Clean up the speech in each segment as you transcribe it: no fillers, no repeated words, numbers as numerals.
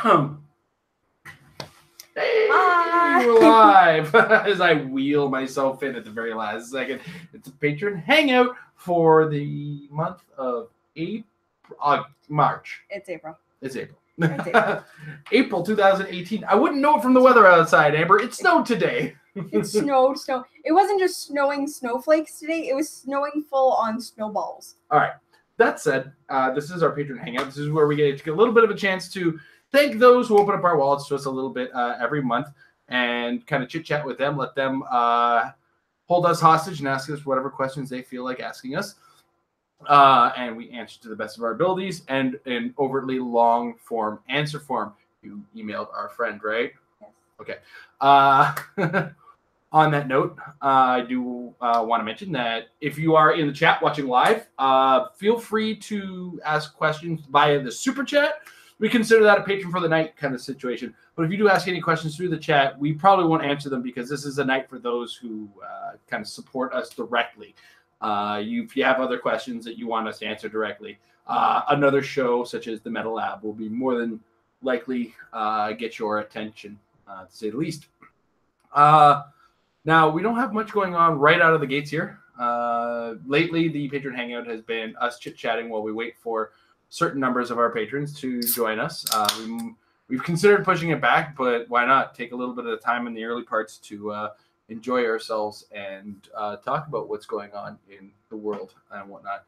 Hey, we're live as I wheel myself in at the very last second. It's a Patron Hangout for the month of March. It's April. It's April. April 2018. I wouldn't know it from the weather outside, Amber. It snowed today. It snowed. It wasn't just snowing snowflakes today. It was snowing full on snowballs. All right. That said, this is our Patron Hangout. This is where we get a little bit of a chance to thank those who open up our wallets to us a little bit every month and kind of chit-chat with them, let them hold us hostage and ask us whatever questions they feel like asking us. And we answer to the best of our abilities and in overtly long form answer form. You emailed our friend, right? Yes. Okay. On that note, I do want to mention that if you are in the chat watching live, feel free to ask questions via the super chat. We consider that a patron for the night kind of situation. But if you do ask any questions through the chat, we probably won't answer them because this is a night for those who kind of support us directly. If you have other questions that you want us to answer directly, another show such as the Metal Lab will be more than likely get your attention, to say the least. Now, we don't have much going on right out of the gates here. Lately, the Patron Hangout has been us chit-chatting while we wait for certain numbers of our patrons to join us. We've considered pushing it back, but why not take a little bit of time in the early parts to enjoy ourselves and talk about what's going on in the world and whatnot.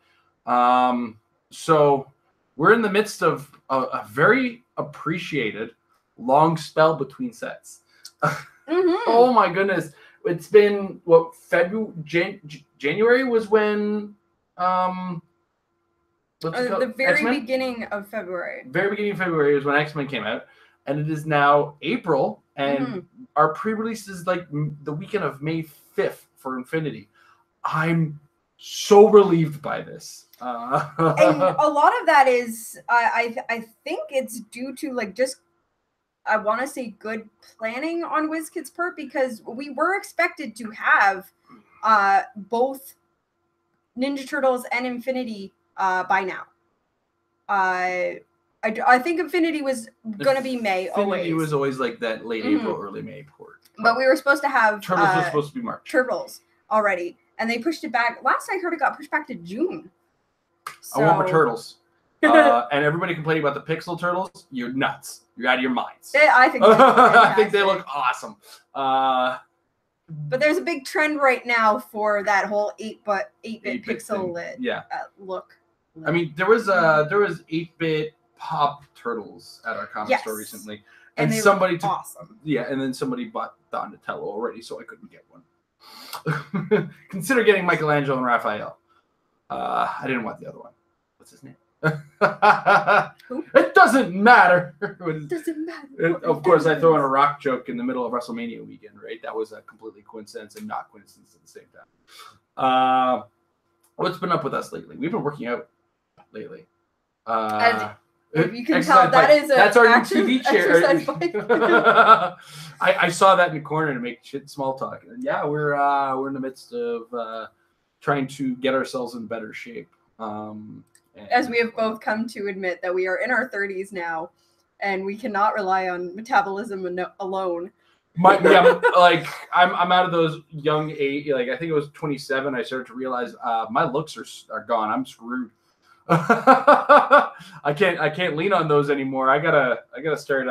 So we're in the midst of a very appreciated long spell between sets. Mm-hmm. Oh my goodness. It's been what January was when the very X-Men? beginning of February. Very beginning of February is when X-Men came out, and it is now April, and our pre-release is like the weekend of May 5th for Infinity. I'm so relieved by this. And a lot of that is, I think it's due to like just, I want to say good planning on WizKid's part, because we were expected to have both Ninja Turtles and Infinity by now. I think Infinity was going to be May. Infinity was always like that late April, early May port. But we were supposed to have Turtles was supposed to be March. Turtles already, and they pushed it back. Last I heard, it got pushed back to June. So... I want more Turtles. And everybody complaining about the Pixel Turtles, you're nuts. You're out of your minds. I think I think they look awesome. But there's a big trend right now for that whole 8-bit pixel lit look. I mean, there was 8-bit Pop Turtles at our comic store recently, and somebody took, awesome. Yeah, and then somebody bought Donatello already, so I couldn't get one. Consider getting Michelangelo and Raphael. I didn't want the other one. What's his name? Who? It doesn't matter. It doesn't matter. Of course, I throw in a rock joke in the middle of WrestleMania weekend, right? That was a completely coincidence and not coincidence at the same time. What's been up with us lately? We've been working out lately. If you can tell, that's our new TV chair. Bike. I saw that in the corner to make shit small talk. And yeah, we're in the midst of trying to get ourselves in better shape. As we have both come to admit that we are in our 30s now, and we cannot rely on metabolism alone. I'm out of those young age. Like I think it was 27. I started to realize my looks are gone. I'm screwed. I can't lean on those anymore. I gotta start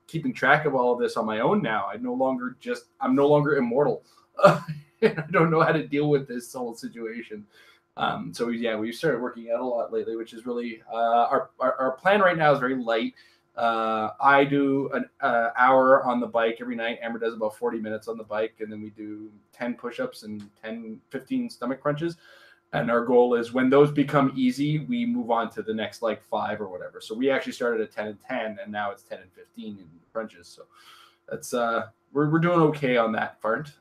keeping track of all of this on my own now. I'm no longer immortal. I don't know how to deal with this whole situation. So we've started working out a lot lately, which is really our plan right now is very light. I do an hour on the bike every night. Amber does about 40 minutes on the bike, and then we do 10 push-ups and 15 stomach crunches. And our goal is when those become easy, we move on to the next 5 or whatever. So we actually started at 10 and 10, and now it's 10 and 15 in crunches. So that's we're doing okay on that front.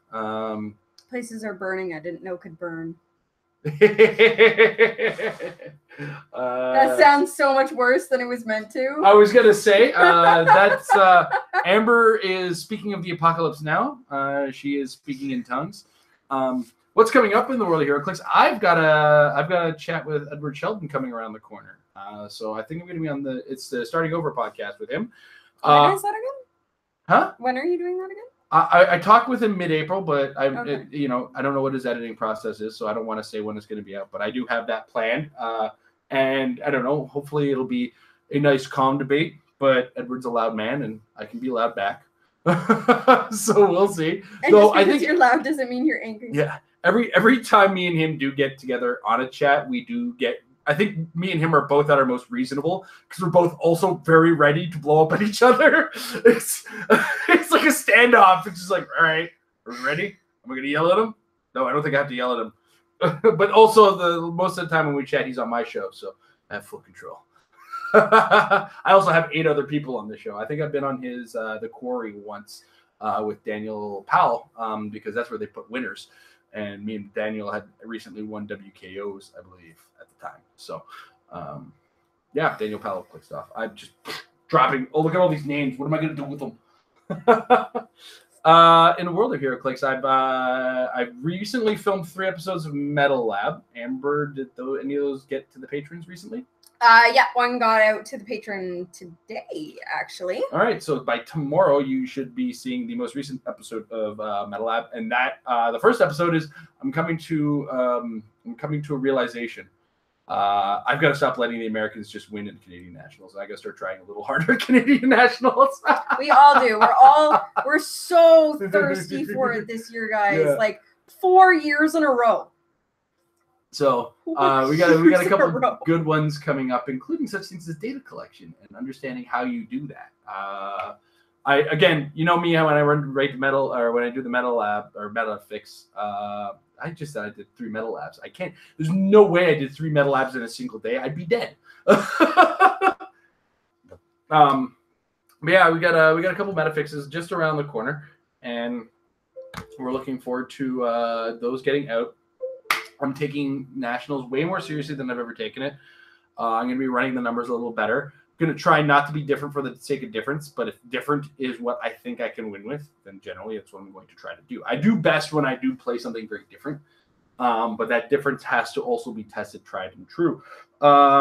Places are burning I didn't know could burn. That sounds so much worse than it was meant to. I was gonna say that's Amber is speaking of the apocalypse now. She is speaking in tongues. What's coming up in the world of HeroClix? I've got a chat with Edward Sheldon coming around the corner. So I think I'm going to be on the Starting Over podcast with him. When is that again? Huh? When are you doing that again? I talked with him mid-April, but I don't know what his editing process is, so I don't want to say when it's going to be out. But I do have that planned, and I don't know. Hopefully, it'll be a nice, calm debate. But Edward's a loud man, and I can be loud back. So we'll see. And Though just I because think you're loud doesn't mean you're angry. Yeah, every time me and him do get together on a chat, we do get. I think me and him are both at our most reasonable because we're both also very ready to blow up at each other. It's like a standoff. It's just like, all right, are we ready? Am I going to yell at him? No, I don't think I have to yell at him. But also, the most of the time when we chat, he's on my show, so I have full control. I also have 8 other people on the show. I think I've been on his The Quarry once with Daniel Powell because that's where they put winners. And me and Daniel had recently won WKOs, I believe, at the time. So, yeah, Daniel Powell clicked off. I'm just dropping. Oh, look at all these names. What am I going to do with them? In the world of HeroClix, I've recently filmed 3 episodes of Metal Lab. Amber, did any of those get to the patrons recently? Yeah, one got out to the patron today, actually. All right, so by tomorrow you should be seeing the most recent episode of Metal Lab, and that the first episode is I'm coming to a realization. I've got to stop letting the Americans just win in Canadian Nationals. I got to start trying a little harder at Canadian Nationals. We all do. We're so thirsty for it this year, guys. Yeah. Like 4 years in a row. So we got a couple of good ones coming up, including such things as data collection and understanding how you do that. Again, you know me, when I rate the metal or when I do the Metal Lab or Meta Fix, I just said I did 3 Metal Labs. I can't. There's no way I did 3 Metal Labs in a single day. I'd be dead. But yeah, we got a couple meta fixes just around the corner, and we're looking forward to those getting out. I'm taking Nationals way more seriously than I've ever taken it. I'm going to be running the numbers a little better. I'm going to try not to be different for the sake of difference, but if different is what I think I can win with, then generally that's what I'm going to try to do. I do best when I do play something very different, but that difference has to also be tested, tried, and true,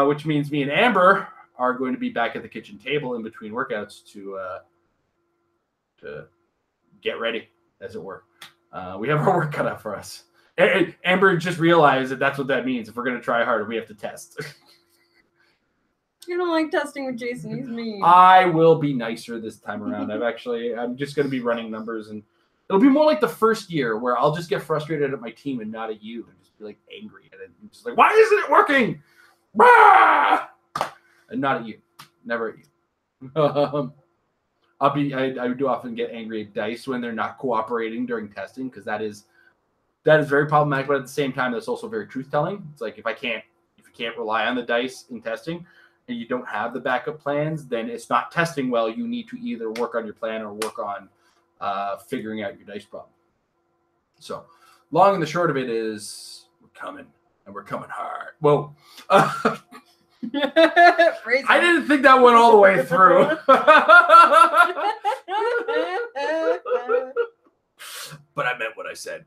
which means me and Amber are going to be back at the kitchen table in between workouts to get ready, as it were. We have our work cut out for us. Amber just realized that that's what that means. If we're going to try harder, we have to test. You don't like testing with Jason. He's mean. I will be nicer this time around. I'm just going to be running numbers, and it'll be more like the first year where I'll just get frustrated at my team and not at you, and just be like angry at it. And just like, why isn't it working? Rah! And not at you. Never at you. I do often get angry at DICE when they're not cooperating during testing, because that is very problematic, but at the same time, that's also very truth-telling. It's like if you can't rely on the DICE in testing and you don't have the backup plans, then it's not testing well. You need to either work on your plan or work on figuring out your DICE problem. So long and the short of it is we're coming, and we're coming hard. Whoa. I didn't think that went all the way through. But I meant what I said.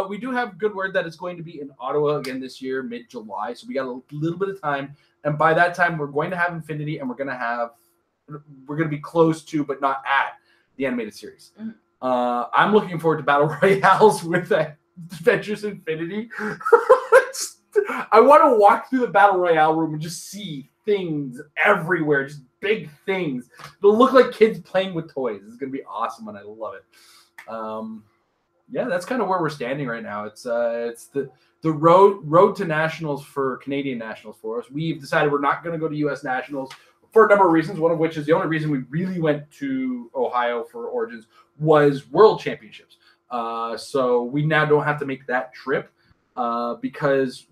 We do have good word that it's going to be in Ottawa again this year, mid-July. So we got a little bit of time. And by that time, we're going to have Infinity, and we're going to be close to, but not at, the animated series. Mm-hmm. I'm looking forward to Battle Royales with Adventures Infinity. I want to walk through the Battle Royale room and just see things everywhere, just big things. It'll look like kids playing with toys. It's going to be awesome, and I love it. Yeah, that's kind of where we're standing right now. It's the road to nationals for Canadian Nationals for us. We've decided we're not going to go to U.S. Nationals for a number of reasons, one of which is the only reason we really went to Ohio for Origins was World Championships. So we now don't have to make that trip because,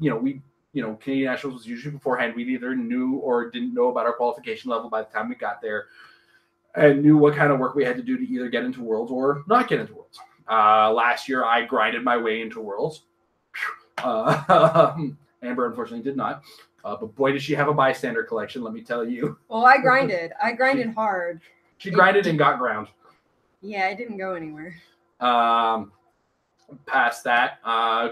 Canadian Nationals was usually beforehand. We either knew or didn't know about our qualification level by the time we got there and knew what kind of work we had to do to either get into Worlds or not get into Worlds. Last year, I grinded my way into Worlds. Amber, unfortunately, did not. But boy, did she have a bystander collection, let me tell you. Well, I grinded. I grinded hard. She grinded and got ground. Yeah, I didn't go anywhere. Past that,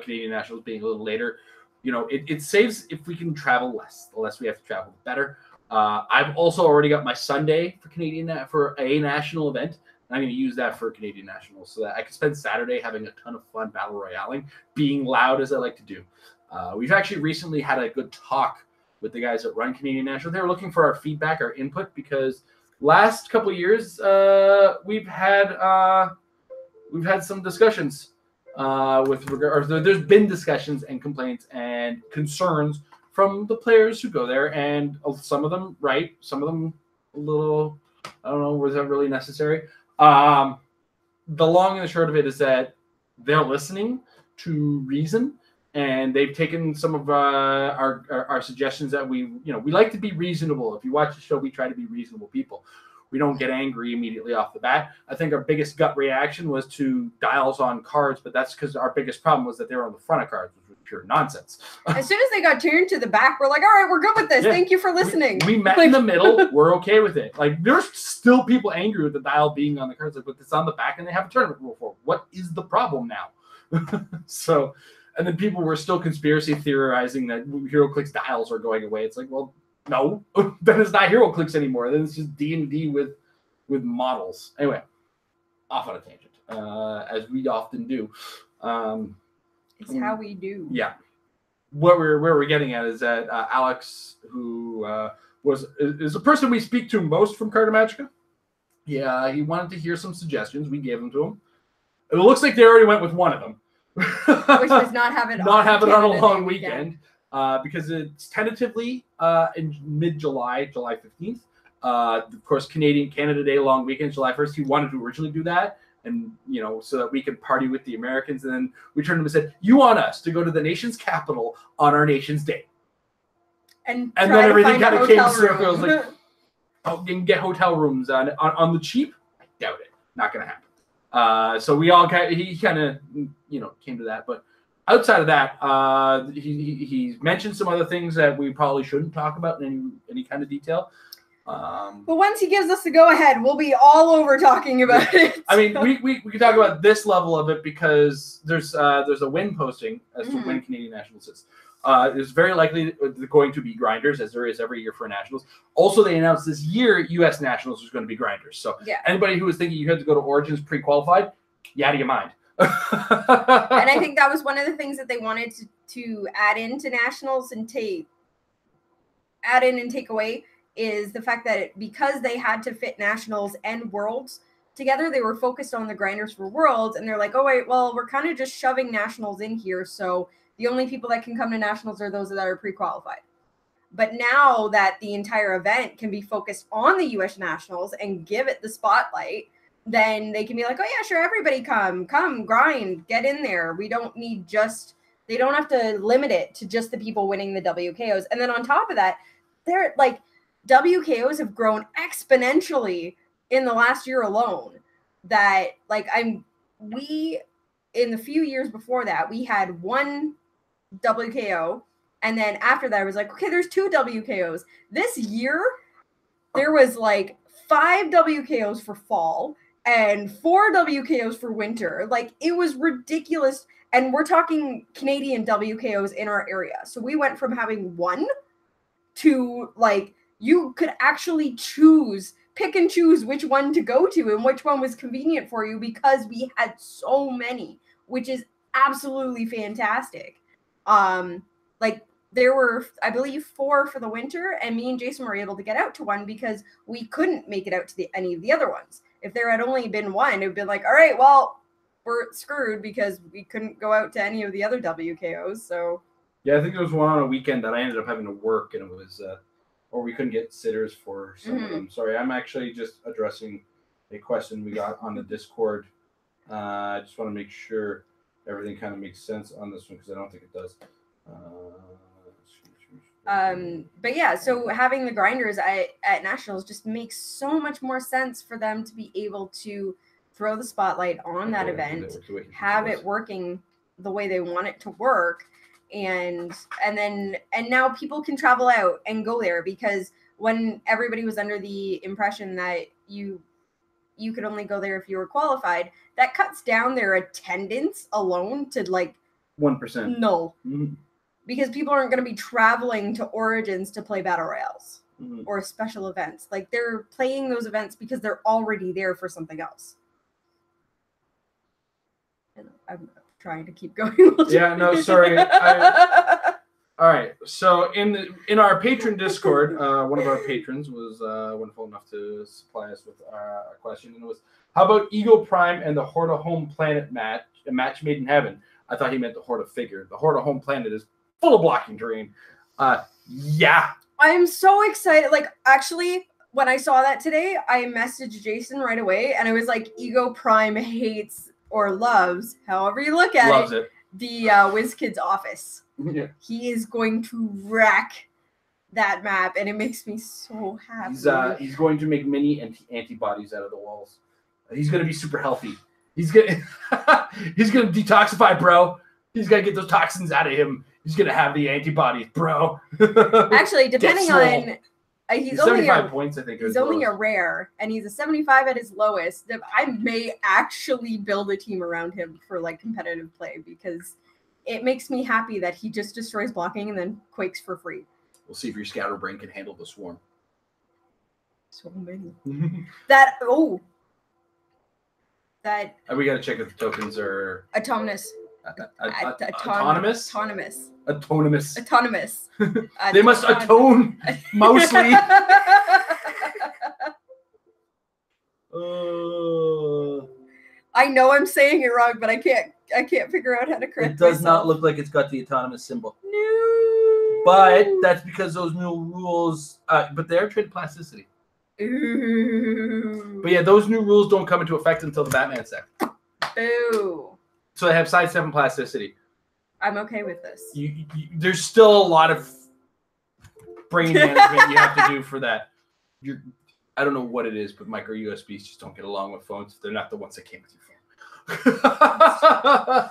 Canadian Nationals being a little later, it saves if we can travel less. The less we have to travel, the better. I've also already got my Sunday for a national event. And I'm going to use that for Canadian Nationals so that I can spend Saturday having a ton of fun battle royaling, being loud as I like to do. We've actually recently had a good talk with the guys that run Canadian National. They were looking for our feedback, our input, because last couple of years we've had some discussions with regard. There's been discussions and complaints and concerns from the players who go there, and some of them right, some of them a little. I don't know, was that really necessary? The long and the short of it is that they're listening to reason, and they've taken some of our suggestions that we like to be reasonable. If you watch the show, we try to be reasonable people. We don't get angry immediately off the bat. I think our biggest gut reaction was to dials on cards, but that's because our biggest problem was that they were on the front of cards, which was pure nonsense. As soon as they got turned to the back, we're like, all right, we're good with this. Yeah. Thank you for listening. We met in the middle. We're okay with it. Like, there's still people angry with the dial being on the cards, like, but it's on the back and they have a tournament rule for it. What is the problem now? So, and then people were still conspiracy theorizing that HeroClix dials are going away. It's like, well, no, then it's not HeroClix anymore. Then it's just D&D with models. Anyway, off on a tangent, as we often do. It's how we do. Yeah. Where we're getting at is that Alex, who is the person we speak to most from Cartomagica. Yeah, he wanted to hear some suggestions. We gave them to him. It looks like they already went with one of them. Which was not have it on a long weekend. Because it's tentatively in mid-July, July 15th. Of course, Canada Day long weekend, July 1st. He wanted to originally do that, and so that we could party with the Americans. And then we turned to him and said, "You want us to go to the nation's capital on our nation's day?" And then everything kind of came circle. I was like, "Oh, you can get hotel rooms on the cheap?" I doubt it. Not going to happen. So we all he kind of came to that, but. Outside of that, he mentioned some other things that we probably shouldn't talk about in any kind of detail. But once he gives us the go-ahead, we'll be all over talking about it. I mean, we can talk about this level of it because there's a win posting as to when Canadian Nationals is. There's very likely going to be grinders, as there is every year for Nationals. Also, they announced this year U.S. Nationals was going to be grinders. So anybody who was thinking you had to go to Origins pre-qualified, you out of your mind. And I think that was one of the things that they wanted to add into Nationals and take away is the fact that because they had to fit Nationals and Worlds together, they were focused on the grinders for Worlds, and they're like, oh wait, well, we're kind of just shoving Nationals in here, so the only people that can come to Nationals are those that are pre-qualified. But now that the entire event can be focused on the U.S. Nationals and give it the spotlight, then they can be like, oh yeah, sure, everybody come grind, get in there. We don't need they don't have to limit it to just the people winning the WKOs. And then on top of that, they're like, WKOs have grown exponentially in the last year alone. That in the few years before that, we had one WKO. And then after that, I was like, okay, there's 2 WKOs. This year, there was 5 WKOs for fall and 4 WKOs for winter. It was ridiculous. And we're talking Canadian WKOs in our area. So we went from having 1 to you could actually pick and choose which one to go to and which one was convenient for you because we had so many, which is absolutely fantastic. There were, I believe, 4 for the winter, and me and Jason were able to get out to 1 because we couldn't make it out to any of the other ones. If there had only been 1, it would be like, all right, well, we're screwed because we couldn't go out to any of the other WKOs. So yeah, I think there was one on a weekend that I ended up having to work, and it was, or we couldn't get sitters for some of them. Sorry, I'm actually just addressing a question we got on the Discord. I just want to make sure everything kind of makes sense on this one because I don't think it does. But yeah, so having the grinders at Nationals just makes so much more sense for them to be able to throw the spotlight on that event, have it working the way they want it to work, and now people can travel out and go there, because when everybody was under the impression that you could only go there if you were qualified, that cuts down their attendance alone to 1%. No. Mm-hmm. because people aren't going to be traveling to Origins to play battle royales or special events. Like, they're playing those events because they're already there for something else. And I'm trying to keep going. Yeah, no, sorry. All right. So in our patron Discord, one of our patrons was wonderful enough to supply us with a question, and it was, how about Ego Prime and the Horda Home Planet match, a match made in heaven? I thought he meant the Horda figure. The Horda Home Planet is full of blocking terrain. Yeah. I'm so excited. Like, actually, when I saw that today, I messaged Jason right away, and I was like, Ego Prime hates or loves, however you look at it, the WizKids office. Yeah. He is going to wreck that map, and it makes me so happy. He's going to make many antibodies out of the walls. He's going to be super healthy. He's going he's going to detoxify, bro. He's going to get those toxins out of him. He's going to have the antibodies, bro. Actually, depending on he's only 75 points, I think. He's only a rare, and he's a 75 at his lowest. I may actually build a team around him for like competitive play, because it makes me happy that he just destroys blocking and then quakes for free. We'll see if your scatterbrain can handle the swarm. So many. That we got to check if the tokens are autonomous. Autonomous. Autonomous. Autonomous. Autonomous. They must atone mostly. I know I'm saying it wrong, but I can't figure out how to correct it. Does myself. not look like it's got the autonomous symbol. No. But that's because those new rules. But they're trade plasticity. Ooh. But yeah, those new rules don't come into effect until the Batman set. Boo. So they have side 7 plasticity. I'm okay with this. There's still a lot of brain management you have to do for that. I don't know what it is, but micro USBs just don't get along with phones. They're not the ones that came with your phone.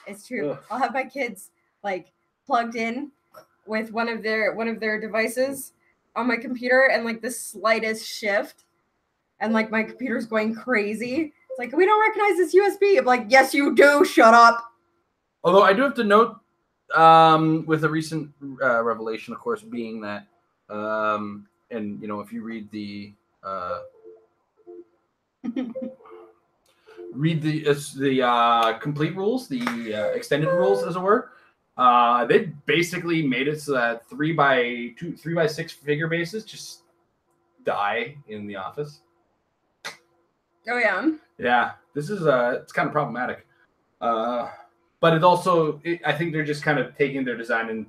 It's true. I'll have my kids like plugged in with one of their devices on my computer, and like the slightest shift, and like my computer's going crazy. It's like, we don't recognize this USB. I'm like, yes, you do. Shut up. Although I do have to note, with a recent revelation, of course, being that, and if you read the complete rules, the extended rules, as it were, they basically made it so that 3x6 figure bases just die in the office. Oh yeah. Yeah, this is it's kind of problematic. But it also, I think they're just kind of taking their design and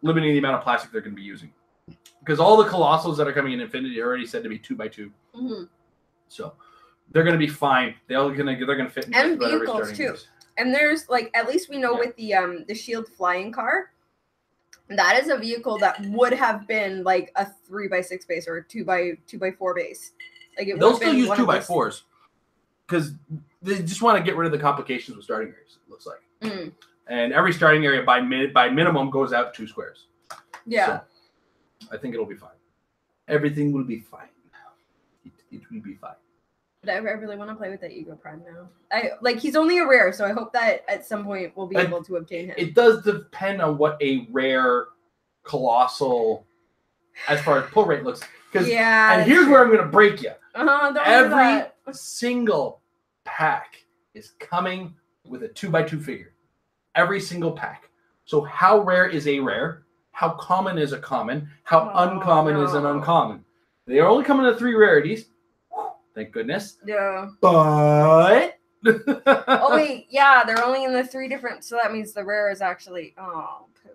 limiting the amount of plastic they're going to be using. Because all the Colossals that are coming in Infinity are already said to be 2x2. Mm-hmm. So they're going to be fine. They're going to fit in. And vehicles too. And there's like, at least we know with the Shield flying car, that is a vehicle that would have been like a 3x6 base or a 2x4 base. Like they'll still use 2x4s because they just want to get rid of the complications with starting areas. It looks like, and every starting area by minimum goes out 2 squares. Yeah, so I think it'll be fine. Everything will be fine. It will be fine. But I really want to play with that Ego Prime now. He's only a rare, so I hope that at some point we'll be able to obtain him. It does depend on what a rare Colossal, as far as pull rate looks. And here's where I'm going to break you. Every single pack is coming with a 2x2 figure. Every single pack. So how rare is a rare? How common is a common? How uncommon is an uncommon? They are only coming to 3 rarities. Thank goodness. Yeah. But oh wait, yeah, they're only in the 3 different, so that means the rare is actually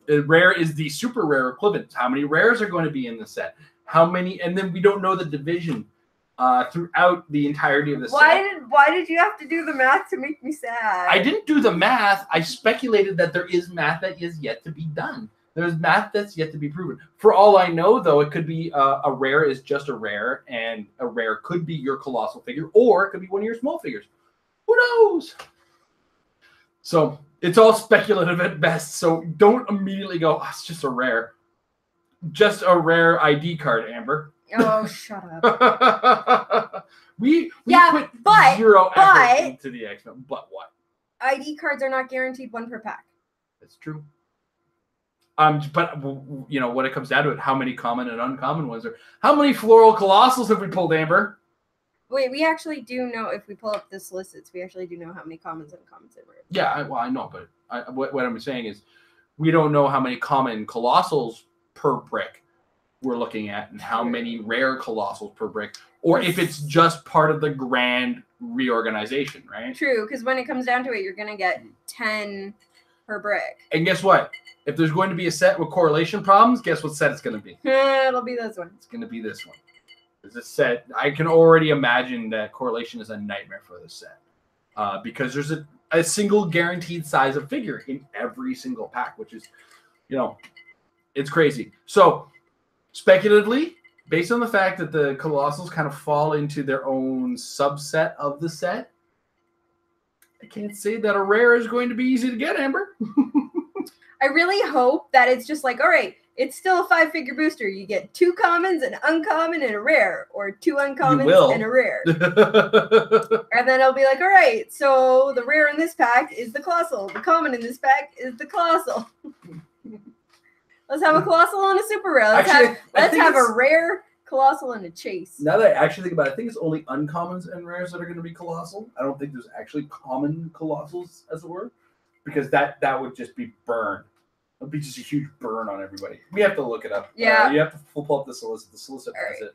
rare is the super rare equivalent. How many rares are going to be in the set? How many? And then we don't know the division throughout the entirety of the set. Why did you have to do the math to make me sad? I didn't do the math. I speculated that there is math that is yet to be done. There's math that's yet to be proven. For all I know, though, it could be a rare is just a rare, and a rare could be your Colossal figure, or it could be one of your small figures. Who knows? So it's all speculative at best. So don't immediately go, it's just a rare. Just a rare ID card, Amber. Oh, shut up. we put 0 effort into the X-Men. But what? ID cards are not guaranteed 1 per pack. That's true. But you know, when it comes down to it, how many common and uncommon ones are? How many floral colossals have we pulled, Amber? Wait, we actually do know if we pull up the solicits. We actually do know how many commons and uncommons and rares. Yeah, I know, but what I'm saying is, we don't know how many common colossals per brick we're looking at, and how many rare colossals per brick, or if it's just part of the grand reorganization, right? True, because when it comes down to it, you're gonna get 10 per brick. And guess what? If there's going to be a set with correlation problems, guess what set it's going to be? It'll be this one. It's going to be this one. It's a set. I can already imagine that correlation is a nightmare for this set, because there's a single guaranteed size of figure in every single pack, which is, you know, it's crazy. So speculatively, based on the fact that the colossals kind of fall into their own subset of the set, I can't say that a rare is going to be easy to get, Amber. I really hope that it's just like, all right, it's still a 5-figure booster. You get 2 commons, an uncommon, and a rare, or 2 uncommons and a rare. And then I'll be like, all right, so the rare in this pack is the colossal. The common in this pack is the colossal. Let's have a colossal and a super rare. Let's have a rare, colossal, and a chase. Now that I actually think about it, I think it's only uncommons and rares that are going to be colossal. I don't think there's actually common colossals, as it were. Because that would just be burned. It would be just a huge burn on everybody. We have to look it up. Yeah. You have to pull up the solicit. The solicit has it.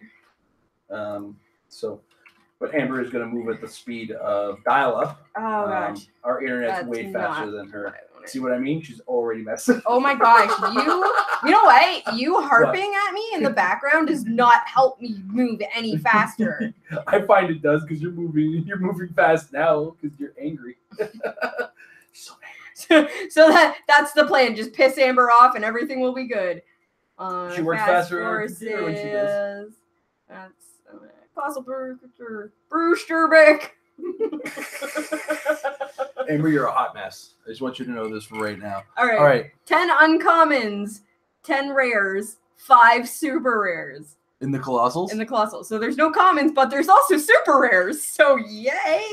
But Amber is going to move at the speed of dial-up. Oh, gosh. Our internet's That's way faster than her. what I wanted. See what I mean? She's already messing. Oh my gosh, you know what? You harping at me in the background does not help me move any faster. I find it does, because you're moving fast now because you're angry. So so that's the plan. Just piss Amber off and everything will be good. She works faster on her computer when she does. That's Fossil Brewsterbeck. Amber, you're a hot mess. I just want you to know this right now. All right. 10 uncommons, 10 rares, 5 super rares. In the colossals? In the colossals. So there's no commons, but there's also super rares. So yay!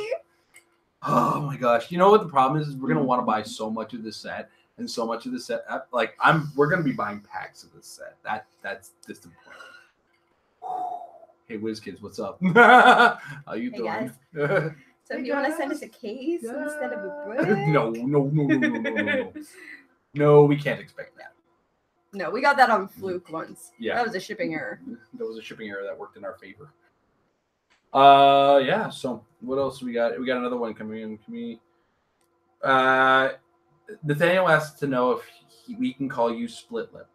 Oh my gosh! You know what the problem is we're gonna want to buy so much of this set, and so much of this set. We're gonna be buying packs of this set. That's just important. Hey, WizKids, what's up? How you doing? Guys. So if you want to send us a case instead of a book? No. No, we can't expect that. No, we got that on Fluke once. Yeah, that was a shipping error. That was a shipping error that worked in our favor. Yeah. So what else we got? We got another one coming in. Can we? Nathaniel asked to know if we can call you Split Lip.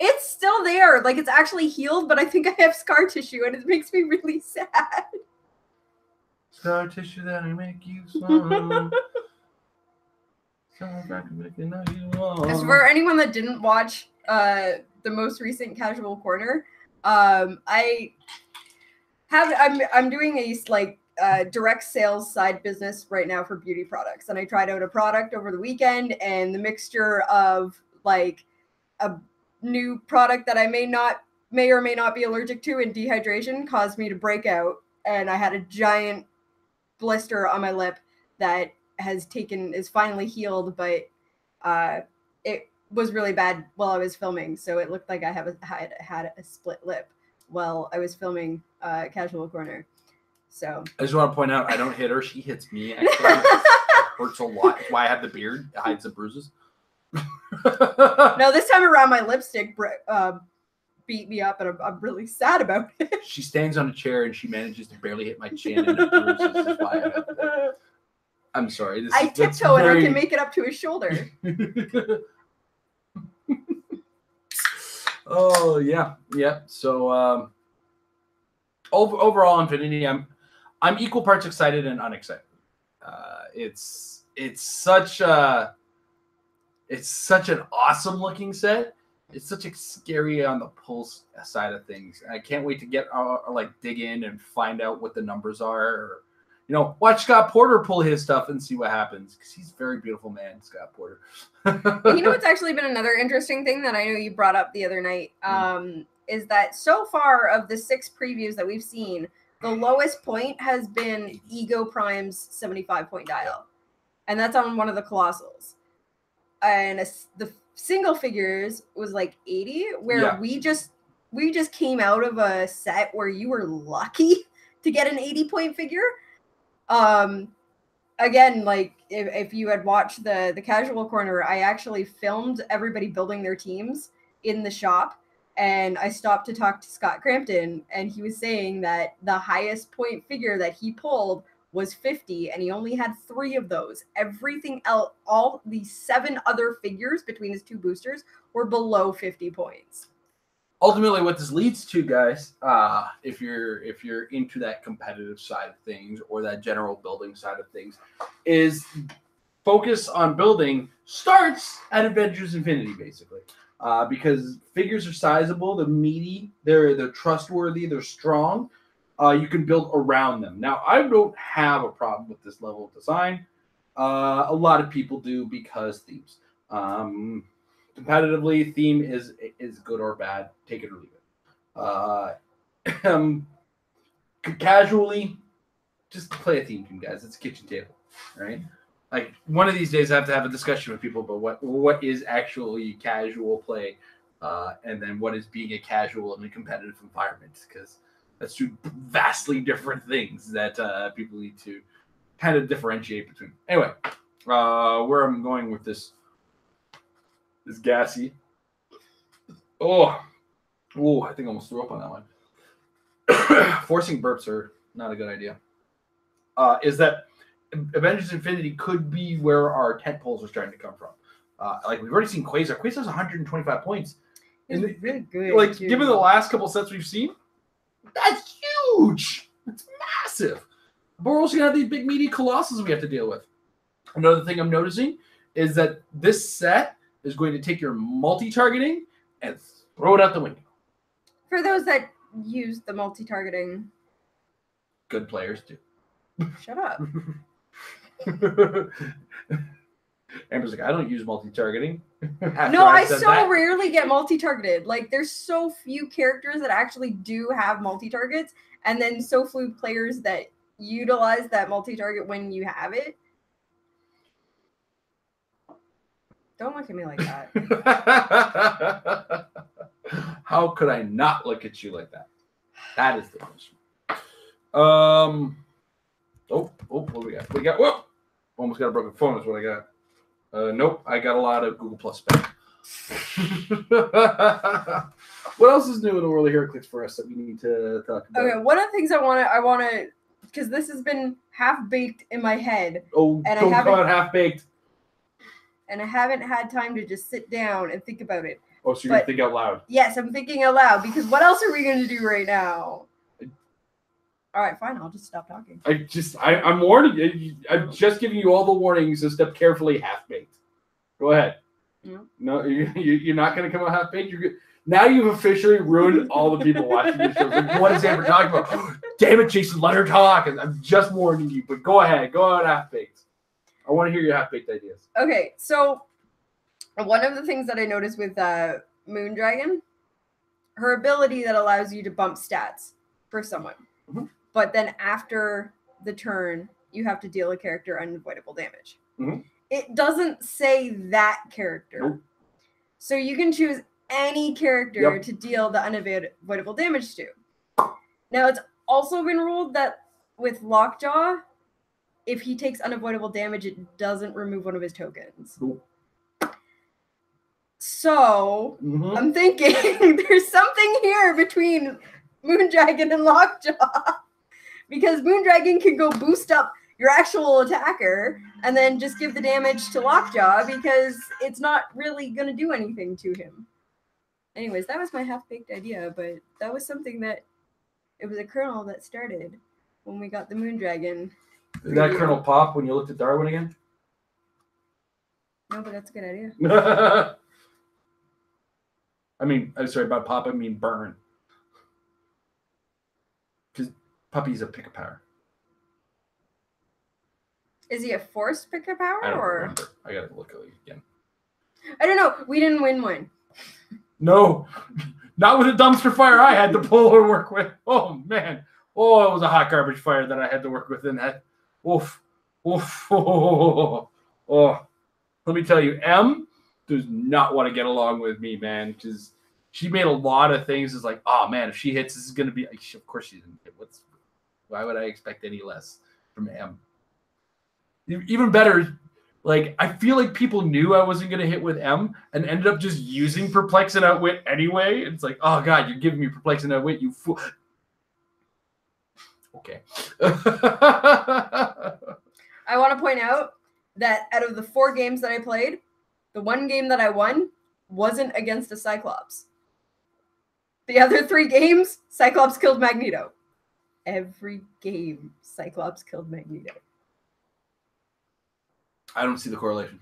It's still there. Like, it's actually healed, but I think I have scar tissue, and it makes me really sad. Scar tissue that'll make you smile. As for anyone that didn't watch the most recent Casual Corner, I'm doing a direct sales side business right now for beauty products, and I tried out a product over the weekend, and the mixture of like a new product that I may or may not be allergic to and dehydration caused me to break out, and I had a giant blister on my lip that is finally healed, but it was really bad while I was filming, so it looked like I had a split lip while I was filming Casual Corner. So I just want to point out, I don't hit her; she hits me. Actually, it hurts a lot. That's why I have the beard; it hides the bruises. No, this time around, my lipstick beat me up, and I'm really sad about it. She stands on a chair and she manages to barely hit my chin, and it bruises. This is why I'm sorry. I tiptoe and I can make it up to his shoulder. Oh yeah. So overall, Infinity, I'm equal parts excited and unexcited. It's such an awesome looking set. It's such a scary on the pulse side of things. I can't wait to get dig in and find out what the numbers are. Or, watch Scott Porter pull his stuff and see what happens, because he's a very beautiful man, Scott Porter. You know what's actually been another interesting thing that I know you brought up the other night is that so far of the 6 previews that we've seen, the lowest point has been Ego Prime's 75-point dial, and that's on one of the Colossals. and the single figures was like 80, where Yeah. we just came out of a set where you were lucky to get an 80-point figure. Again, like if you had watched the casual corner, I actually filmed everybody building their teams in the shop, and I stopped to talk to Scott Crampton, and he was saying that the highest point figure that he pulled was 50, and he only had 3 of those. Everything else, all the 7 other figures between his 2 boosters were below 50 points. Ultimately, what this leads to, guys, if you're into that competitive side of things or that general building side of things, is focus on building starts at Avengers Infinity, basically, because figures are sizable, they're meaty, they're trustworthy, they're strong. You can build around them. Now, I don't have a problem with this level of design. A lot of people do because themes. Competitively, theme is good or bad. Take it or leave it. Casually, just play a theme game, guys. It's a kitchen table, right? Like one of these days, I have to have a discussion with people about what is actually casual play, and then what is being a casual in a competitive environment, because that's 2 vastly different things that people need to kind of differentiate between. Anyway, where I'm going with this is gassy. Oh, I think I almost threw up on that one. Forcing burps are not a good idea. Is that Avengers Infinity could be where our tent poles are starting to come from. Like we've already seen Quasar. Quasar's 125 points. It's really good. Like too. given the last couple sets we've seen, that's huge. That's massive. But we're also gonna have these big meaty colossus we have to deal with. Another thing I'm noticing is that this set is going to take your multi-targeting and throw it out the window. For those that use the multi-targeting, good players do. Shut up. Amber's like, I don't use multi-targeting. No, I so rarely get multi-targeted. Like, there's so few characters that actually do have multi-targets, and then so few players that utilize that multi-target when you have it. Don't look at me like that. How could I not look at you like that? That is the question. What do we got? Whoa! Almost got a broken phone is what I got. Nope, I got a lot of Google Plus back. What else is new in the world of HeroClix for us that we need to talk about? Okay, one of the things I want to, because this has been half-baked in my head. Oh, and don't call it half-baked. And I haven't had time to just sit down and think about it. Oh, so you're going to think out loud. Yes, I'm thinking out loud, because what else are we going to do right now? All right, fine. I'll just stop talking. I'm warning you. I'm just giving you all the warnings to step carefully half-baked. Go ahead. No, you're not going to come out half-baked. Now you've officially ruined all the people watching the show. Like, what is Amber talking about? Damn it, Jason, let her talk. I'm just warning you, but go ahead. Go out half-baked. I want to hear your half-baked ideas. Okay, so one of the things that I noticed with Moondragon, her ability that allows you to bump stats for someone. Mm-hmm. But then after the turn, you have to deal a character unavoidable damage. Mm-hmm. It doesn't say that character. Nope. So you can choose any character to deal the unavoidable damage to. Now, it's also been ruled that with Lockjaw, if he takes unavoidable damage, it doesn't remove one of his tokens. Nope. So, I'm thinking there's something here between Moondragon and Lockjaw. Because Moondragon can go boost up your actual attacker and then just give the damage to Lockjaw because it's not really going to do anything to him. Anyways, that was my half-baked idea, but that was something that it was a kernel that started when we got the Moondragon. Did that kernel pop when you looked at Darwin again? No, but that's a good idea. I mean, I'm sorry, by pop, I mean burn. Because Puppy's a pick-a-power. Is he a forced pick-a-power? I don't remember. I gotta look at it again. I don't know. We didn't win one. No. Not with the dumpster fire I had to pull or work with. Oh, man. Oh, it was a hot garbage fire that I had to work with in that. Oof. Oof. Oh. Let me tell you, M does not want to get along with me, man, because she made a lot of things. It's like, oh man, if she hits, this is gonna be. Of course she didn't hit. Why would I expect any less from M? Even better, like I feel like people knew I wasn't gonna hit with M and ended up just using Perplex and Outwit anyway. It's like, oh god, you're giving me Perplex and Outwit, you fool. Okay. I want to point out that out of the 4 games that I played, the 1 game that I won wasn't against a Cyclops. The other 3 games, Cyclops killed Magneto. Every game, Cyclops killed Magneto. I don't see the correlation.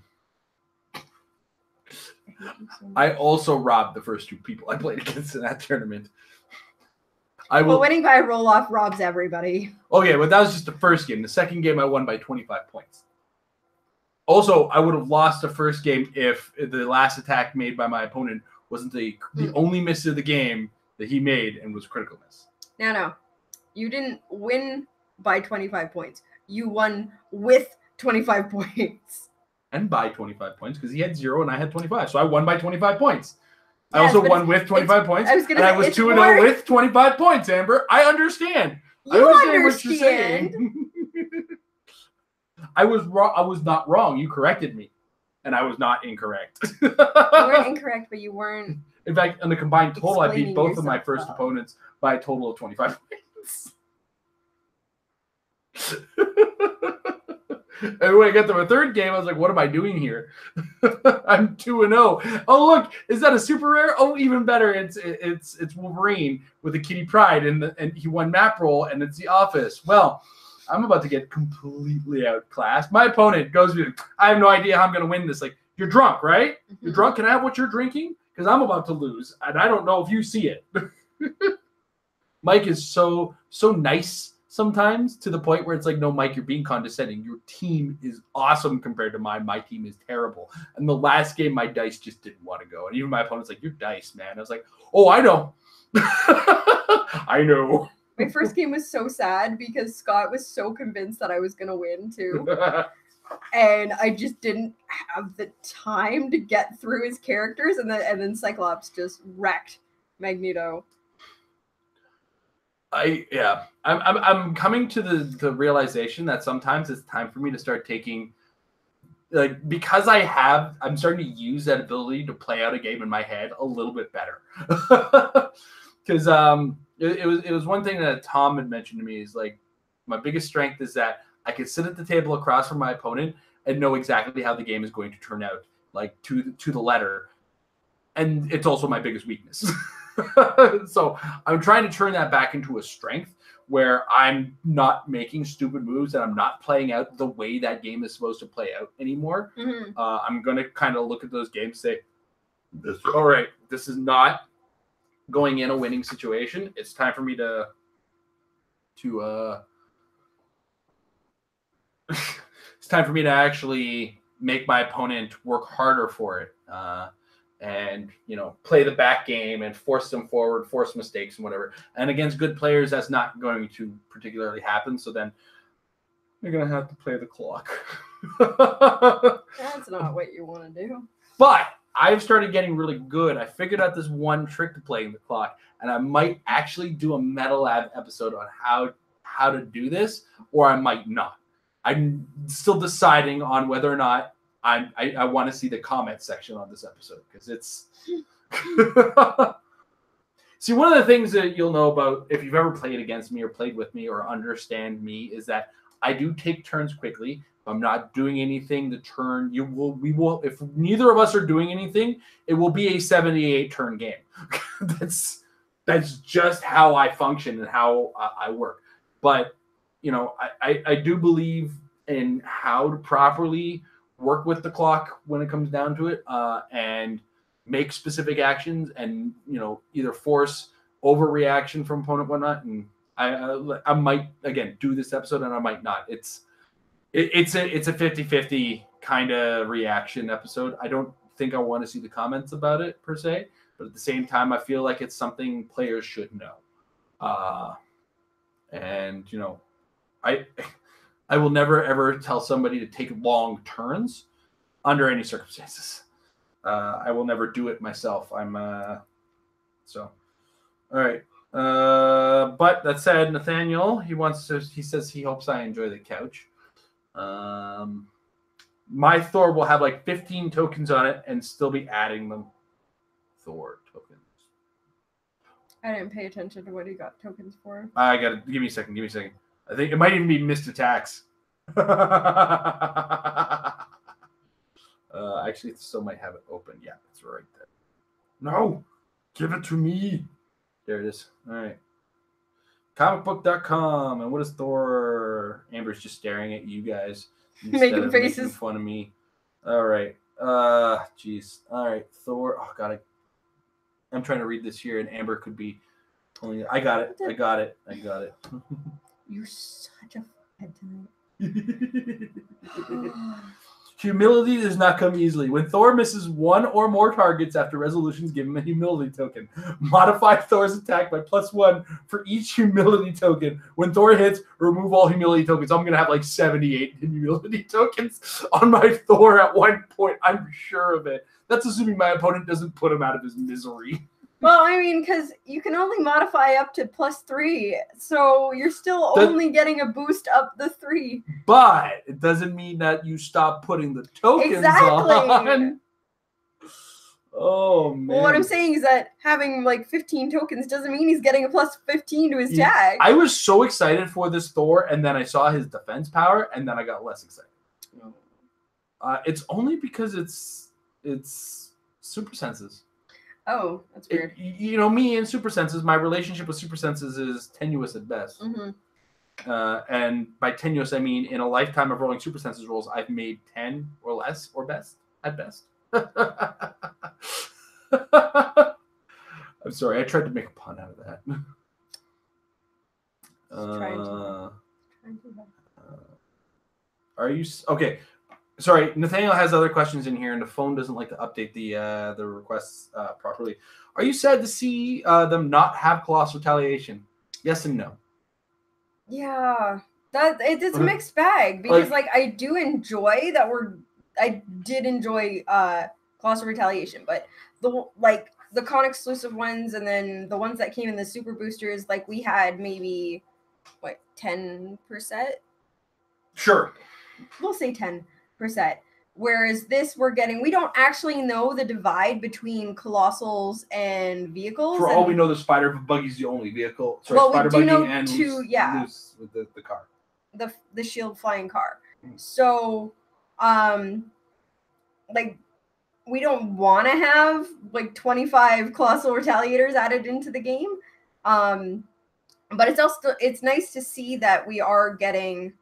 I also robbed the first 2 people I played against in that tournament. Well, winning by a roll-off robs everybody. Okay, but that was just the first game. The second game, I won by 25 points. Also, I would have lost the first game if the last attack made by my opponent wasn't the only miss of the game that he made and was a critical miss. No. You didn't win by 25 points. You won with 25 points. And by 25 points, because he had 0 and I had 25. So I won by 25 points. Yes, I also won with 25 points. I was and I was 2-0 with 25 points, Amber. I understand. I understand what you're saying. I was wrong. I was not wrong. You corrected me. And I was not incorrect. You weren't incorrect, but you weren't. In fact, on the combined total, I beat both of my first well. opponents by a total of 25 points. And when I got to my third game, I was like, what am I doing here? I'm 2-0. Oh, look, is that a super rare? Oh, even better. It's Wolverine with a Kitty Pryde, and he won map roll, and it's the Office. Well, I'm about to get completely outclassed. My opponent goes to me, I have no idea how I'm going to win this. Like, you're drunk, right? Mm-hmm. You're drunk? Can I have what you're drinking? Because I'm about to lose, and I don't know if you see it. Mike is so nice sometimes, to the point where it's like, no, Mike, you're being condescending. Your team is awesome compared to mine. My team is terrible. And the last game, my dice just didn't want to go. And even my opponent's like, your dice, man. I was like, oh, I know. I know. My first game was so sad because Scott was so convinced that I was going to win, too. And I just didn't have the time to get through his characters. And then Cyclops just wrecked Magneto. I'm coming to the realization that sometimes it's time for me to start taking, like, because I'm starting to use that ability to play out a game in my head a little bit better. Because it was one thing that Tom had mentioned to me, is like, my biggest strength is that I can sit at the table across from my opponent and know exactly how the game is going to turn out, like to the letter. And it's also my biggest weakness. So I'm trying to turn that back into a strength where I'm not making stupid moves and I'm not playing out the way that game is supposed to play out anymore. Mm-hmm. I'm going to kind of look at those games and say, all right, this is not going in a winning situation. It's time for me to it's time for me to actually make my opponent work harder for it. And, play the back game and force them forward, force mistakes and whatever. And against good players, that's not going to particularly happen. So then you're going to have to play the clock. That's not what you want to do. But I've started getting really good. I figured out this one trick to playing the clock, and I might actually do a Metal Lab episode on how to do this, or I might not. I'm still deciding on whether or not I want to see the comment section on this episode, because it's see, one of the things that you'll know about if you've ever played against me or played with me or understand me is that I do take turns quickly. If I'm not doing anything, the turn we will if neither of us are doing anything, it will be a 78 turn game. That's just how I function and how I work. But I do believe in how to properly work with the clock when it comes down to it, and make specific actions, and either force overreaction from opponent, whatnot. And I might again do this episode, and I might not. It's a 50-50 kind of reaction episode. I don't think I want to see the comments about it per se, but at the same time, I feel like it's something players should know. And I will never, ever tell somebody to take long turns under any circumstances. I will never do it myself. So. All right. But that said, Nathaniel, he says he hopes I enjoy the couch. My Thor will have like 15 tokens on it and still be adding them. Thor tokens. I didn't pay attention to what he got tokens for. I got to give me a second. I think it might even be missed attacks. Actually, it still might have it open. Yeah, it's right there. No, give it to me. There it is. All right. Comicbook.com. And what is Thor? Amber's just staring at you guys. Making faces. Making fun of me. All right. Jeez. All right. Thor. Oh, God. I'm trying to read this here, and Amber could be pulling it. I got it. You're such a fed tonight. Humility does not come easily. When Thor misses one or more targets after resolutions, give him a humility token. Modify Thor's attack by +1 for each humility token. When Thor hits, remove all humility tokens. I'm going to have like 78 humility tokens on my Thor at one point. I'm sure of it. That's assuming my opponent doesn't put him out of his misery. Well, I mean, because you can only modify up to +3, so you're still only getting a boost up the 3. But it doesn't mean that you stop putting the tokens on. Oh, man. Well, what I'm saying is that having like 15 tokens doesn't mean he's getting a +15 to his tag. I was so excited for this Thor, and then I saw his defense power, and then I got less excited. It's only because it's super senses. Oh, that's weird. Me and super senses, my relationship with super senses is tenuous at best. Mm-hmm. And by tenuous, I mean in a lifetime of rolling super senses rolls, I've made 10 or less, or best, at best. I'm sorry, I tried to make a pun out of that. Are you okay? Sorry, Nathaniel has other questions in here, and the phone doesn't like to update the requests properly. Are you sad to see them not have Colossal Retaliation? Yes and no. Yeah, it's a mixed bag because I do enjoy that I did enjoy Colossal Retaliation, but the con exclusive ones and then the ones that came in the super boosters, we had maybe 10%. Sure, we'll say 10%. Whereas this we don't actually know the divide between colossals and vehicles. For all we know, the Spider Buggy's the only vehicle. Sorry, well, Spider we do Buggy know and two, Loose with the car. The shield flying car. So, we don't want to have 25 colossal retaliators added into the game. But it's nice to see that we are getting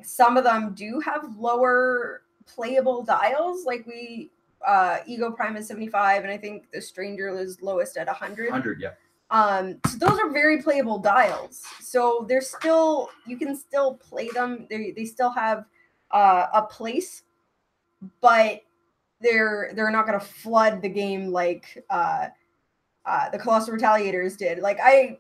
some of them do have lower playable dials. Ego Prime is 75, and I think the Stranger is lowest at 100. 100, yeah. So those are very playable dials. So you can still play them. They still have a place, but they're not going to flood the game like the Colossal Retaliators did. I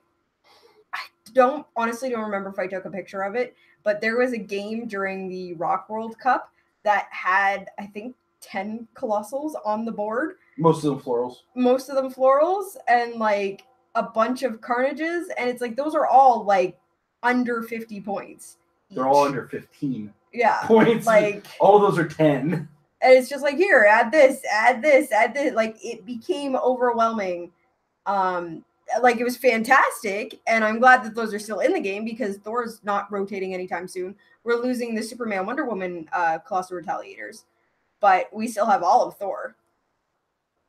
honestly don't remember if I took a picture of it, but there was a game during the Rock World Cup that had, I think, 10 Colossals on the board. Most of them florals. And a bunch of Carnages. And it's those are all under 50 points. They're all under 15 points. All of those are 10. And it's just here, add this. It became overwhelming. It was fantastic, and I'm glad that those are still in the game because Thor's not rotating anytime soon. We're losing the Superman, Wonder Woman, Colossal Retaliators, but we still have all of Thor.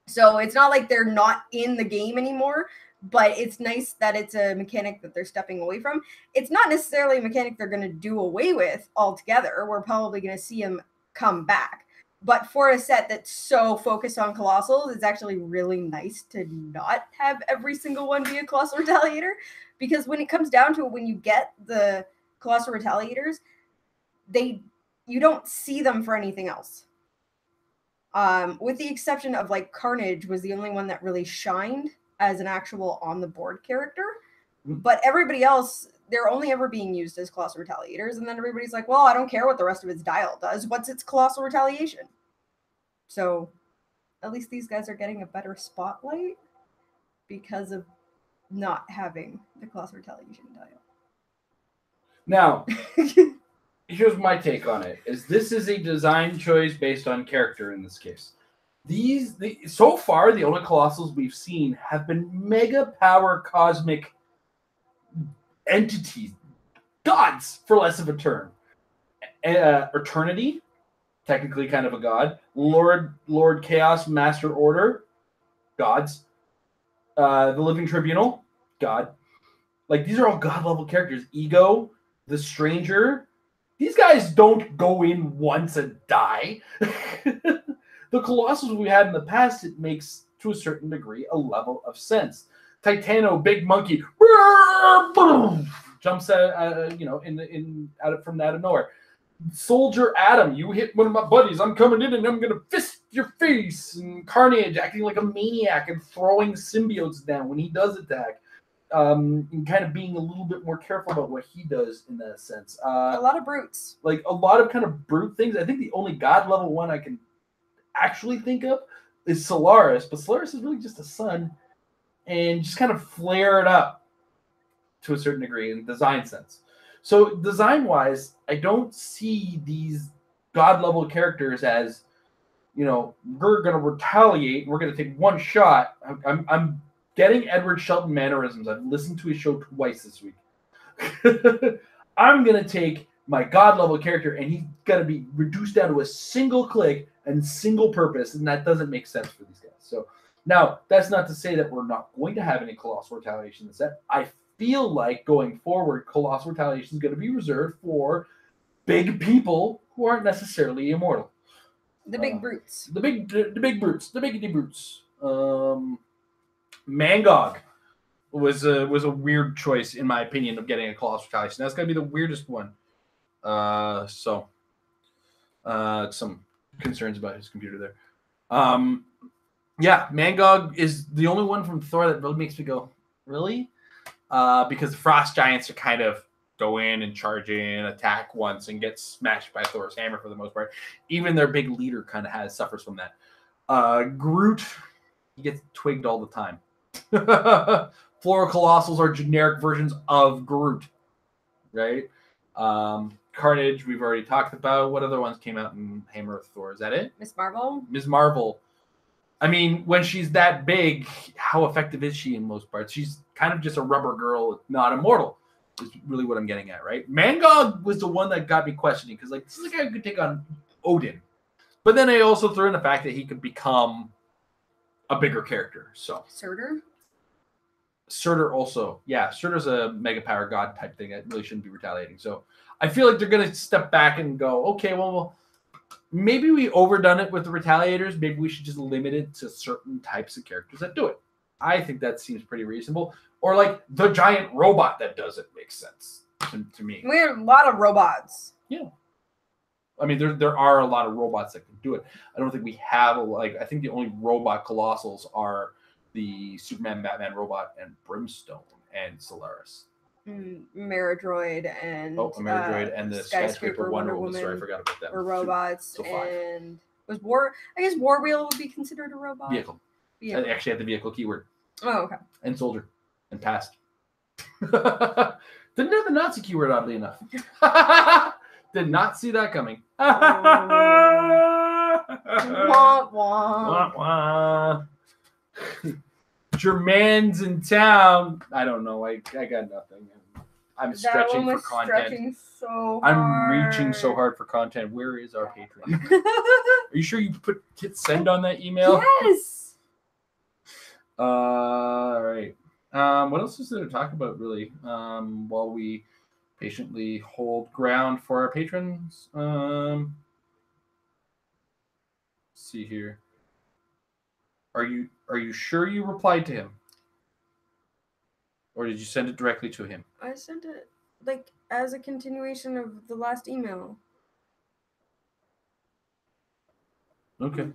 So it's not like they're not in the game anymore, but it's nice that it's a mechanic that they're stepping away from. It's not necessarily a mechanic they're going to do away with altogether. We're probably going to see them come back. But for a set that's so focused on Colossals, it's actually really nice to not have every single one be a Colossal Retaliator. Because when it comes down to it, when you get the Colossal Retaliators, you don't see them for anything else. With the exception of Carnage was the only one that really shined as an actual on-the-board character. But everybody else, they're only ever being used as Colossal Retaliators, and then everybody's well, I don't care what the rest of its dial does. What's its Colossal Retaliation? So at least these guys are getting a better spotlight because of not having the Colossal Retaliation Now, here's my take on it: this is a design choice based on character in this case. So far, the only Colossals we've seen have been mega power cosmic entities, gods, for less of a term. Eternity, technically kind of a god. Lord Chaos, Master Order, gods. The Living Tribunal, god. Like, these are all god level characters. Ego, the Stranger. These guys don't go in once and die. The Colossals we had in the past, it makes, to a certain degree, a level of sense. Titano, big monkey, jumps out, from out of nowhere. Soldier Adam, you hit one of my buddies, I'm coming in and I'm gonna fist your face. And Carnage acting like a maniac and throwing symbiotes down when he does attack. And kind of being a little bit more careful about what he does in that sense. A lot of brutes. Like a lot of kind of brute things. I think the only god level one I can actually think of is Solaris, but Solaris is really just a sun and just kind of flare it up to a certain degree in design sense. So design wise, I don't see these god level characters as, we're going to retaliate. We're going to take one shot. I'm getting Edward Shelton mannerisms. I've listened to his show twice this week. I'm going to take my god level character and he's going to be reduced down to a single click and single purpose. And that doesn't make sense for these guys. So now that's not to say that we're not going to have any Colossal Retaliation in the set. I feel like going forward, Colossal Retaliation is going to be reserved for big people who aren't necessarily immortal. The big brutes. The big brutes. The biggity brutes. Mangog was a weird choice, in my opinion, of getting a Colossal Retaliation. That's going to be the weirdest one. Some concerns about his computer there. Yeah, Mangog is the only one from Thor that really makes me go, really? Because the Frost Giants are kind of go in and charge in, attack once, and get smashed by Thor's hammer for the most part. Even their big leader kind of suffers from that. Groot, he gets twigged all the time. Floral Colossals are generic versions of Groot, right? Carnage, we've already talked about. What other ones came out in Hammer of Thor? Is that it? Ms. Marvel? Ms. Marvel. I mean, when she's that big, how effective is she in most parts? She's kind of just a rubber girl, not immortal, is really what I'm getting at, right? Mangog was the one that got me questioning, because, this is a guy who could take on Odin. But then I also threw in the fact that he could become a bigger character. So Surtur also. Yeah, Surtur's a mega power god type thing. That really shouldn't be retaliating. So I feel like they're going to step back and go, okay, well, maybe we overdone it with the retaliators. Maybe we should just limit it to certain types of characters that do it. I think that seems pretty reasonable. Or the giant robot that does it makes sense to me. We have a lot of robots. Yeah. I mean, there are a lot of robots that can do it. I don't think we have I think the only robot Colossals are the Superman, Batman robot, and Brimstone, and Solaris. Maridroid and and the skyscraper Wonder Woman. Sorry, I forgot about that. Were robots, and was War. I guess War Wheel would be considered a robot. Vehicle. I actually had the vehicle keyword. Oh, okay. And soldier, and past. Didn't have the Nazi keyword, oddly enough. Did not see that coming. Wah, wah. Wah, wah. Germans in town. I don't know. I got nothing. I'm stretching for content. Stretching so hard. I'm reaching so hard for content. Where is our Patreon? Are you sure you hit send on that email? Yes. All right. What else is there to talk about, really? While we patiently hold ground for our patrons. Let's see here. Are you sure you replied to him? Or did you send it directly to him? I sent it as a continuation of the last email. Okay.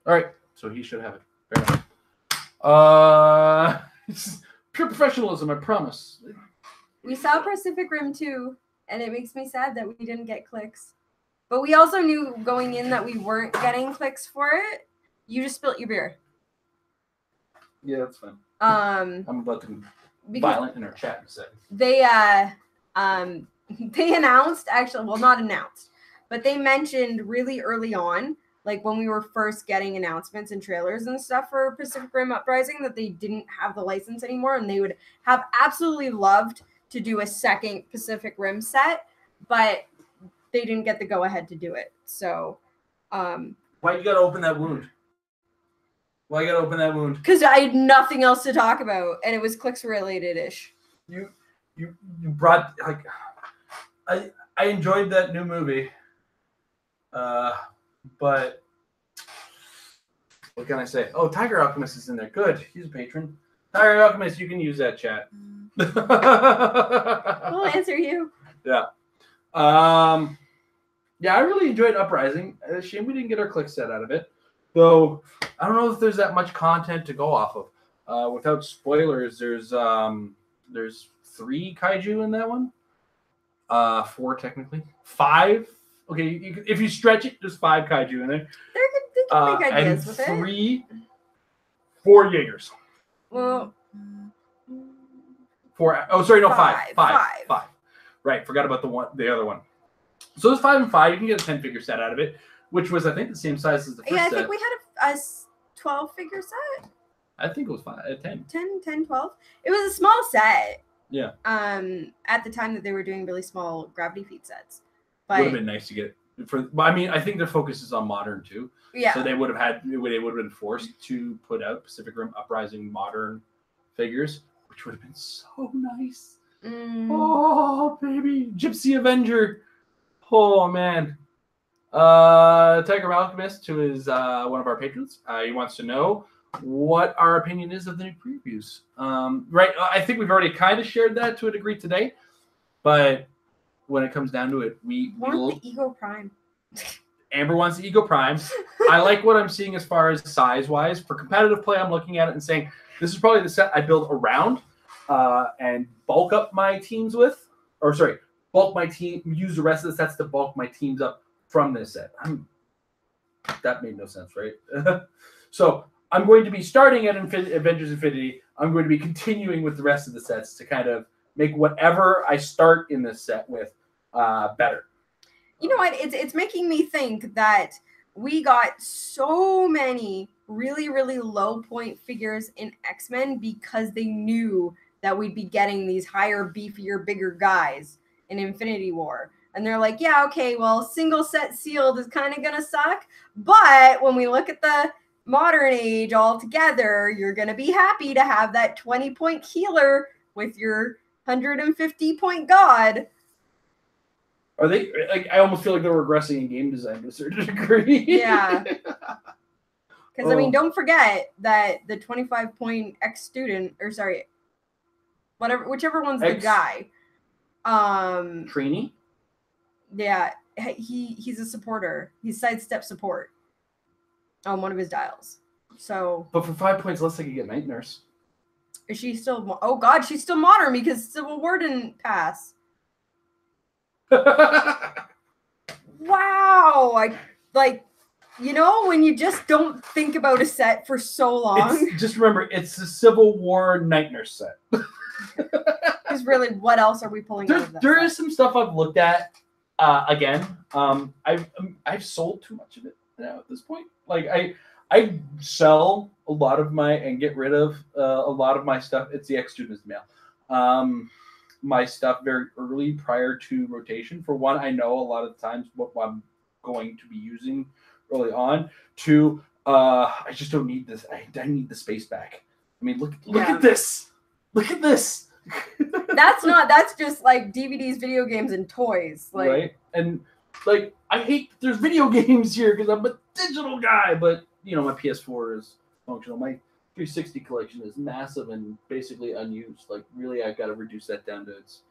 All right. So he should have it. Fair enough. It's pure professionalism, I promise. We saw Pacific Rim 2, and it makes me sad that we didn't get Clix. But we also knew going in that we weren't getting Clix for it. You just spilt your beer. Yeah, that's fine. Um, I'm about to be because violent in our chat in a second. they announced, actually, well, not announced, but they mentioned really early on, like when we were first getting announcements and trailers and stuff for Pacific Rim Uprising, that they didn't have the license anymore, and they would have absolutely loved to do a second Pacific Rim set, but they didn't get the go ahead to do it. So, why you gotta open that wound? Why you gotta open that wound? Because I had nothing else to talk about, and it was Clix related ish. You brought, like, I enjoyed that new movie, but what can I say? Oh, Tiger Alchemist is in there. Good, he's a patron. Tiger Alchemist, you can use that chat. We'll answer you. Yeah. Yeah, I really enjoyed Uprising. Shame we didn't get our Clix set out of it. Though I don't know if there's that much content to go off of. Without spoilers, there's 3 kaiju in that one. 4 technically. 5. Okay, if you stretch it, there's 5 kaiju in there. They can make ideas with it. 4 Jaegers. Well, 4. Oh, sorry, no, 5. 5. Right, forgot about the other one. So there's 5 and 5. You can get a 10-figure set out of it, which was, I think, the same size as the first set. Yeah, I think we had a 12-figure set. I think it was 10. 10, 12. It was a small set. Yeah. At the time that they were doing really small gravity feed sets. But would have been nice to get I mean, I think their focus is on modern too. Yeah. So they would have been forced to put out Pacific Rim Uprising modern figures, which would have been so nice. Oh, baby. Gypsy Avenger. Oh, man. Tiger Alchemist, who is one of our patrons, he wants to know what our opinion is of the new previews. Right. I think we've already kind of shared that to a degree today, but when it comes down to it, we want the Ego Prime. Amber wants the Ego Prime. I like what I'm seeing as far as size-wise. For competitive play, I'm looking at it and saying, this is probably the set I build around and bulk up my teams with. Or, sorry, bulk my team, use the rest of the sets to bulk my teams up from this set. That made no sense, right? So I'm going to be starting at Avengers Infinity. I'm going to be continuing with the rest of the sets to kind of make whatever I start in this set with better. You know what? It's making me think that we got so many really, really low point figures in X-Men because they knew that we'd be getting these higher, beefier, bigger guys in Infinity War. And they're like, yeah, okay, well, single set sealed is kind of going to suck. But when we look at the modern age all together, you're going to be happy to have that 20-point healer with your 150-point god. Are they, like, I almost feel like they're regressing in game design to a certain degree. Yeah. Because, I mean, don't forget that the 25-point ex-student, or sorry, whichever one's the guy. Trainee? Yeah, he's a supporter. He's sidestep support on one of his dials. So. But for 5 points less, I could get Night Nurse. Is she still? Oh God, she's still modern because Civil War didn't pass. Wow, when you just don't think about a set for so long. Just remember, it's the Civil War Night Nurse set. Because really, what else are we pulling out of that? There is some stuff I've looked at. Again, I've sold too much of it now at this point. Like I sell a lot of and get rid of a lot of my stuff. It's the ex-student's mail. My stuff very early prior to rotation. For one, I know a lot of the times what I'm going to be using early on. 2, I just don't need this. I need the space back. I mean, look at this. Look at this. That's just like DVDs, video games, and toys. Like, right? And like, I hate that there's video games here because I'm a digital guy, but my PS4 is functional. My 360 collection is massive and basically unused. Like, really, I've got to reduce that down to its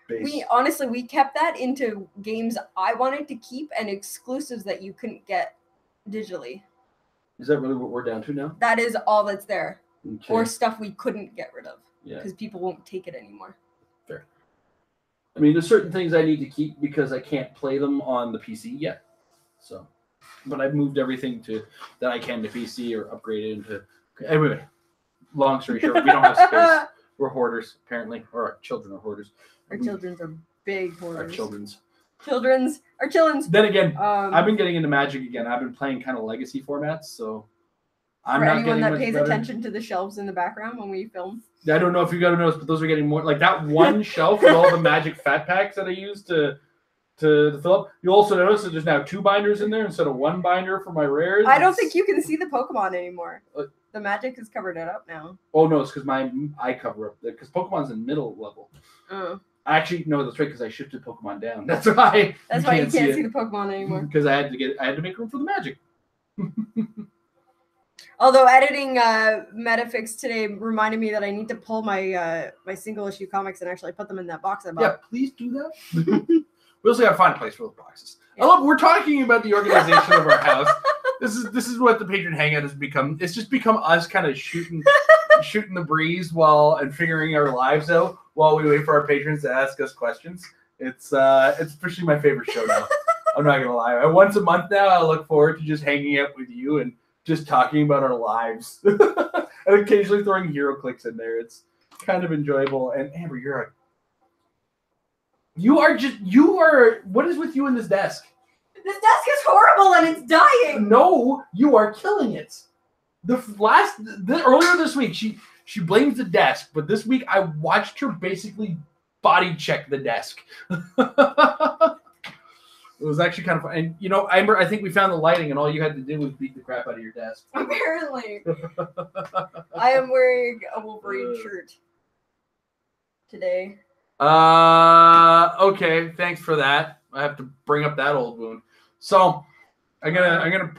base. We kept that into games I wanted to keep and exclusives that you couldn't get digitally. Is that really what we're down to now? That is all that's there. Okay. Or stuff we couldn't get rid of. Yeah. Because people won't take it anymore. Fair. I mean, there's certain things I need to keep because I can't play them on the PC yet. So. but I've moved everything that I can to PC or upgraded into. Anyway, long story short, we don't have space. We're hoarders, apparently, or our children are hoarders. Our children's are big hoarders. Our children's. Then again, I've been getting into Magic again. I've been playing kind of legacy formats, so I'm for not anyone getting that much pays better. attention to the shelves in the background when we film. I don't know if you got to notice, but those are getting more like that one shelf with all the Magic Fat Packs that I use to fill up. You also notice that there's now 2 binders in there instead of 1 binder for my rares. I don't think you can see the Pokemon anymore. The Magic has covered it up now. Oh no, it's because I cover up because Pokemon's in middle level. Oh. Actually, no, that's right because I shifted Pokemon down. That's why. That's why you can't see the Pokemon anymore. Because I had to make room for the Magic. Although editing Metafix today reminded me that I need to pull my my single issue comics and actually put them in that box I bought. Yeah, please do that. We also gotta find a place for those boxes. Yeah. I love. We're talking about the organization of our house. This is what the Patron Hangout has become. It's just become us kind of shooting the breeze and figuring our lives out while we wait for our patrons to ask us questions. It's officially my favorite show now. I'm not gonna lie. Once a month now, I look forward to just hanging out with you and just talking about our lives and occasionally throwing hero clicks in there. It's kind of enjoyable. And Amber, you are what is with you in this desk? This desk is horrible and it's dying. No, you are killing it. Earlier this week, she blames the desk, but this week I watched her basically body check the desk. It was actually kind of fun. And, Amber, I think we found the lighting, and all you had to do was beat the crap out of your desk. Apparently. I am wearing a Wolverine shirt today. Okay, thanks for that. I have to bring up that old wound. So, I'm gonna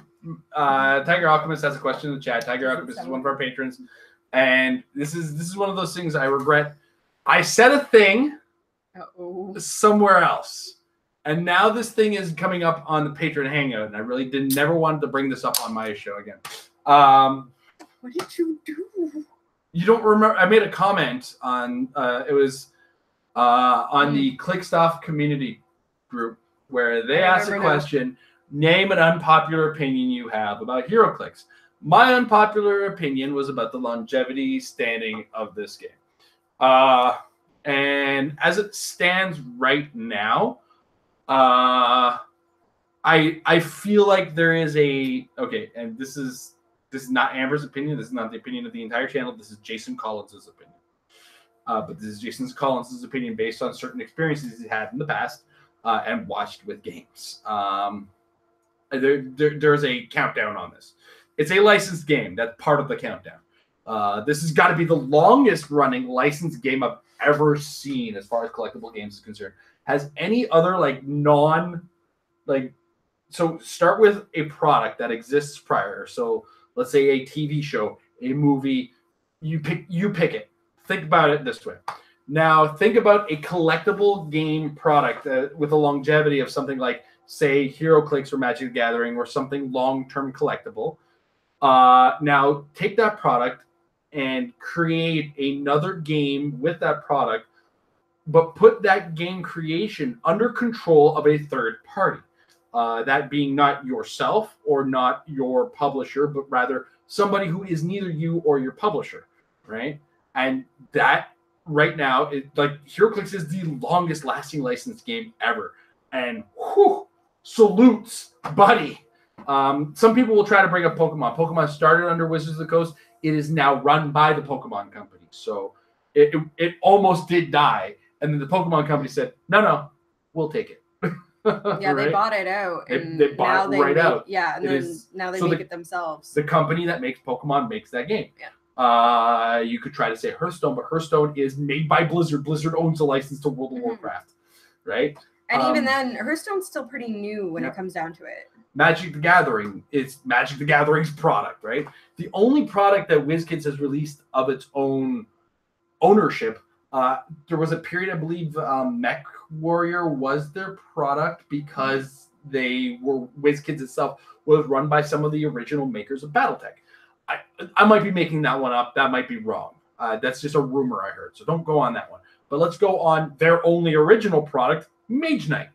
Tiger Alchemist has a question in the chat. Tiger Alchemist is one of our patrons, and this is one of those things I regret. I said a thing somewhere else. And now this thing is coming up on the Patron Hangout, and I really never wanted to bring this up on my show again. What did you do? You don't remember? I made a comment on it was on the Clix community group where they asked a question: name an unpopular opinion you have about HeroClix. My unpopular opinion was about the longevity standing of this game, and as it stands right now. I feel like there is and this is not Amber's opinion. This is not the opinion of the entire channel. This is Jason Collins' opinion. But this is Jason Collins' opinion based on certain experiences he's had in the past and watched with games. There's a countdown on this. It's a licensed game. That's part of the countdown. This has got to be the longest running licensed game I've ever seen as far as collectible games is concerned. Has any other so start with a product that exists prior. So let's say a TV show, a movie, you pick it. Think about it this way. Now think about a collectible game product with a longevity of something like, say, HeroClix or Magic the Gathering or something long-term collectible. Now take that product and create another game with that product, but put that game creation under control of a third party. That being not yourself or not your publisher, but rather somebody who is neither you or your publisher, right? And that right now, HeroClix is the longest lasting licensed game ever. And salutes, buddy. Some people will try to bring up Pokemon. Pokemon started under Wizards of the Coast. It is now run by the Pokemon Company. So it almost did die. And then the Pokemon Company said, no, we'll take it. Yeah, right? They bought it out. And they bought it right out. Yeah, and now they make it themselves. The company that makes Pokemon makes that game. Yeah. You could try to say Hearthstone, but Hearthstone is made by Blizzard. Blizzard owns a license to World of Warcraft, right? And even then, Hearthstone's still pretty new when it comes down to it. Magic the Gathering, it's Magic the Gathering's product, right? The only product that WizKids has released of its own ownership, there was a period, I believe, Mech Warrior was their product because they were WizKids itself was run by some of the original makers of BattleTech. I might be making that one up. That might be wrong. That's just a rumor I heard, so don't go on that one. But let's go on their only original product, Mage Knight.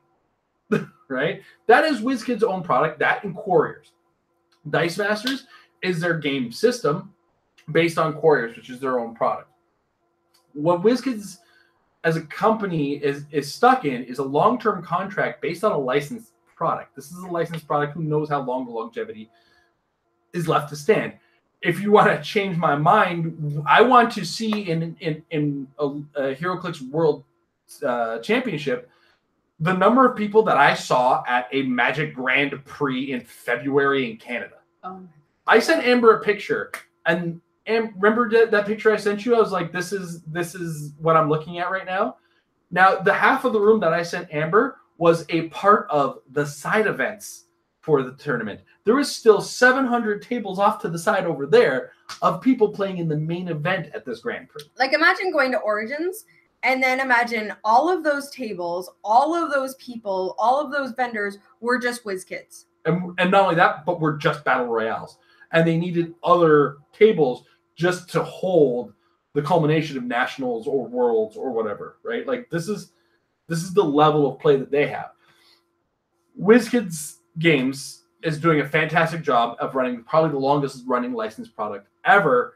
right? That is WizKids' own product, that and Quarriors. Dice Masters is their game system based on Quarriors, which is their own product. What WizKids as a company is stuck in is a long-term contract based on a licensed product. This is a licensed product. Who knows how long the longevity is left to stand. If you want to change my mind, I want to see in a HeroClix World Championship the number of people that I saw at a Magic Grand Prix in February in Canada. I sent Amber a picture, and remember that picture I sent you? I was like, this is what I'm looking at right now. Now, the half of the room that I sent Amber was a part of the side events for the tournament. There was still 700 tables off to the side over there of people playing in the main event at this Grand Prix. Like, imagine going to Origins, and then imagine all of those tables, all of those people, all of those vendors were just WizKids. And not only that, but we're just Battle Royales. And they needed other tables just to hold the culmination of Nationals or Worlds or whatever, right? Like, this is the level of play that they have. WizKids Games is doing a fantastic job of running probably the longest running licensed product ever,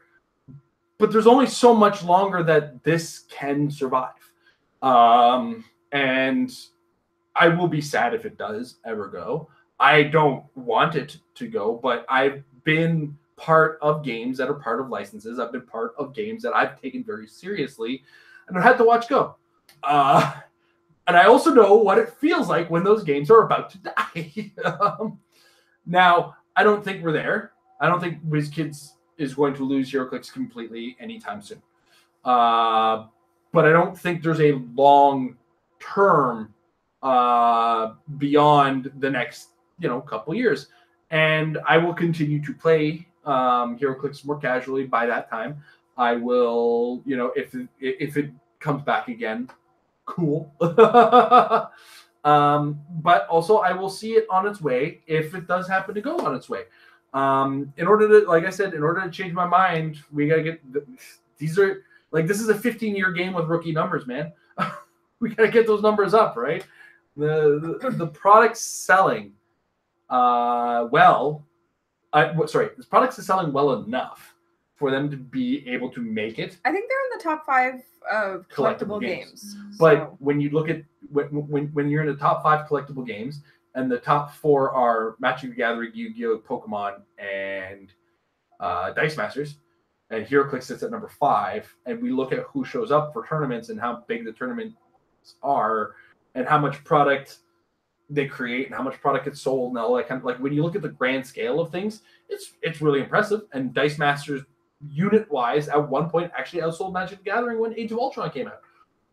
but there's only so much longer that this can survive. And I will be sad if it does ever go. I don't want it to go, but I've been part of games that are part of licenses. I've been part of games that I've taken very seriously and I've had to watch go. And I also know what it feels like when those games are about to die. Now, I don't think we're there. I don't think WizKids is going to lose HeroClix completely anytime soon. But I don't think there's a long term beyond the next, couple years. And I will continue to play HeroClix more casually by that time. I will, if it comes back again, cool. But also I will see it on its way if it does happen to go on its way. In order to, like I said, in order to change my mind, we got to get this is a 15-year game with rookie numbers, man. We got to get those numbers up, right? The product's selling this product is selling well enough for them to be able to make it. I think they're in the top 5 of collectible games. But when you look at when you're in the top 5 collectible games, and the top 4 are Magic the Gathering, Yu-Gi-Oh, Pokemon, and Dice Masters, and HeroClix sits at number 5, and we look at who shows up for tournaments and how big the tournaments are, and how much product they create and how much product gets sold and all that kind of, like, when you look at the grand scale of things, it's really impressive. And Dice Masters unit wise at one point actually outsold Magic the Gathering when Age of Ultron came out.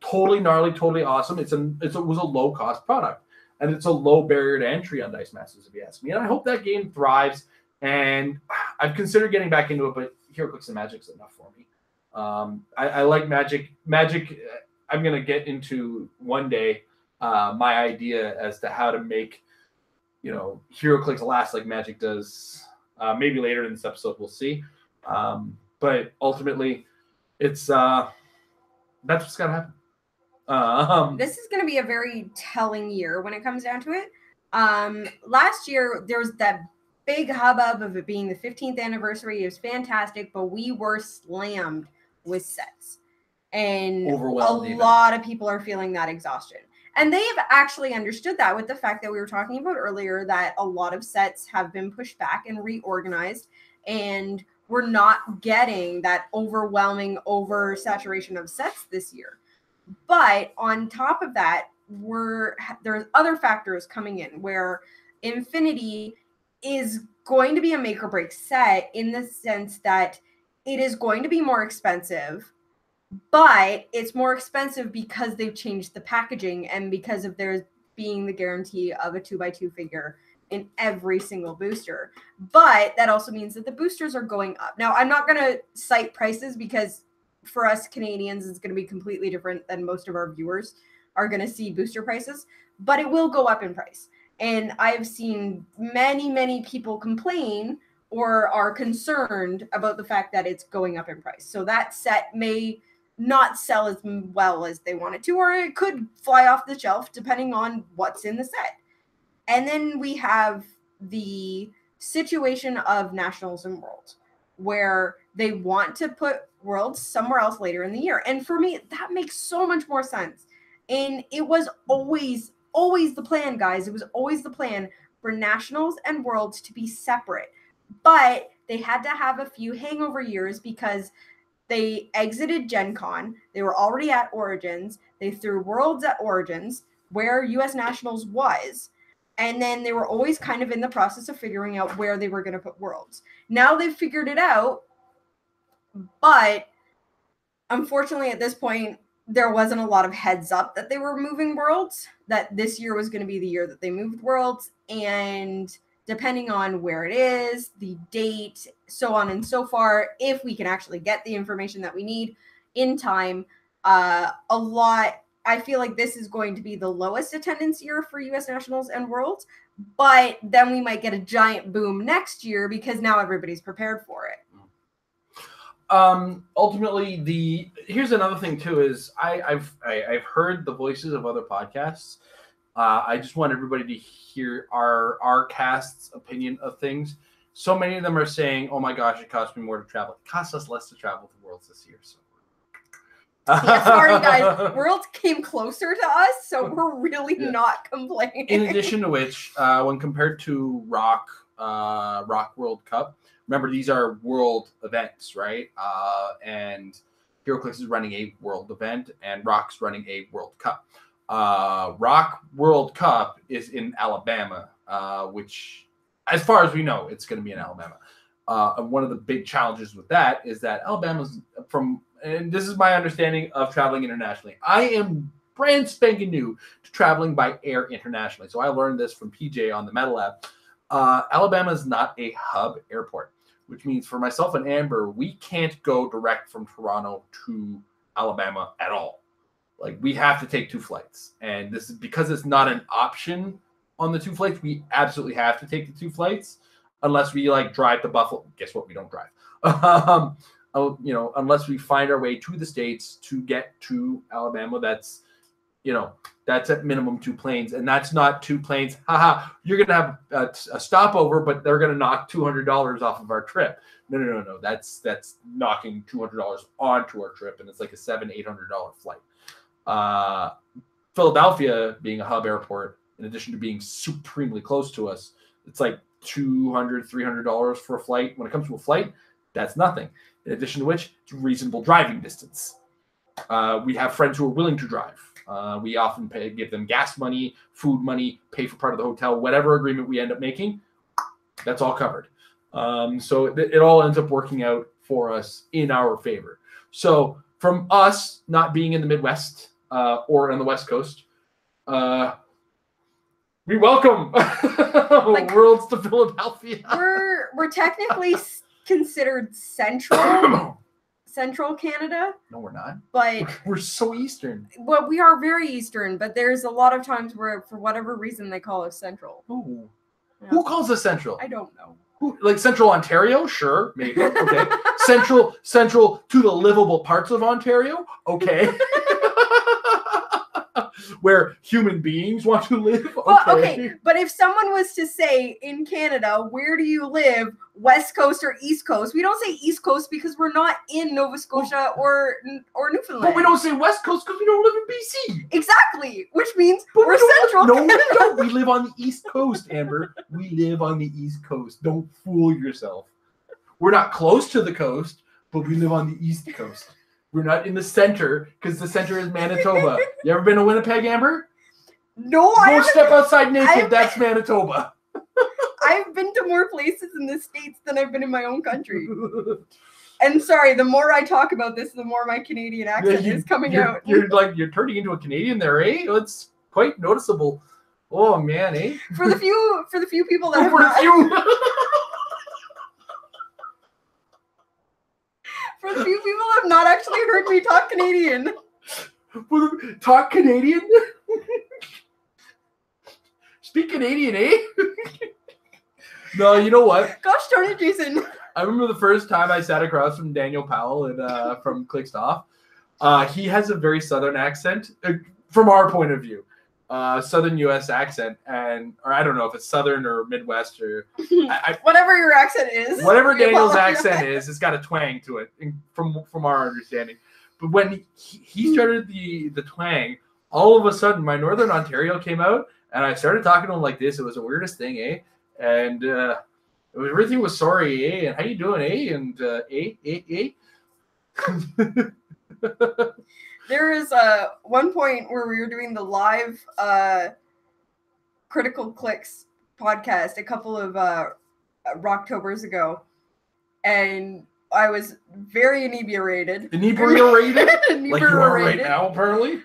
Totally gnarly, totally awesome. It was a low cost product, and it's a low barrier to entry on Dice Masters, if you ask me. And I hope that game thrives. And I've considered getting back into it, but HeroClix and Magic's enough for me. I like Magic. Magic, I'm gonna get into one day. My idea as to how to make, HeroClix last like Magic does. Maybe later in this episode, we'll see. But ultimately, it's that's what's gotta happen. This is going to be a very telling year when it comes down to it. Last year, there was that big hubbub of it being the 15th anniversary. It was fantastic, but we were slammed with sets. And a lot of people are feeling that exhaustion. And they've actually understood that with the fact that we were talking about earlier that a lot of sets have been pushed back and reorganized, and we're not getting that overwhelming oversaturation of sets this year. But on top of that, there's other factors coming in where Infinity is going to be a make or break set in the sense that it is going to be more expensive, but it's more expensive because they've changed the packaging and because of there being the guarantee of a 2x2 figure in every single booster. But that also means that the boosters are going up. Now, I'm not going to cite prices because for us Canadians, it's going to be completely different than most of our viewers are going to see booster prices, but it will go up in price. And I've seen many, many people complain or are concerned about the fact that it's going up in price. So that set may not sell as well as they want it to, or it could fly off the shelf depending on what's in the set. And then we have the situation of nationals and worlds, where they want to put worlds somewhere else later in the year. And for me, that makes so much more sense. And it was always the plan, guys. It was always the plan for nationals and worlds to be separate. But they had to have a few hangover years because they exited Gen Con. They were already at Origins. They threw Worlds at Origins, where US Nationals was. And then they were always kind of in the process of figuring out where they were going to put Worlds. Now they've figured it out. But unfortunately, at this point, there wasn't a lot of heads up that they were moving Worlds, that this year was going to be the year that they moved Worlds. And depending on where it is, the date, so on and so far, if we can actually get the information that we need in time, I feel like this is going to be the lowest attendance year for US Nationals and Worlds, but then we might get a giant boom next year because now everybody's prepared for it. Ultimately, here's another thing too is I've heard the voices of other podcasts. I just want everybody to hear our cast's opinion of things. So many of them are saying, "Oh my gosh, it cost me more to travel. It cost us less to travel to Worlds this year." So. Yeah, sorry guys, Worlds came closer to us, so we're really not complaining. In addition to which, when compared to Rock World Cup, remember these are world events, right? And HeroClix is running a world event, and Rock's running a World Cup. Rock World Cup is in Alabama, which, as far as we know, it's going to be in Alabama. And one of the big challenges with that is that Alabama's and this is my understanding of traveling internationally. I am brand spanking new to traveling by air internationally. So I learned this from PJ on the Metal Lab. Alabama is not a hub airport, which means for myself and Amber, we can't go direct from Toronto to Alabama at all. Like, we have to take 2 flights. And this is because it's not an option on the 2 flights. We absolutely have to take the 2 flights unless we drive to Buffalo. Guess what? We don't drive. Unless we find our way to the States to get to Alabama, that's at minimum 2 planes, and that's not 2 planes. Haha, you're gonna have a stopover, but they're gonna knock $200 off of our trip. No. That's knocking $200 onto our trip, and it's like a $700-800 flight. Philadelphia, being a hub airport, in addition to being supremely close to us, it's like $200-300 for a flight. When it comes to a flight, that's nothing. In addition to which, it's reasonable driving distance. We have friends who are willing to drive. We often give them gas money, food money, pay for part of the hotel, whatever agreement we end up making, that's all covered. So it all ends up working out for us in our favor. So from us not being in the Midwest or on the West Coast, we welcome Worlds to Philadelphia. We're technically considered central Canada. No, we're not. But we're so eastern. Well, we are very eastern, but there's a lot of times where, for whatever reason, they call us central. Ooh. Yeah. Who calls us central? I don't know. Who, like Central Ontario? Sure, maybe. Okay. Central to the livable parts of Ontario? Okay. Where human beings want to live? Okay. Well, okay, but if someone was to say in Canada, where do you live, West Coast or East Coast? We don't say East Coast because we're not in Nova Scotia or Newfoundland. But we don't say West Coast because we don't live in BC. Exactly, which means we're central. No, we don't. We live on the East Coast, Amber. We live on the East Coast. Don't fool yourself. We're not close to the coast, but we live on the East Coast. We're not in the center because the center is Manitoba. You ever been to Winnipeg, Amber? No, Don't step outside naked. That's Manitoba. I've been to more places in the States than I've been in my own country. And sorry, the more I talk about this, the more my Canadian accent is coming out. You're turning into a Canadian there, eh? It's quite noticeable. Oh man, eh? For the few people that For the few people who have not actually heard me talk Canadian. Talk Canadian? Speak Canadian, eh? No, you know what? Gosh darn it, Jason. I remember the first time I sat across from Daniel Powell and from Clix. He has a very southern accent from our point of view. Southern U.S. accent, or I don't know if it's Southern or Midwest or whatever your accent is. Whatever Daniel's accent is, it's got a twang to it, from our understanding. But when he started the twang, all of a sudden my Northern Ontario came out, and I started talking to him like this. It was the weirdest thing, eh? And everything was sorry, eh? And how you doing, eh? And There is one point where we were doing the live Critical Clix podcast a couple of Rocktobers ago, and I was very inebriated. Inebriated? Like you are right now, apparently?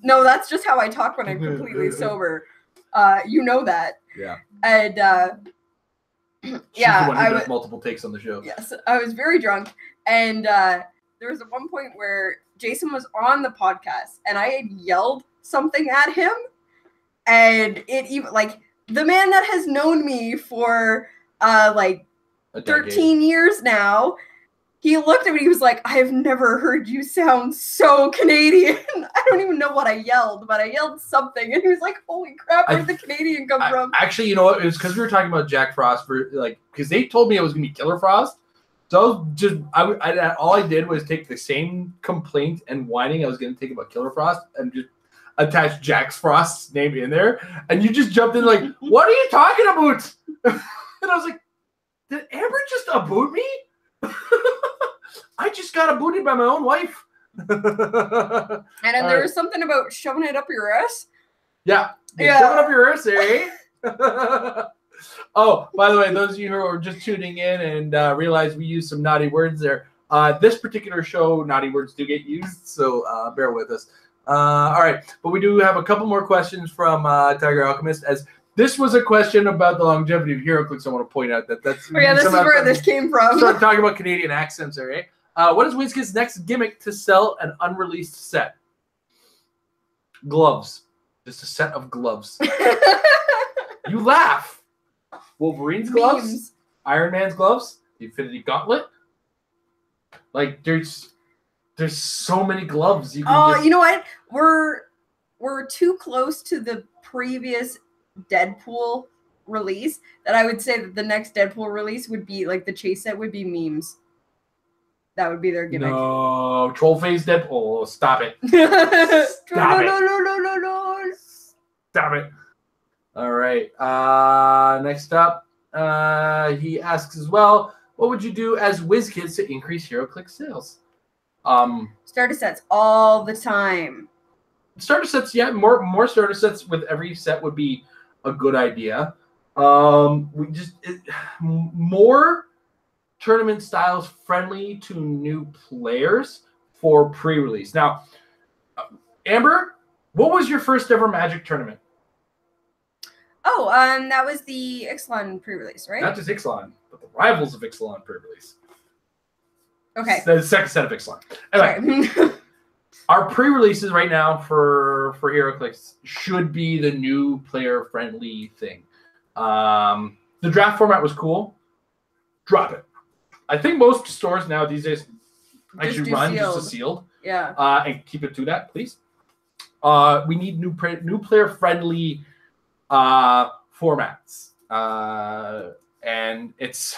No, that's just how I talk when I'm completely sober. You know that. Yeah. And She's the one who does multiple takes on the show. Yes, I was very drunk, and there was one point where Jason was on the podcast, and I had yelled something at him, and it even like the man that has known me for like 13 years now. He looked at me. He was like, "I have never heard you sound so Canadian." I don't even know what I yelled, but I yelled something, and he was like, "Holy crap, where'd the Canadian come from?" Actually, you know what? It was because we were talking about Jack Frost because they told me it was gonna be Killer Frost. So all I did was take the same complaint and whining I was gonna take about Killer Frost and just attach Jack Frost's name in there, and you just jumped in like, "What are you talking about?" And I was like, "Did Amber just aboot me?" I just got booted by my own wife. And then there was something about shoving it up your ass. Yeah. Shoving up your ass, eh? Oh, by the way, those of you who are just tuning in and realize we use some naughty words there, this particular show, naughty words do get used, so bear with us. All right, but we do have a couple more questions from Tiger Alchemist, as this was a question about the longevity of HeroClix. I want to point out that's... Oh, yeah, this is where this came from. So I'm talking about Canadian accents there, eh? What is WizKid's next gimmick to sell an unreleased set? Gloves. Just a set of gloves. You laugh. Wolverine's gloves? Memes. Iron Man's gloves? The Infinity Gauntlet? Like, there's so many gloves. You know what? We're too close to the previous Deadpool release that I would say that the next Deadpool release would be like the chase set would be memes. That would be their gimmick. No, troll face Deadpool. Stop it. Stop it. No. Stop it. All right. Next up, he asks as well, what would you do as WizKids to increase HeroClix sales? Starter sets all the time. Starter sets, yeah, more starter sets with every set would be a good idea. More tournament styles friendly to new players for pre-release. Now, Amber, what was your first ever Magic tournament? Oh, that was the Ixalan pre-release, right? Not just Ixalan, but the Rivals of Ixalan pre-release. Okay. The second set of Ixalan. Anyway, our pre-releases right now for HeroClix should be the new player-friendly thing. The draft format was cool. Drop it. I think most stores now these days actually run just a sealed. Yeah. And keep it to that, please. We need new player-friendly formats. And it's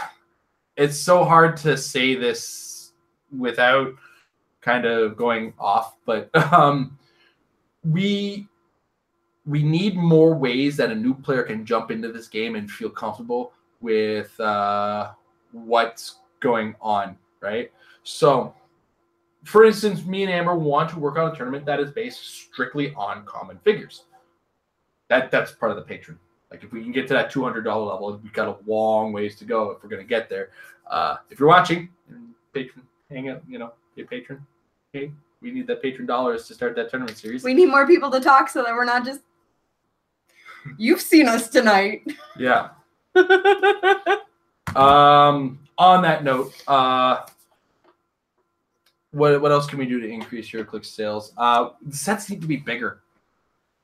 so hard to say this without kind of going off, but we need more ways that a new player can jump into this game and feel comfortable with what's going on, right? So, for instance, me and Amber want to work on a tournament that is based strictly on common figures. That's part of the Patron. Like, if we can get to that $200 level, we've got a long ways to go if we're going to get there. If you're watching, Patron Hangout, be a patron. Okay, we need that Patron dollars to start that tournament series. We need more people to talk so that we're not just... You've seen us tonight. Yeah. On that note, what else can we do to increase HeroClix sales? The sets need to be bigger.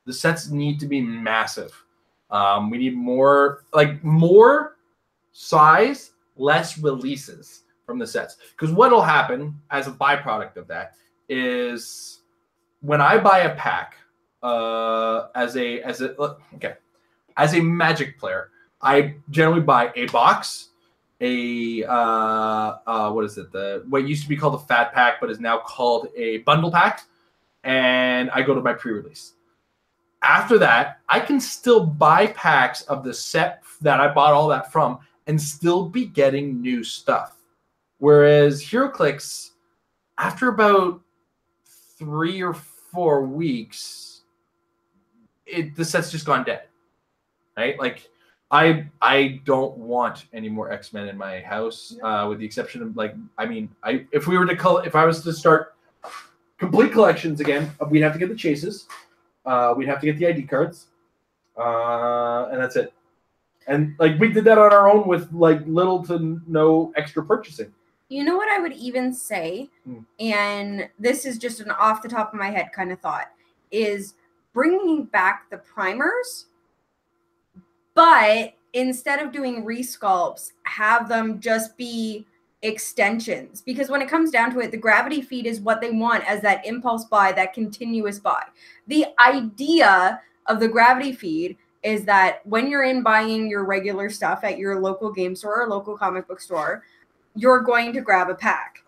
The sets need to be massive. We need more size, less releases from the sets. Because what will happen as a byproduct of that is when I buy a pack, as a Magic player, I generally buy a box, what is it? What used to be called a fat pack, but is now called a bundle pack, and I go to my pre-release. After that, I can still buy packs of the set that I bought all that from and still be getting new stuff. Whereas HeroClix, after about 3 or 4 weeks, the set's just gone dead, right? Like, I don't want any more X-Men in my house, with the exception of if I was to start complete collections again, we'd have to get the chases, we'd have to get the ID cards, and that's it. And like we did that on our own with like little to no extra purchasing. You know what I would even say, and this is just an off the top of my head kind of thought, is bringing back the primers, but instead of doing resculpts, have them just be extensions. Because when it comes down to it, the gravity feed is what they want as that impulse buy, that continuous buy. The idea of the gravity feed is that when you're in buying your regular stuff at your local game store or local comic book store, you're going to grab a pack.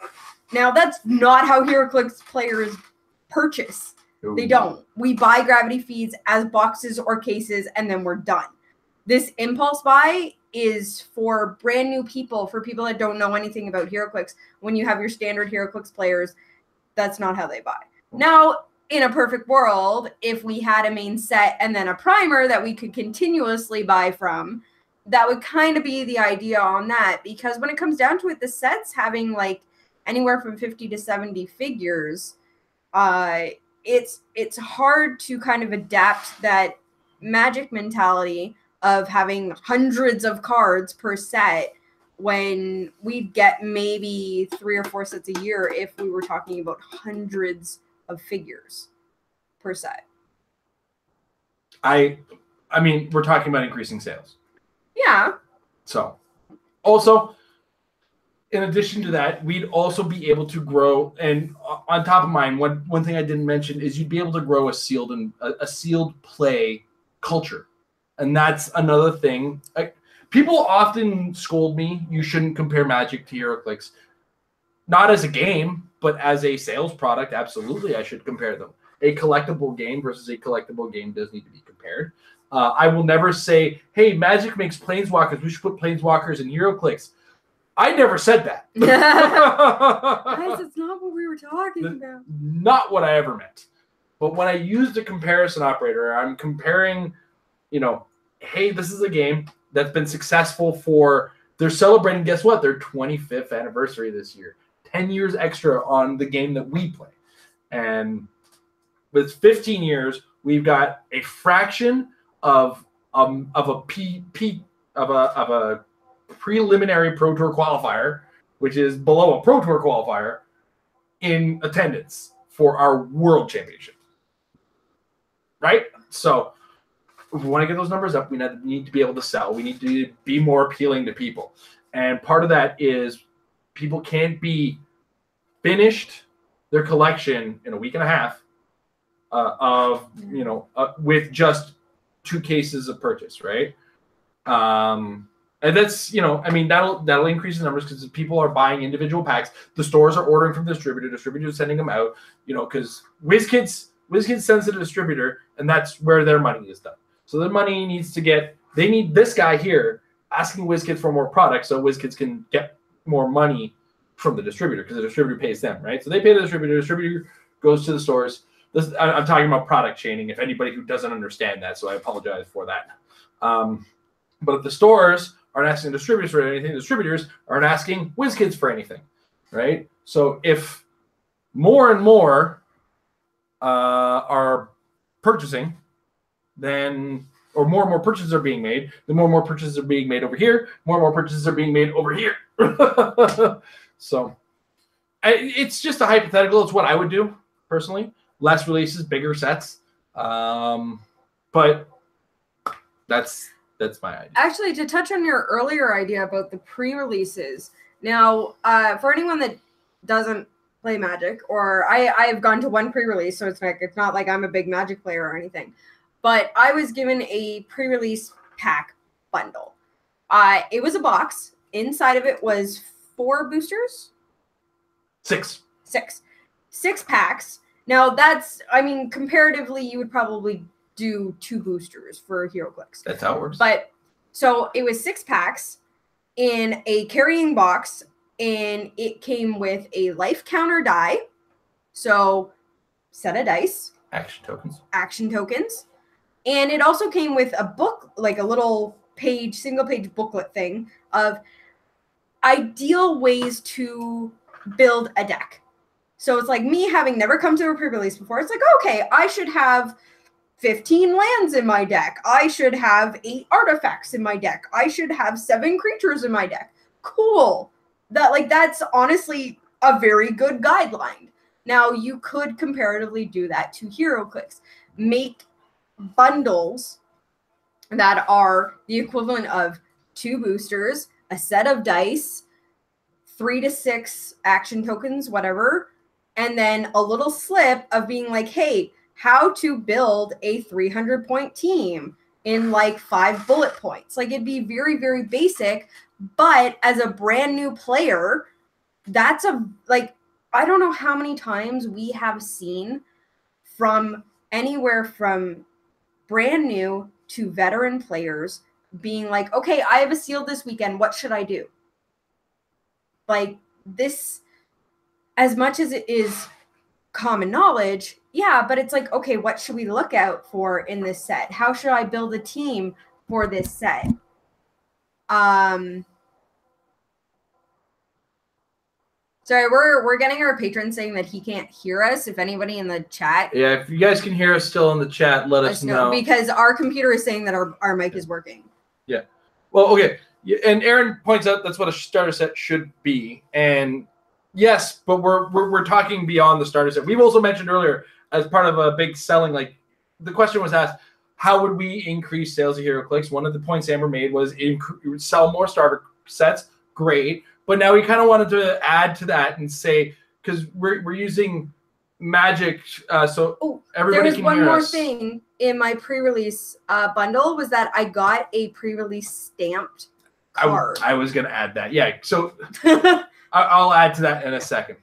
Now, that's not how HeroClix players purchase. Ooh. They don't. We buy gravity feeds as boxes or cases, and then we're done. This impulse buy is for brand new people, for people that don't know anything about HeroClix. When you have your standard HeroClix players, that's not how they buy. Now, in a perfect world, if we had a main set and then a primer that we could continuously buy from, that would kind of be the idea on that. Because when it comes down to it, the sets having like anywhere from 50 to 70 figures, it's hard to kind of adapt that Magic mentality of having hundreds of cards per set when we'd get maybe 3 or 4 sets a year if we were talking about hundreds of figures per set. I mean, we're talking about increasing sales. Yeah. So, also, in addition to that, we'd also be able to grow, and on top of mine, one thing I didn't mention is you'd be able to grow a sealed play culture. And that's another thing. People often scold me, you shouldn't compare Magic to HeroClix. Not as a game, but as a sales product, absolutely I should compare them. A collectible game versus a collectible game does need to be compared. I will never say, hey, Magic makes Planeswalkers, we should put Planeswalkers in HeroClix. I never said that. Guys, it's not what we were talking about. Not what I ever meant. But when I used a comparison operator, I'm comparing, hey, this is a game that's been successful they're celebrating, guess what? Their 25th anniversary this year. 10 years extra on the game that we play. And with 15 years, we've got a fraction of a preliminary Pro Tour qualifier, which is below a Pro Tour qualifier, in attendance for our World Championship. Right? So if we want to get those numbers up, we need to be able to sell. We need to be more appealing to people. And part of that is people can't be finished their collection in a week and a half with just 2 cases of purchase, right? And that's, that'll increase the numbers because people are buying individual packs. The stores are ordering from the distributor. Distributors sending them out, because WizKids sends to the distributor, and that's where their money is done. So the money they need this guy here asking WizKids for more products so WizKids can get more money from the distributor because the distributor pays them, right? So they pay the distributor goes to the stores. I'm talking about product chaining, if anybody who doesn't understand that, so I apologize for that. But if the stores aren't asking distributors for anything, the distributors aren't asking WizKids for anything, right? So if more and more are purchasing, or more and more purchases are being made, the more and more purchases are being made over here, more and more purchases are being made over here. So it's just a hypothetical. It's what I would do personally. Less releases, bigger sets. But that's my idea. Actually, to touch on your earlier idea about the pre-releases, now, for anyone that doesn't play Magic, or I have gone to one pre-release, so it's not like I'm a big Magic player or anything. But I was given a pre-release pack bundle. It was a box. Inside of it was 4 boosters. 6 packs. Now that's, I mean, comparatively, you would probably do 2 boosters for HeroClix. That's how it works. But so it was 6 packs in a carrying box, and it came with a life counter die. So set of dice. Action tokens. And it also came with a book, like a little single page booklet thing of ideal ways to build a deck. So it's like me having never come to a pre-release before. It's like, okay, I should have 15 lands in my deck. I should have 8 artifacts in my deck. I should have 7 creatures in my deck. Cool. That's honestly a very good guideline. Now you could comparatively do that to HeroClix. Make bundles that are the equivalent of 2 boosters, a set of dice, 3 to 6 action tokens, whatever, and then a little slip of being like, hey, how to build a 300-point team in like 5 bullet points. Like, it'd be very, very basic, but as a brand new player, that's I don't know how many times we have seen from anywhere from brand new to veteran players being like, okay, I have a sealed this weekend. What should I do? Like, this, as much as it is common knowledge, yeah, but it's like, okay, what should we look out for in this set? How should I build a team for this set? Sorry, we're getting our patron saying that he can't hear us. If anybody in the chat, yeah, if you guys can hear us still in the chat, let us know, because our computer is saying that our mic is working. Yeah. Well, okay. And Aaron points out that's what a starter set should be. And yes, but we're talking beyond the starter set. We've also mentioned earlier, as part of a big selling, like, the question was asked, how would we increase sales of HeroClix? One of the points Amber made was sell more starter sets. Great. But now we kind of wanted to add to that and say, because we're using Magic, so everybody can hear us. There was one more thing in my pre-release bundle, was that I got a pre-release stamped card. I was going to add that. Yeah, so I'll add to that in a second.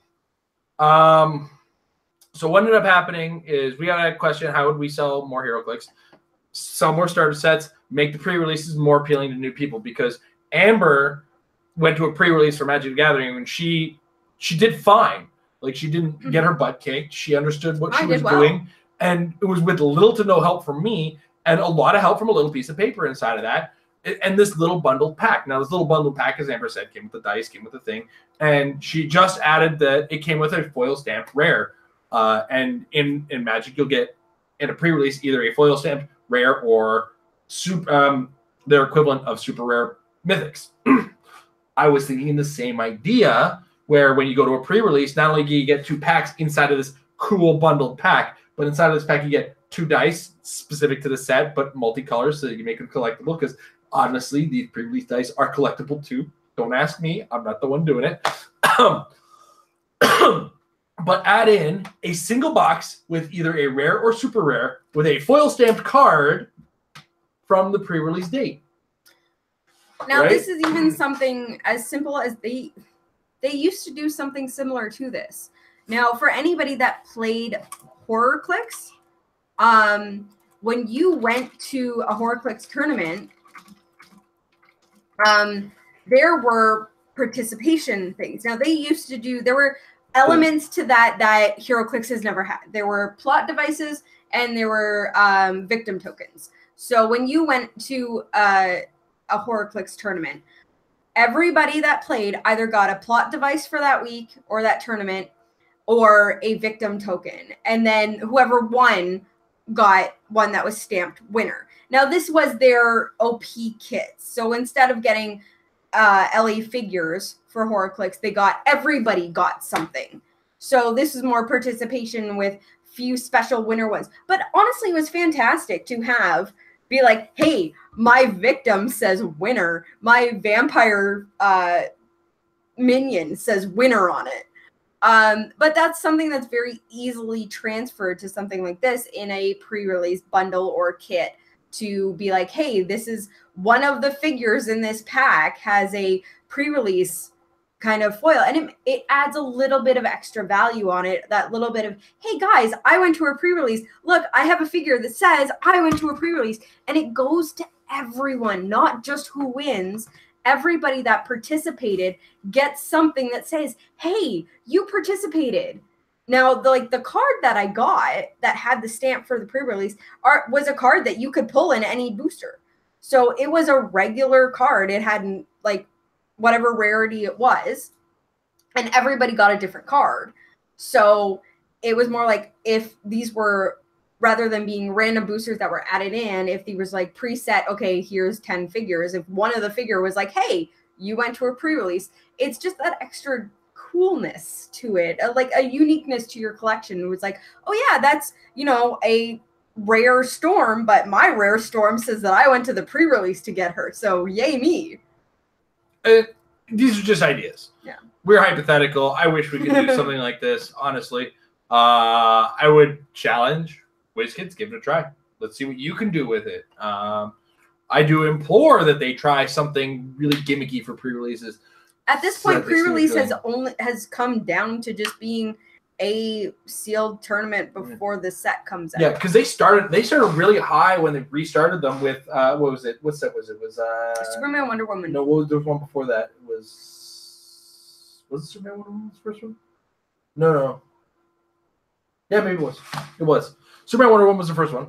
So what ended up happening is we got a question, how would we sell more HeroClix? Sell more starter sets, make the pre-releases more appealing to new people, because Amber went to a pre-release for Magic the Gathering and she did fine. Like, she didn't get her butt kicked. She understood what she was doing. And it was with little to no help from me and a lot of help from a little piece of paper inside of that. And this little bundled pack. Now, this little bundled pack, as Amber said, came with the dice, came with the thing. And she just added that it came with a foil stamped rare. And in Magic, you'll get, in a pre-release, either a foil stamped rare or their equivalent of super rare mythics. I was thinking the same idea, where when you go to a pre-release, not only do you get 2 packs inside of this cool bundled pack, but inside of this pack you get 2 dice specific to the set, but multicolors, so that you can make them collectible. Because honestly, these pre-release dice are collectible too. Don't ask me; I'm not the one doing it. But add in a single box with either a rare or super rare with a foil stamped card from the pre-release date. Now, This is even something as simple as they used to do something similar to this. Now, for anybody that played HorrorClix, when you went to a HorrorClix tournament, there were participation things. Now, there were elements to that HeroClix has never had. There were plot devices and there were victim tokens. So when you went to a HorrorClix tournament, everybody that played either got a plot device for that week or that tournament or a victim token. And then whoever won got one that was stamped winner. Now, this was their OP kits. So instead of getting LE figures for HorrorClix, everybody got something. So this is more participation with few special winner ones. But honestly, it was fantastic to be like, hey, my victim says winner. My vampire minion says winner on it. But that's something that's very easily transferred to something like this in a pre-release bundle or kit, to be like, hey, this is one of the figures in this pack has a pre-release kind of foil, and it adds a little bit of extra value on it. That little bit of, hey guys, I went to a pre-release. Look, I have a figure that says I went to a pre-release, and it goes to everyone, not just who wins. Everybody that participated gets something that says, hey, you participated. Now, the card that I got that had the stamp for the pre-release was a card that you could pull in any booster. So it was a regular card. It had like whatever rarity it was, and everybody got a different card. So it was more like, if these were, rather than being random boosters that were added in, if there was like preset, okay, here's 10 figures. If one of the figure was like, hey, you went to a pre-release, it's just that extra coolness to it, like a uniqueness to your collection. It was like, oh yeah, that's, a rare Storm, but my rare Storm says that I went to the pre-release to get her, so yay me. These are just ideas. Yeah, we're hypothetical. I wish we could do something like this, honestly. I would challenge WizKids, give it a try. Let's see what you can do with it. I do implore that they try something really gimmicky for pre-releases. At this point, pre-release has come down to just being a sealed tournament before the set comes out. Yeah, because they started really high when they restarted them with what was it? What set was it? It was Superman, Wonder Woman. No, there was one before that. It was it Superman, Wonder Woman's first one? No. Yeah, maybe it was. It was. Superman, Wonder Woman was the first one.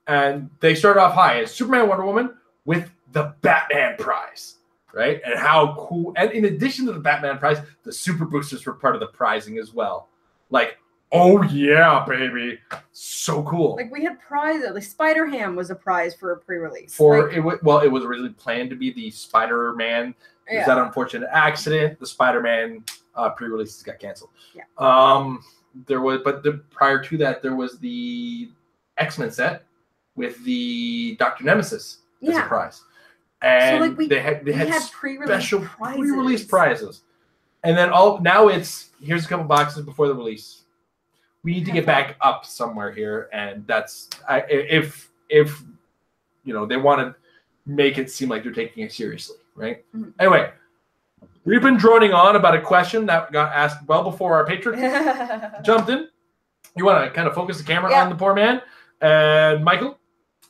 And they started off high as Superman, Wonder Woman with the Batman prize, right? And how cool. And in addition to the Batman prize, the Super Boosters were part of the prizing as well. Like, oh yeah, baby. So cool. Like, we had prizes. Like, Spider-Ham was a prize for a pre-release. It was originally planned to be the Spider-Man. There's that unfortunate accident. The Spider-Man pre-releases got canceled. Yeah. Prior to that, there was the X-Men set with the Dr. Nemesis as a prize. And so, they had special pre-release prizes. And then here's a couple boxes before the release. We need to get back up somewhere here, and that's if they want to make it seem like they're taking it seriously, right? Mm-hmm. Anyway, we've been droning on about a question that got asked well before our patron jumped in. You want to kind of focus the camera on the poor man, and Michael,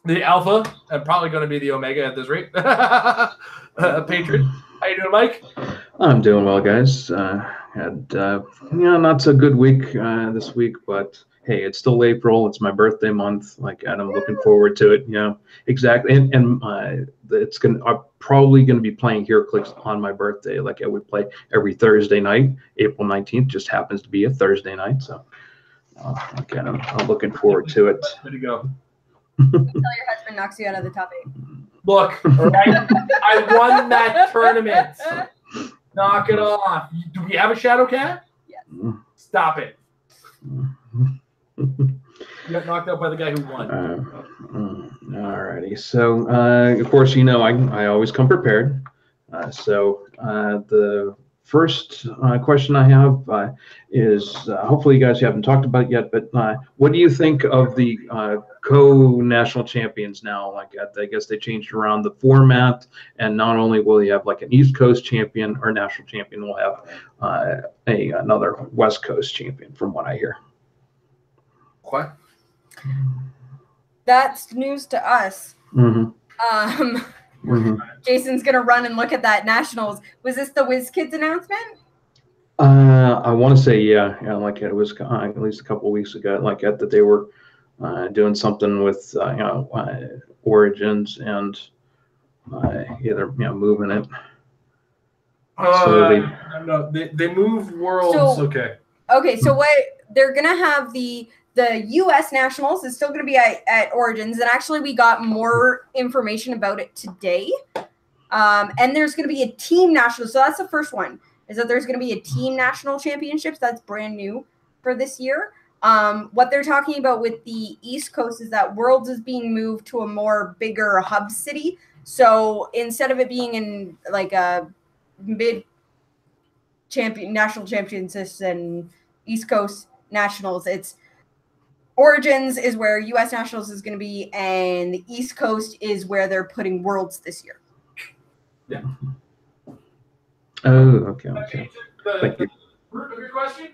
the alpha, and probably going to be the omega at this rate. Patron, how you doing, Mike? I'm doing well, guys. Had not so good week this week, but hey, it's still April. It's my birthday month. And I'm looking forward to it. Exactly. And I'm probably gonna be playing here Clix on my birthday. Like I would play every Thursday night. April 19th just happens to be a Thursday night, so again, I'm looking forward to it. Way to go. Until your husband knocks you out of the top 8. Look, I won that tournament. Knock it off. Do we have a Shadow Cat? Yes. Stop it. You got knocked out by the guy who won. All righty. So, of course, I always come prepared. The first question I have is, hopefully you guys haven't talked about it yet, but what do you think of the co-national champions now? I guess they changed around the format, and not only will you have an East Coast champion or national champion, we'll have another West Coast champion, from what I hear. What? That's news to us. Mm-hmm. Jason's gonna run and look at that nationals. Was this the WizKids announcement? I want to say it was at least a couple of weeks ago, that they were doing something with Origins and either moving it. No, they move worlds. Okay, so what they're gonna have the U.S. Nationals is still going to be at Origins, and actually we got more information about it today. And there's going to be a team national, so that's the first one, is that there's going to be a team national championships. That's brand new for this year. What they're talking about with the East Coast is that Worlds is being moved to a more bigger hub city. So instead of it being in a national championships and East Coast nationals. It's Origins is where U.S. nationals is going to be, and the East Coast is where they're putting Worlds this year. Yeah. Oh, okay. Thank you. Root of your question?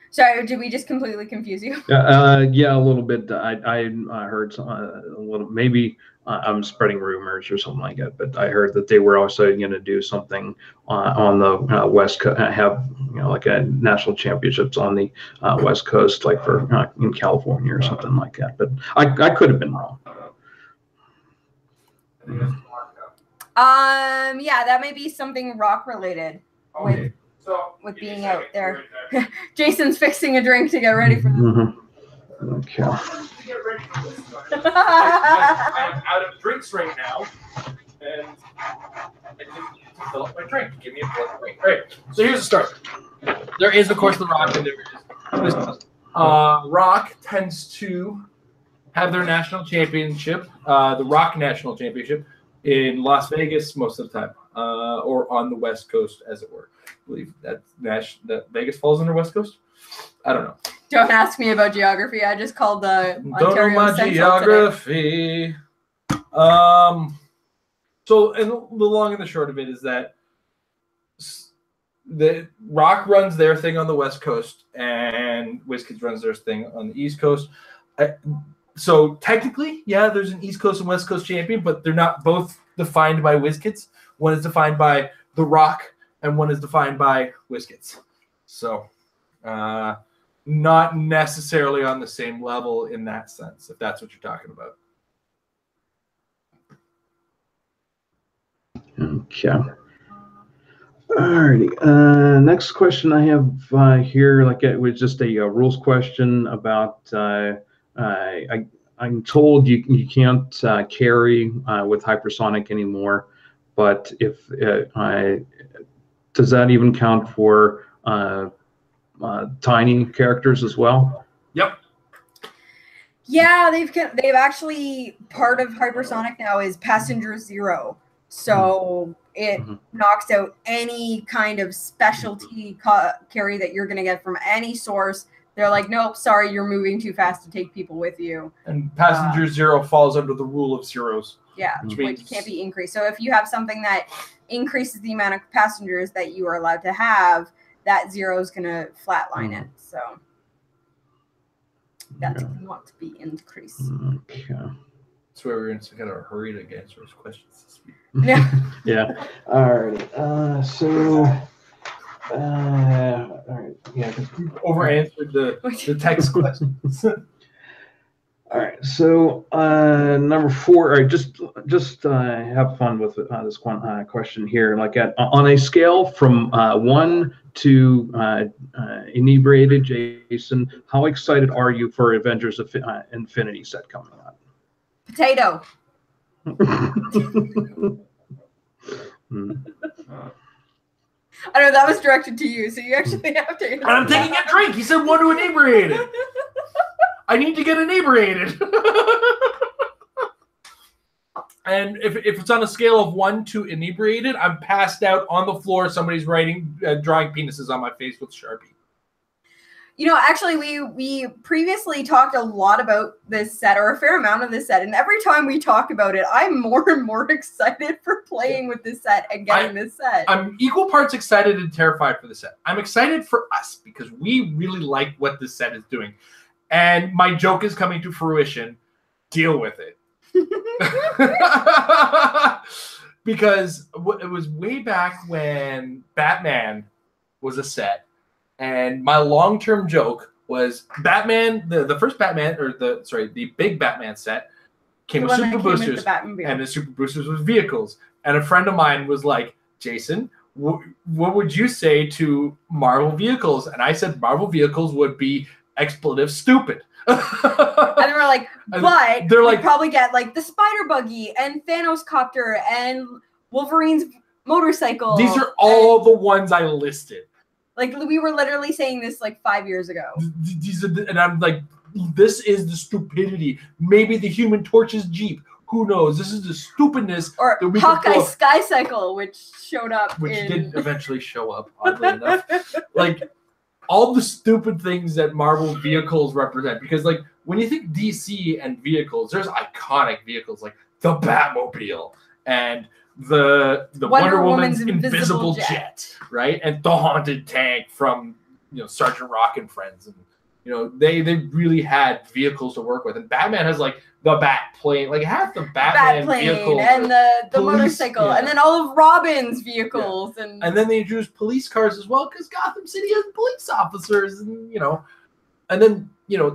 Sorry, did we just completely confuse you? Yeah, a little bit. I heard some, a little. Maybe I'm spreading rumors or something like that. But I heard that they were also going to do something on the West Coast, have like a national championships on the West Coast, like for in California or something like that. But I could have been wrong. Yeah, that may be something rock related. Okay. With being out there. Jason's fixing a drink to get ready for this. Mm-hmm. Okay. Get ready for this. I am out of drinks right now, and I just need to fill up my drink. Give me a blood drink. All right. So here's the start. There is, of course, the Rock, and there is Rock tends to have their national championship, the Rock National Championship, in Las Vegas most of the time, or on the West Coast, as it were. I believe that Vegas falls under West Coast. I don't know. Don't ask me about geography. I just called the Ontario don't know my Central geography. Today. So, and the long and the short of it is that the Rock runs their thing on the West Coast, and WizKids runs their thing on the East Coast. So technically, yeah, there's an East Coast and West Coast champion, but they're not both defined by WizKids. One is defined by the Rock, and one is defined by WizKids. So, not necessarily on the same level in that sense, if that's what you're talking about. Okay. Alrighty. Next question I have here, like it was just a rules question about. I'm told you can't carry with hypersonic anymore, but if does that even count for tiny characters as well? Yep. Yeah, they've actually, part of hypersonic now is passenger zero, so it knocks out any kind of specialty carry that you're going to get from any source. They're like, nope, sorry, you're moving too fast to take people with you. And passenger zero falls under the rule of zeros. Yeah, which can't be increased. So if you have something that increases the amount of passengers that you are allowed to have, that zero is going to flatline it. So that's what you want to be increased. Okay. That's why we're in some kind of a hurry to answer those questions this week. Yeah. Yeah. Alrighty. All right. Yeah. Over answered the text questions. All right. So number 4. All right. Just have fun with this one question here. Like on a scale from 1 to inebriated, Jason, how excited are you for Avengers Infinity set coming out? Potato. I know that was directed to you, so you actually have to. I'm taking a drink. He said 1 to inebriated. I need to get inebriated. And if it's on a scale of 1 to inebriated, I'm passed out on the floor. Somebody's drawing penises on my face with Sharpie. You know, actually, we previously talked a lot about this set, or a fair amount of this set, and every time we talk about it, I'm more and more excited for playing with this set and getting this set. I'm equal parts excited and terrified for the set. I'm excited for us because we really like what this set is doing. And my joke is coming to fruition. Deal with it. Because it was way back when Batman was a set. And my long-term joke was Batman, the first Batman, or the big Batman set came with super boosters, and the super boosters was vehicles. And a friend of mine was like, Jason, what would you say to Marvel vehicles? And I said Marvel vehicles would be expletive stupid. And they were like, but they're like, probably get like the spider buggy and Thanos copter and Wolverine's motorcycle. These are all the ones I listed. Like, we were literally saying this like 5 years ago. And I'm like, this is the stupidity. Maybe the Human Torch's Jeep. Who knows? This is the stupidness. Or that we Hawkeye could go- Sky Cycle, which showed up which in... did eventually show up, oddly enough. Like, all the stupid things that Marvel vehicles represent. Because, like, when you think DC and vehicles, there's iconic vehicles like the Batmobile and the Wonder Woman's invisible jet, right? And the haunted tank from, Sergeant Rock and Friends. And, they really had vehicles to work with. And Batman has, like, the Bat plane, like half the Batman vehicles. And the police, motorcycle. And then all of Robin's vehicles. Yeah. And then they introduced police cars as well, because Gotham City has police officers. And, and then,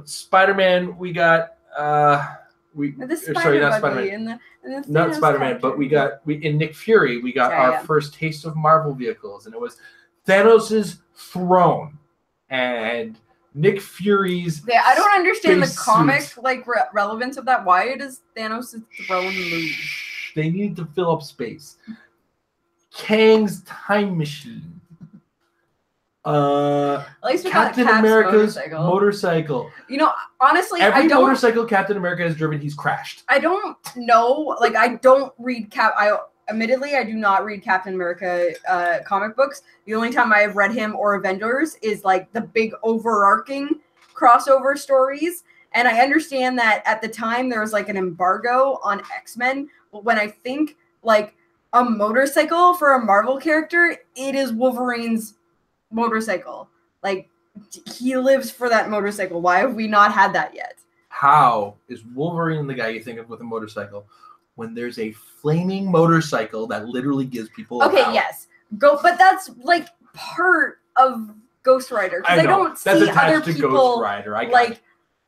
Spider-Man, we got... not Spider-Man. Not Spider-Man, but in Nick Fury, we got our first taste of Marvel vehicles. And it was Thanos' throne. And Nick Fury's. Yeah, I don't understand the comic relevance of that. Why does Thanos' throne move? They need to fill up space. Kang's time machine. At least we got Captain America's motorcycle. Honestly, every motorcycle Captain America has driven, he's crashed. I don't know. Like, I don't read Admittedly, I do not read Captain America comic books. The only time I have read him or Avengers is like the big overarching crossover stories. And I understand that at the time there was like an embargo on X-Men. But when I think like a motorcycle for a Marvel character, it is Wolverine's motorcycle. Like, he lives for that motorcycle. Why have we not had that yet? How is Wolverine the guy you think of with a motorcycle when there's a flaming motorcycle that literally gives people power? Yes. But that's like part of Ghost Rider. Because I don't see other people Ghost Rider.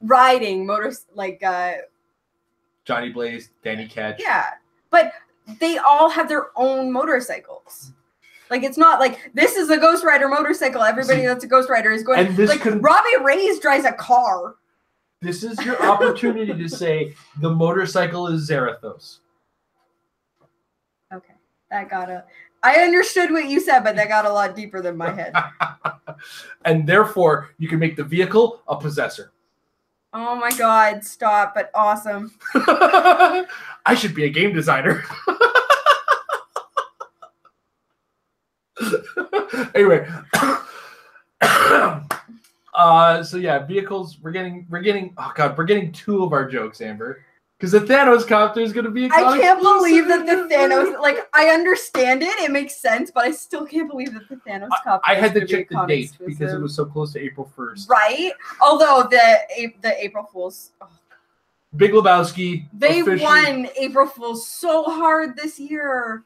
riding Johnny Blaze, Danny Ketch. Yeah. But they all have their own motorcycles. Like, it's not like, this is a Ghost Rider motorcycle. Everybody that's a Ghost Rider is going... And Robbie Reyes drives a car. This is your opportunity to say the motorcycle is Zarathos. Okay. I understood what you said, but that got a lot deeper than my head. And therefore, you can make the vehicle a possessor. Oh my god, stop, but awesome. I should be a game designer. Anyway, so yeah, vehicles. We're getting two of our jokes, Amber, because the Thanos copter is going to be. I can't believe that the Thanos. Like, I understand it makes sense, but I still can't believe that the Thanos copter. I had to check the date because it was so close to April 1st. Right. Although the April Fools. Oh. Big Lebowski. They won April Fools so hard this year.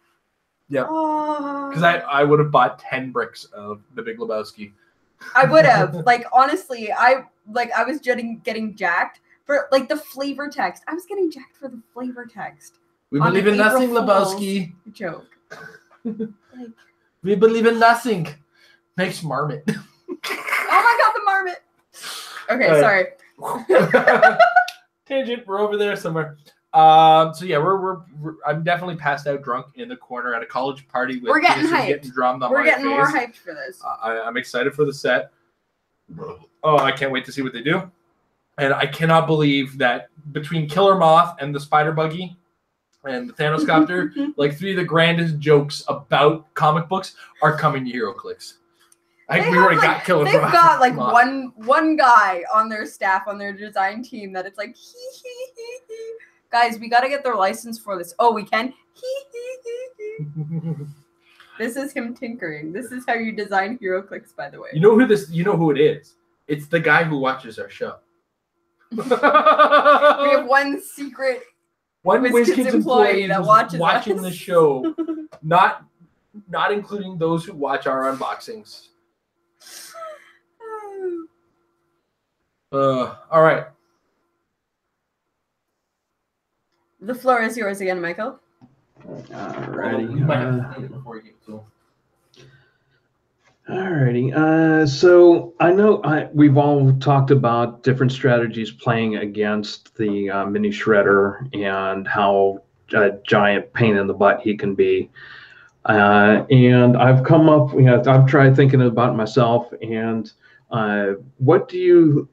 Yeah, because I would have bought 10 bricks of the Big Lebowski. I would have. Like, honestly, I was getting jacked for like the flavor text. I was getting jacked for the flavor text. We believe in nothing, Lebowski. Joke. We believe in nothing. Makes Marmot. Oh my god, the Marmot. Okay, sorry. Tangent. We're over there somewhere. So yeah, I'm definitely passed out drunk in the corner at a college party. We're getting hyped. Getting drummed on We're my getting face. more hyped for this. I'm excited for the set. Oh, I can't wait to see what they do. And I cannot believe that between Killer Moth and the Spider Buggy and the Thanos Copter, like 3 of the grandest jokes about comic books are coming to HeroClix. We already got Killer Moth. They've got like one guy on their staff, on their design team, that it's like, guys, we got to get their license for this. Oh, we can? This is him tinkering. This is how you design HeroClix, by the way. You know who it is. It's the guy who watches our show. We have one secret WizKids employee that watches watching the show, not including those who watch our unboxings. All right. The floor is yours again, Michael. Alrighty. So I know we've all talked about different strategies playing against the mini shredder and how a giant pain in the butt he can be. And I've come up, I've tried thinking about it myself. And what do you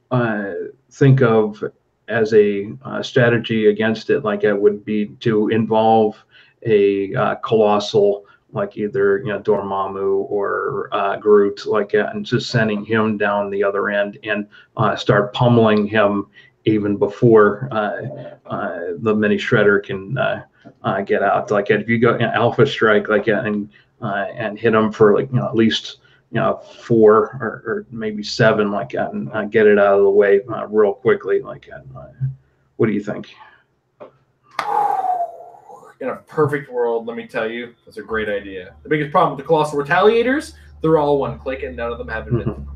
think of as a strategy against it, like it would be to involve a colossal, like either Dormammu or Groot, like and just sending him down the other end and start pummeling him even before the mini shredder can get out. Like if you go Alpha Strike, like and hit him for like at least 4 or maybe 7, like and get it out of the way real quickly, like. What do you think? In a perfect world, let me tell you, that's a great idea. The biggest problem with the Colossal Retaliators, they're all one click and none of them have been.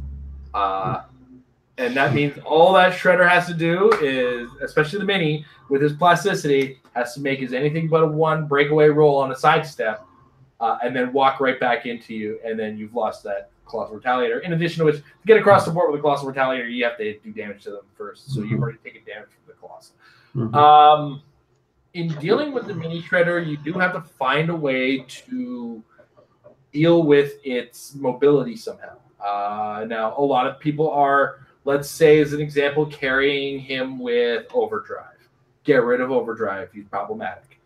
And that means all that Shredder has to do is, especially the mini, with his plasticity, has to make his anything but a 1 breakaway roll on a sidestep, and then walk right back into you, and then you've lost that Colossal Retaliator. In addition to which, to get across the board with a Colossal Retaliator, you have to do damage to them first. So you've already taken damage from the Colossal. In dealing with the mini shredder, you do have to find a way to deal with its mobility somehow. Now, a lot of people are, let's say, as an example, carrying him with overdrive. Get rid of overdrive. He's problematic.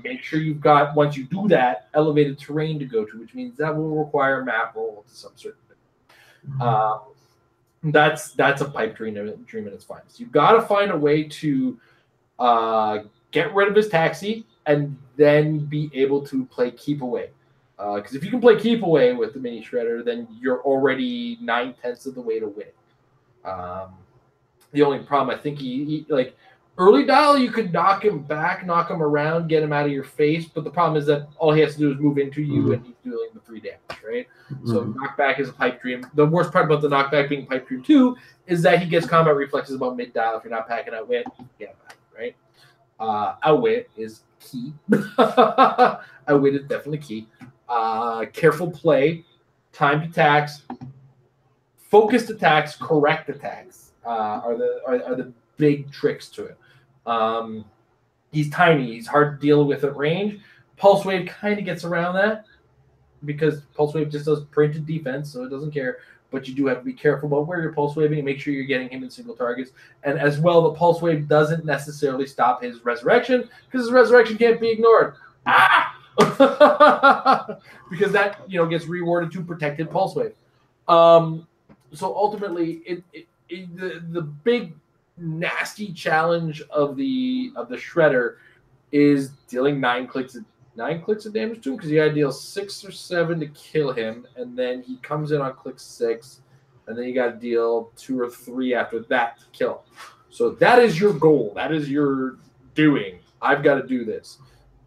Make sure you've got, once you do that, elevated terrain to go to, which means that will require map roll to some certain thing. That's a pipe dream in its finest. You've got to find a way to get rid of his taxi and then be able to play keep away. Because if you can play keep away with the mini shredder, then you're already 9/10 of the way to win. The only problem, I think, he like early dial, you could knock him back, knock him around, get him out of your face. But the problem is that all he has to do is move into you, and he's dealing the 3 damage, right? So knockback is a pipe dream. The worst part about the knockback being pipe dream too is that he gets combat reflexes about mid dial. If you're not packing out wit, get him out, right? Outwit is key. Outwit is definitely key. Careful play, timed attacks, focused attacks, correct attacks are the big tricks to it. He's tiny. He's hard to deal with at range. Pulse Wave kind of gets around that because Pulse Wave just does printed defense, so it doesn't care. But you do have to be careful about where you're Pulse Waving and make sure you're getting him in single targets. And as well, the Pulse Wave doesn't necessarily stop his Resurrection because his Resurrection can't be ignored. Because that gets rewarded to protected Pulse Wave. So ultimately, the big nasty challenge of the Shredder is dealing 9 clicks of damage to him because you gotta deal 6 or 7 to kill him, and then he comes in on click 6, and then you gotta deal 2 or 3 after that to kill him. So that is your goal. That is your doing. I've got to do this,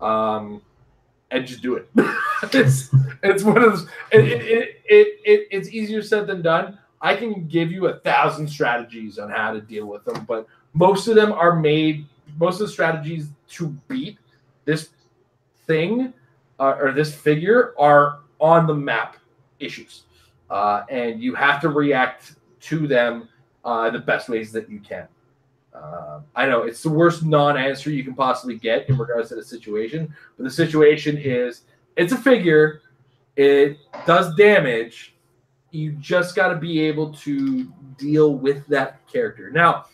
and just do it. it's one of those. It's easier said than done. I can give you 1,000 strategies on how to deal with them, but most of them are made. Most of the strategies to beat this thing or this figure are on the map issues, and you have to react to them the best ways that you can. I know it's the worst non-answer you can possibly get in regards to the situation, but the situation is it's a figure, it does damage. You just got to be able to deal with that character. Now,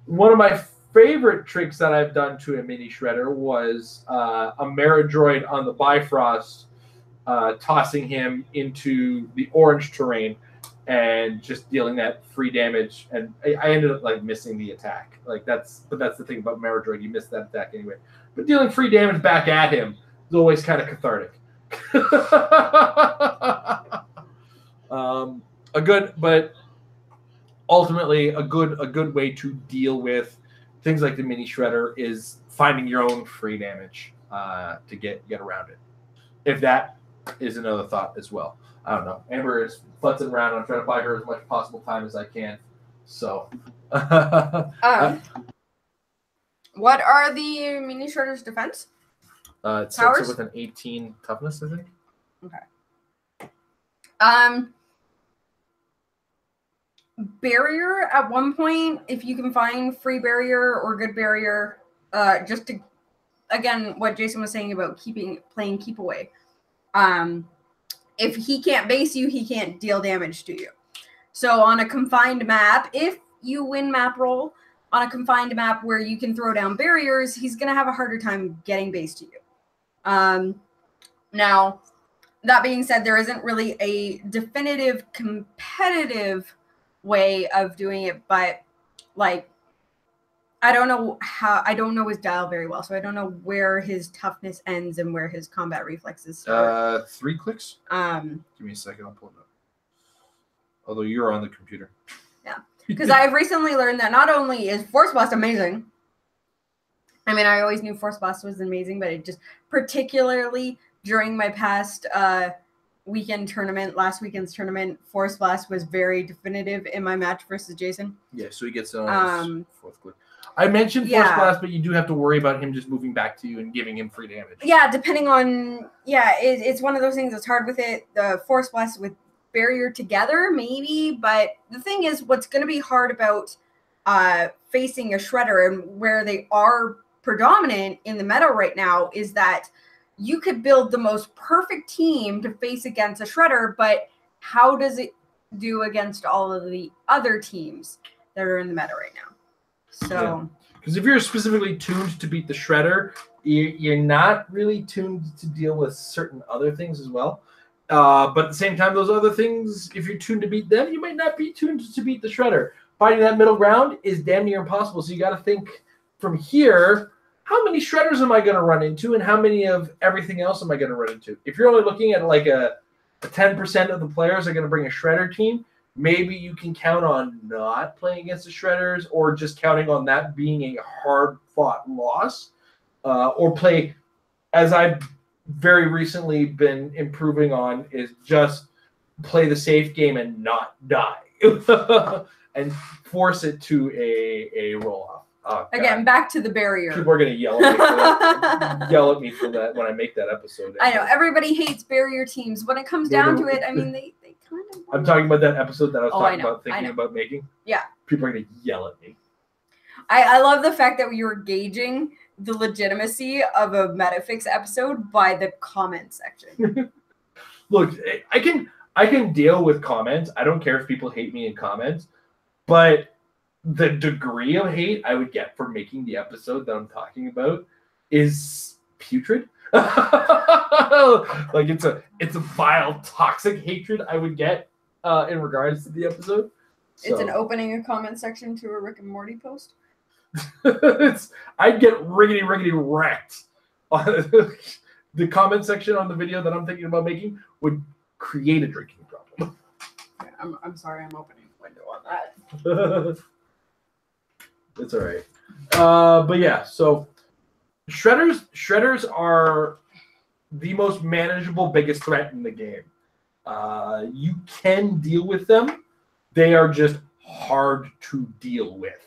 one of my favorite tricks that I've done to a mini shredder was a Maradroid on the Bifrost, tossing him into the orange terrain and just dealing that free damage. And I ended up missing the attack. But that's the thing about Maradroid, you miss that attack anyway. But dealing free damage back at him is always kind of cathartic. But ultimately a good way to deal with things like the mini shredder is finding your own free damage to get around it. If that is another thought as well. I don't know. Amber is futzing around. I'm trying to buy her as much possible time as I can. So what are the mini shredder's defense? It starts with an 18 toughness, I think. Okay. Barrier at one point, if you can find free barrier or good barrier, just to, again, what Jason was saying about playing keep away. If he can't base you, he can't deal damage to you. So on a confined map, if you win map roll, on a confined map where you can throw down barriers, he's going to have a harder time getting base to you. Now, that being said, there isn't really a definitive competitive way of doing it, but like, I don't know his dial very well, so I don't know where his toughness ends and where his combat reflexes start. 3 clicks. Give me a second, I'll pull it up. Although you're on the computer. Yeah, because I've recently learned that not only is Force Blast amazing. I mean, I always knew Force Blast was amazing, but it just particularly during my past last weekend's tournament, Force Blast was very definitive in my match versus Jason. Yeah, so he gets on his 4th click. I mentioned Force Blast, but you do have to worry about him just moving back to you and giving him free damage. Yeah, depending on it's one of those things that's hard with it. The Force Blast with barrier together, maybe, but the thing is, what's going to be hard about facing a Shredder and where they are predominant in the meta right now is that you could build the most perfect team to face against a Shredder, but how does it do against all of the other teams that are in the meta right now? So, because if you're specifically tuned to beat the Shredder, you're not really tuned to deal with certain other things as well. But at the same time, those other things, if you're tuned to beat them, you might not be tuned to beat the Shredder. Finding that middle ground is damn near impossible. So you got to think from here, how many Shredders am I going to run into, and how many of everything else am I going to run into? If you're only looking at like a 10% of the players are going to bring a Shredder team, maybe you can count on not playing against the Shredders, or just counting on that being a hard-fought loss, or play, as I've very recently been improving on, is just play the safe game and not die and force it to a roll-off. Oh, again, back to the barrier. People are going to yell at me for that. Yell at me for that when I make that episode. I know. Everybody hates barrier teams. When it comes down to it, I mean, they kind of... I'm talking about that episode that I was thinking about making. Yeah. People are going to yell at me. I love the fact that you were gauging the legitimacy of a Metafix episode by the comment section. Look, I can deal with comments. I don't care if people hate me in comments, but the degree of hate I would get for making the episode that I'm talking about is putrid. Like it's a vile, toxic hatred I would get in regards to the episode. It's an opening a comment section to a Rick and Morty post. I'd get riggedy wrecked. The comment section on the video that I'm thinking about making would create a drinking problem. Yeah, I'm sorry, I'm opening the window on that. It's all right. But yeah, so Shredders are the most manageable, biggest threat in the game. You can deal with them. They are just hard to deal with.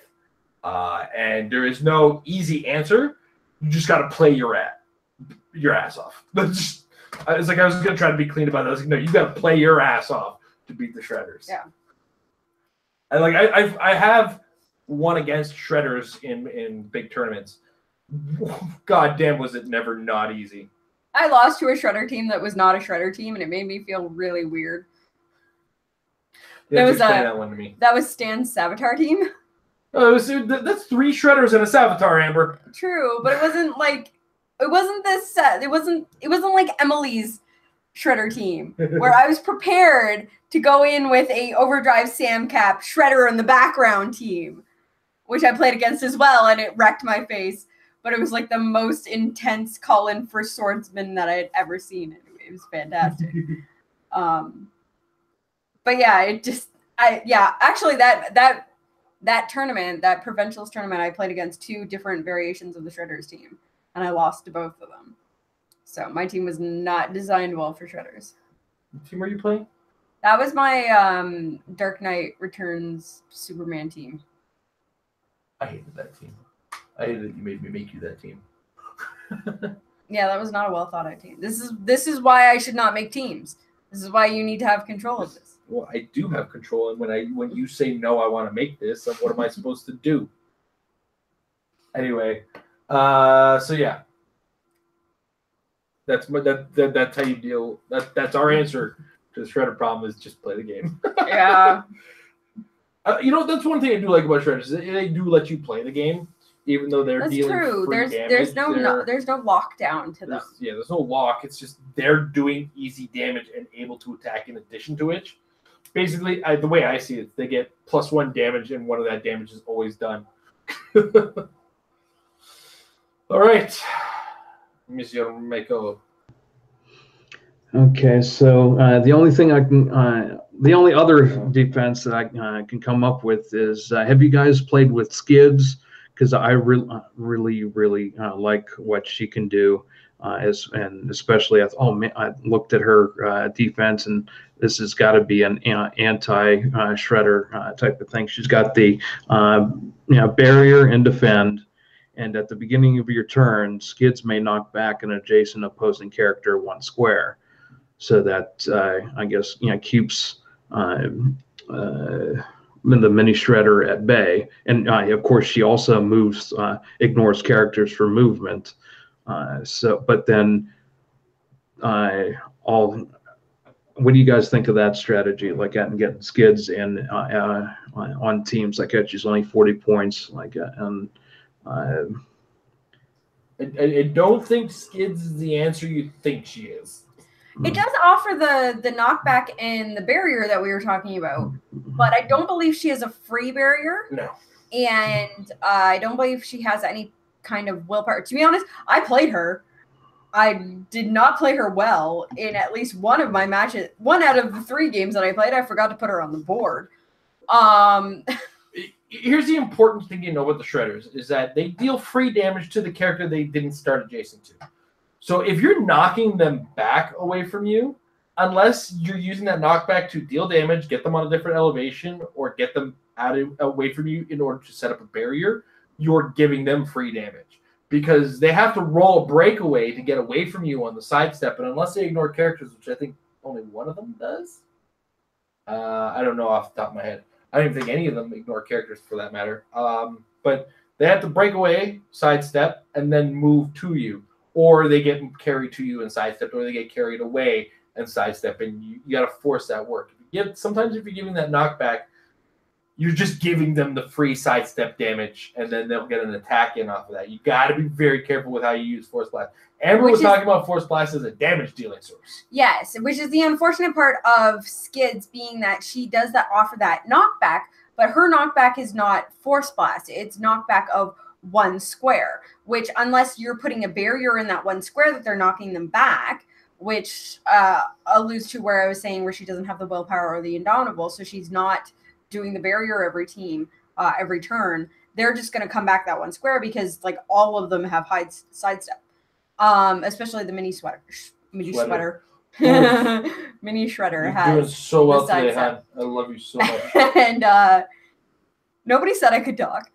And there is no easy answer. You just got to play your ass off. It's like I was going to try to be clean about it. I was like, no, you got to play your ass off to beat the Shredders. Yeah. And like I have won against Shredders in big tournaments. God damn, was it never not easy. I lost to a Shredder team that was not a Shredder team, and it made me feel really weird. Yeah, explain that one to me. That was Stan's Savitar team. That's 3 Shredders and a Savitar, Amber. True, but it wasn't like this set. It wasn't like Emily's Shredder team, where I was prepared to go in with a Overdrive Sam Cap Shredder in the background team, which I played against as well, and it wrecked my face. But it was like the most intense call-in for swordsman that I had ever seen. It was fantastic. But yeah, actually that tournament, that provincials tournament, I played against 2 different variations of the Shredders team, and I lost to both of them. So my team was not designed well for Shredders. What team were you playing? That was my Dark Knight Returns Superman team. I hated that team. I hated that you made me make you that team. Yeah, that was not a well thought out team. This is why I should not make teams. This is why you need to have control of this. Well, I do have control, and when you say no, I want to make this. Then what am I supposed to do? Anyway, so yeah, that's how you deal. That's our answer to the Shredder problem: is just play the game. Yeah. That's one thing I do like about Shredders. Is they do let you play the game, even though they're dealing free damage. There's no lockdown to them. There's no lock. It's just they're doing easy damage and able to attack in addition to it. Basically, the way I see it, they get +1 damage, and one of that damage is always done. All right. Monsieur Mako. Okay, so the only thing the only other defense that I can come up with is, have you guys played with Skids? Because I really like what she can do, and especially I looked at her defense, and this has got to be an anti-shredder type of thing. She's got the barrier and defend. And at the beginning of your turn, Skids may knock back an adjacent opposing character 1 square, so that I guess keeps the mini shredder at bay. And of course, she also ignores characters for movement. But then what do you guys think of that strategy? Like getting Skids in on teams like that, she's only 40 points, I don't think Skids is the answer you think she is. It does offer the knockback and the barrier that we were talking about, but I don't believe she has a free barrier. No. And I don't believe she has any kind of willpower. To be honest, I played her. I did not play her well in at least one of my matches. 1 out of the 3 games that I played, I forgot to put her on the board. Here's the important thing about the Shredders is that they deal free damage to the character they didn't start adjacent to. So if you're knocking them back away from you, unless you're using that knockback to deal damage, get them on a different elevation, or get them away from you in order to set up a barrier, you're giving them free damage. Because they have to roll a breakaway to get away from you on the sidestep, and unless they ignore characters, which I think only one of them does, I don't know off the top of my head. I don't even think any of them ignore characters for that matter. But they have to break away, sidestep, and then move to you. Or they get carried to you and sidestep, or they get carried away and sidestep, and you got to force that work. Sometimes if you're giving that knockback, you're just giving them the free sidestep damage, and then they'll get an attack in off of that. You got to be very careful with how you use Force Blast. Amber was talking about Force Blast as a damage dealing source. Yes, which is the unfortunate part of Skids, being that she does offer that knockback, but her knockback is not Force Blast. It's knockback of 1 square, which unless you're putting a barrier in that 1 square that they're knocking them back, which alludes to where I was saying where she doesn't have the willpower or the indomitable, so she's not doing the barrier every turn, they're just going to come back that 1 square because all of them have high sidestep, especially the mini shredder. Mini shredder has doing so well today, hon. I love you so much. And nobody said I could talk.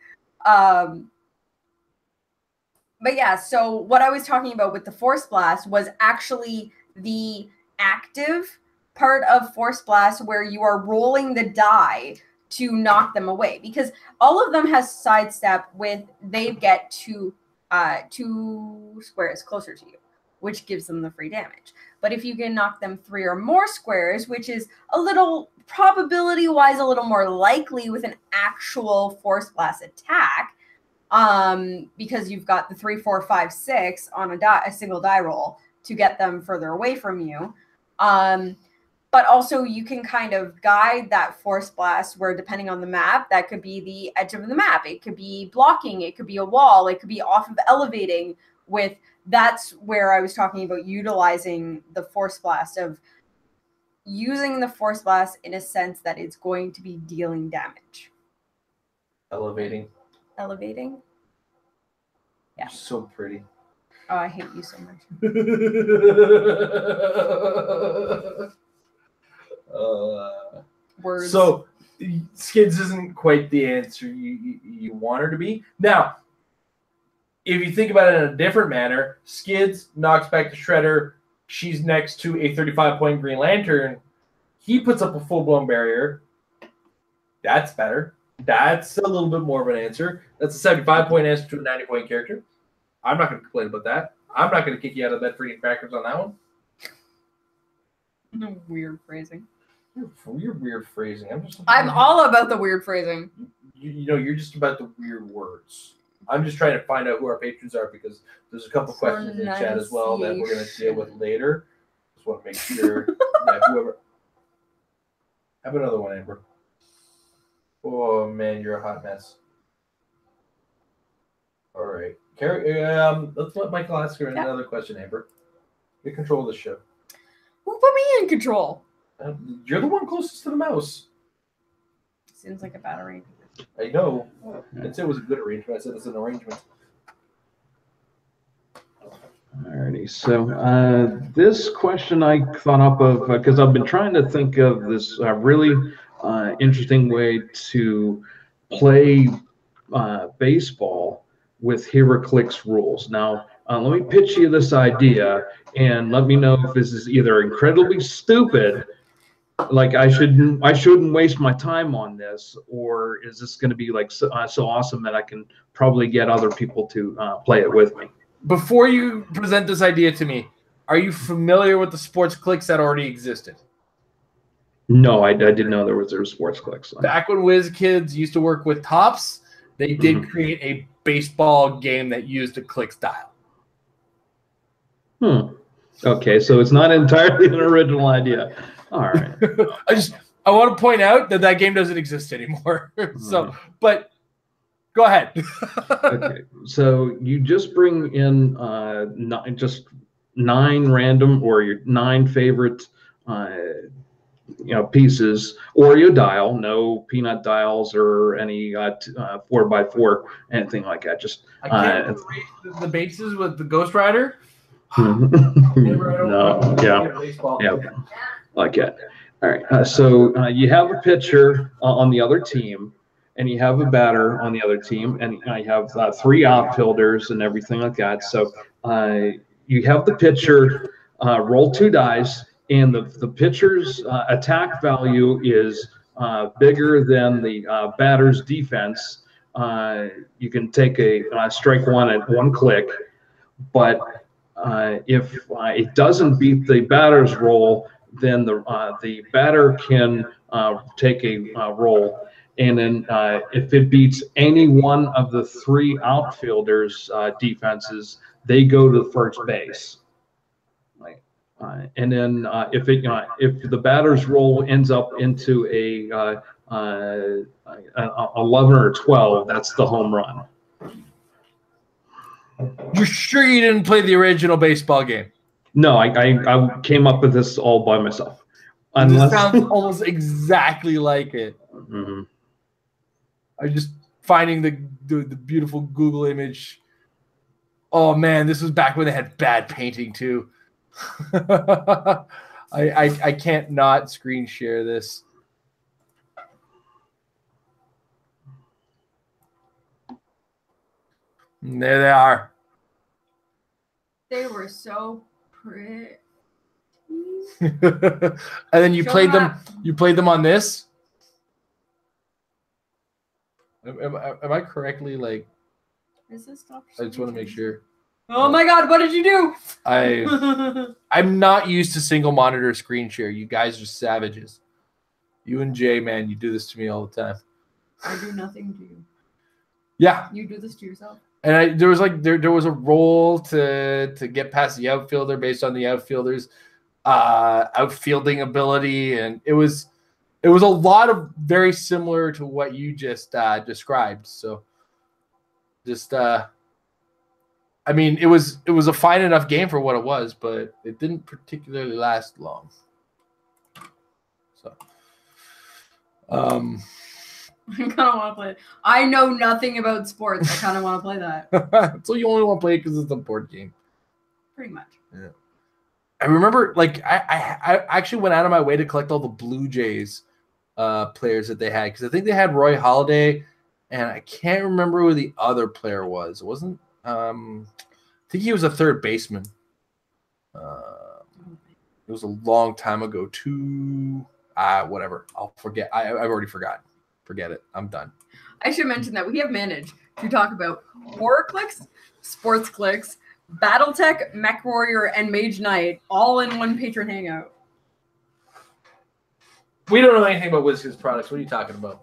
But yeah, so what I was talking about with the Force Blast was actually the active part of Force Blast where you are rolling the die to knock them away, because all of them has sidestep with they get 2 squares closer to you, which gives them the free damage. But if you can knock them 3 or more squares, which is a little probability-wise a little more likely with an actual Force Blast attack, because you've got the 3, 4, 5, 6 on a single die roll to get them further away from you. But also you can kind of guide that Force Blast where, depending on the map, that could be the edge of the map. It could be blocking. It could be a wall. It could be off of elevating. That's where I was talking about utilizing the Force Blast, of using the Force Blast in a sense that it's going to be dealing damage. Elevating. Yeah. So pretty. Oh, I hate you so much. Words. So Skids isn't quite the answer you want her to be. Now, if you think about it in a different manner, Skids knocks back the Shredder. She's next to a 35-point Green Lantern. He puts up a full-blown barrier. That's better. That's a little bit more of an answer. That's a 75-point answer to a 90-point character. I'm not going to complain about that. I'm not going to kick you out of bed for eating crackers on that one. Weird phrasing. Your weird phrasing. I'm all about the weird phrasing. You're just about the weird words. I'm just trying to find out who our patrons are because there's a couple questions in chat as well that we're going to deal with later. Just want to make sure that whoever. Have another one, Amber. Oh man, you're a hot mess. All right, Carrie. Let's let Michael ask her another question, Amber. You control the show. Who put me in control? You're the one closest to the mouse. Seems like a bad arrangement. I know. I didn't say it was a good arrangement. I said it's an arrangement. Alrighty, so this question I thought up of because I've been trying to think of this really interesting way to play baseball with HeroClix rules. Now, let me pitch you this idea and let me know if this is either incredibly stupid, like I shouldn't waste my time on this, or is this going to be like so awesome that I can probably get other people to play it with me. Before you present this idea to me, are you familiar with the sports Clix that already existed? No, I didn't know there was a sports Clix. Back when WizKids used to work with Tops, they did create a baseball game that used a Clix dial. Okay, so it's not entirely an original idea. All right. I want to point out that game doesn't exist anymore. So, but go ahead. Okay, so you just bring in just 9 random or your 9 favorite pieces, or you dial, no peanut dials or any 4x4, anything like that. Just I can't erase the bases with the Ghost Rider. No, yeah, like that. All right, so you have a pitcher on the other team, and you have a batter on the other team, and you have 3 outfielders and everything like that. So you have the pitcher roll 2 dice, and the pitcher's attack value is bigger than the batter's defense. You can take a strike 1 at 1 click, but if it doesn't beat the batter's roll, then the batter can take a roll. And then if it beats any one of the 3 outfielders' defenses, they go to first base. And then if the batter's roll ends up into a 11 or 12, that's the home run. You're sure you didn't play the original baseball game? No, I came up with this all by myself. This sounds almost exactly like it. Mm-hmm. I'm just finding the beautiful Google image. Oh man, this was back when they had bad painting too. I can't not screen share this. And there they are. They were so pretty. And then you played them. You played them on this. Am I correctly like? Is this stop? I just want to make sure. Oh my God! What did you do? I'm not used to single monitor screen share. You guys are savages. You and Jay, man, you do this to me all the time. I do nothing to you. Yeah. You do this to yourself. And there was a roll to get past the outfielder based on the outfielder's outfielding ability, and it was a lot of very similar to what you just described. So just I mean, it was a fine enough game for what it was, but it didn't particularly last long. So I kind of want to play it. I know nothing about sports. I kind of want to play that. So you only want to play it because it's a board game. Pretty much. Yeah. I remember, like, I actually went out of my way to collect all the Blue Jays players that they had, because I think they had Roy Halladay, and I can't remember who the other player was. It wasn't. I think he was a third baseman. It was a long time ago. Whatever. I'll forget. I've already forgotten. Forget it. I'm done. I should mention that we have managed to talk about horror Clix, sports Clix, BattleTech, Mech Warrior, and Mage Knight all in one Patron Hangout. We don't know anything about WizKids products. What are you talking about?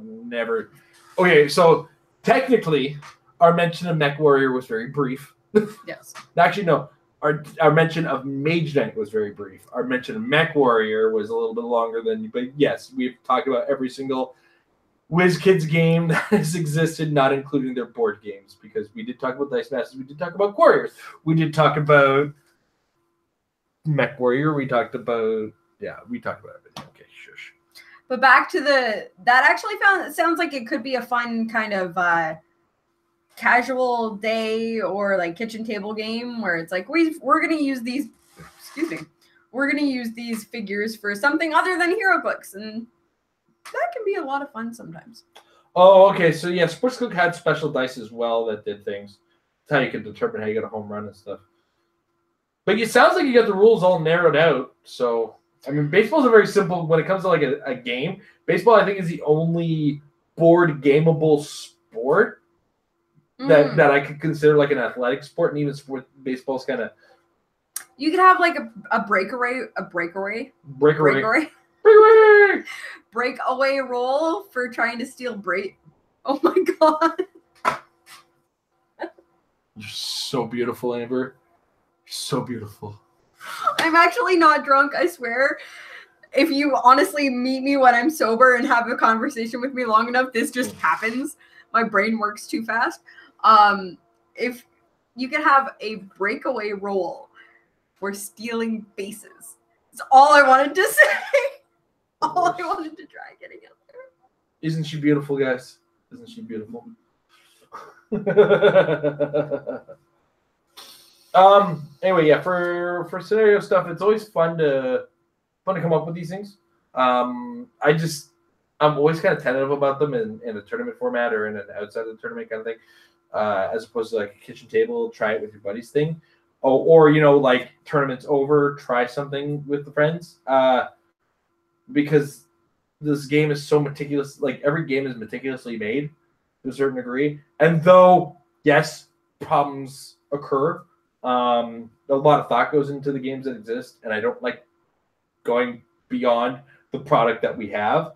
Never. Okay, so technically, our mention of Mech Warrior was very brief. Yes. Actually, no. Our mention of Mage Knight was very brief. Our mention of Mech Warrior was a little bit longer than. But yes, we've talked about every single WizKids game that has existed, not including their board games, because we did talk about Dice Masters. We did talk about Warriors. We did talk about Mech Warrior. We talked about everything. Okay, shush. But back to that actually sounds like it could be a fun kind of casual day or like kitchen table game where it's like we're gonna use these figures for something other than HeroClix, and that can be a lot of fun sometimes. Oh, okay. So yeah, Sportscook had special dice as well that did things. That's how you could determine how you get a home run and stuff. But it sounds like you got the rules all narrowed out. So I mean, baseball's a very simple when it comes to like a game. Baseball, I think, is the only board gameable sport that I could consider like an athletic sport, and even sport baseball's kind of. You could have like a breakaway roll for trying to steal break. Oh my god! You're so beautiful, Amber. You're so beautiful. I'm actually not drunk, I swear. If you honestly meet me when I'm sober and have a conversation with me long enough, this just happens. My brain works too fast. If you could have a breakaway roll for stealing bases. That's all I wanted to say. All I wanted to try getting out there. Isn't she beautiful, guys? Isn't she beautiful? Anyway, yeah, for scenario stuff, it's always fun to come up with these things. I'm always kind of tentative about them in a tournament format or in an outside of the tournament kind of thing, as opposed to like a kitchen table, try it with your buddies thing, or like tournaments over, try something with the friends, because this game is so meticulous. Like every game is meticulously made to a certain degree, and though yes, problems occur. A lot of thought goes into the games that exist, and I don't like going beyond the product that we have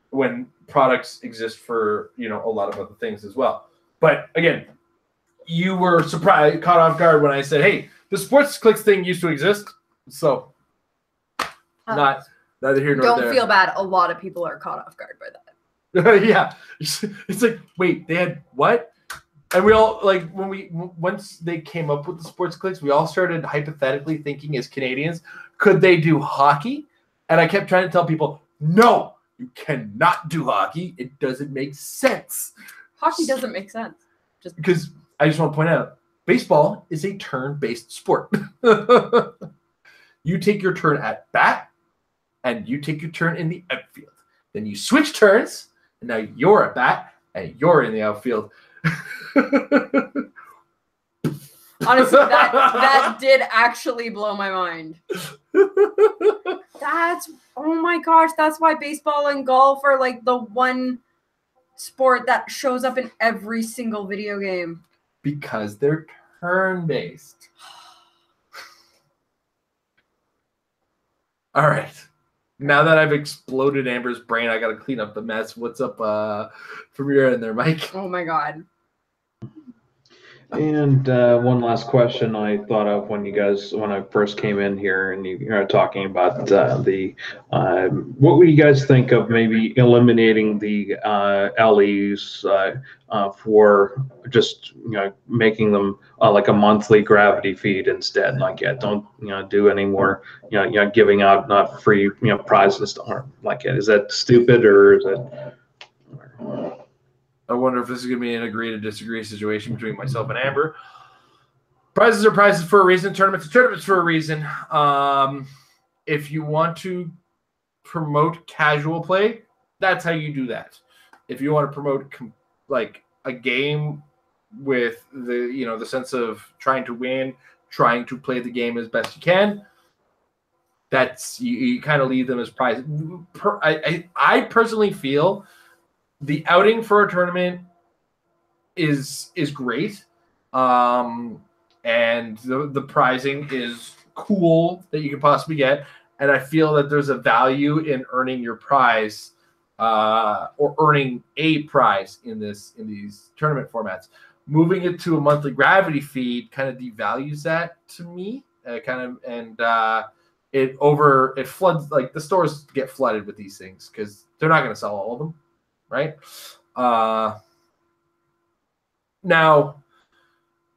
when products exist for a lot of other things as well. But again, you were caught off guard when I said, "Hey, the Sports Clix thing used to exist," so neither here nor there. Don't feel bad. A lot of people are caught off guard by that. Yeah, it's like, wait, they had what? And we all once they came up with the Sports Clix, we all started hypothetically thinking as Canadians, could they do hockey? And I kept trying to tell people, no, you cannot do hockey. It doesn't make sense. Hockey doesn't make sense. Just because I just want to point out, baseball is a turn-based sport. You take your turn at bat, and you take your turn in the outfield. Then you switch turns, and now you're at bat, and you're in the outfield. Honestly, that did actually blow my mind. Oh my gosh, that's why baseball and golf are like the one sport that shows up in every single video game. Because they're turn-based. All right. Now that I've exploded Amber's brain, I got to clean up the mess. What's up from your end there, Mike? Oh my god. And one last question I thought of when I first came in here and you were talking about what would you guys think of maybe eliminating the LEs for just making them like a monthly gravity feed instead? Like don't do any more giving out not free prizes like it. Is that stupid or is it? I wonder if this is going to be an agree to disagree situation between myself and Amber. Prizes are prizes for a reason. Tournaments are tournaments for a reason. If you want to promote casual play, that's how you do that. If you want to promote like a game with the sense of trying to win, trying to play the game as best you can, that's you kind of leave them as prizes. I personally feel the outing for a tournament is great, and the prizing is cool that you can possibly get, and I feel that there's a value in earning your prize or earning a prize in these tournament formats. Moving it to a monthly gravity feed kind of devalues that to me. It floods, like the stores get flooded with these things because they're not going to sell all of them, right? Now,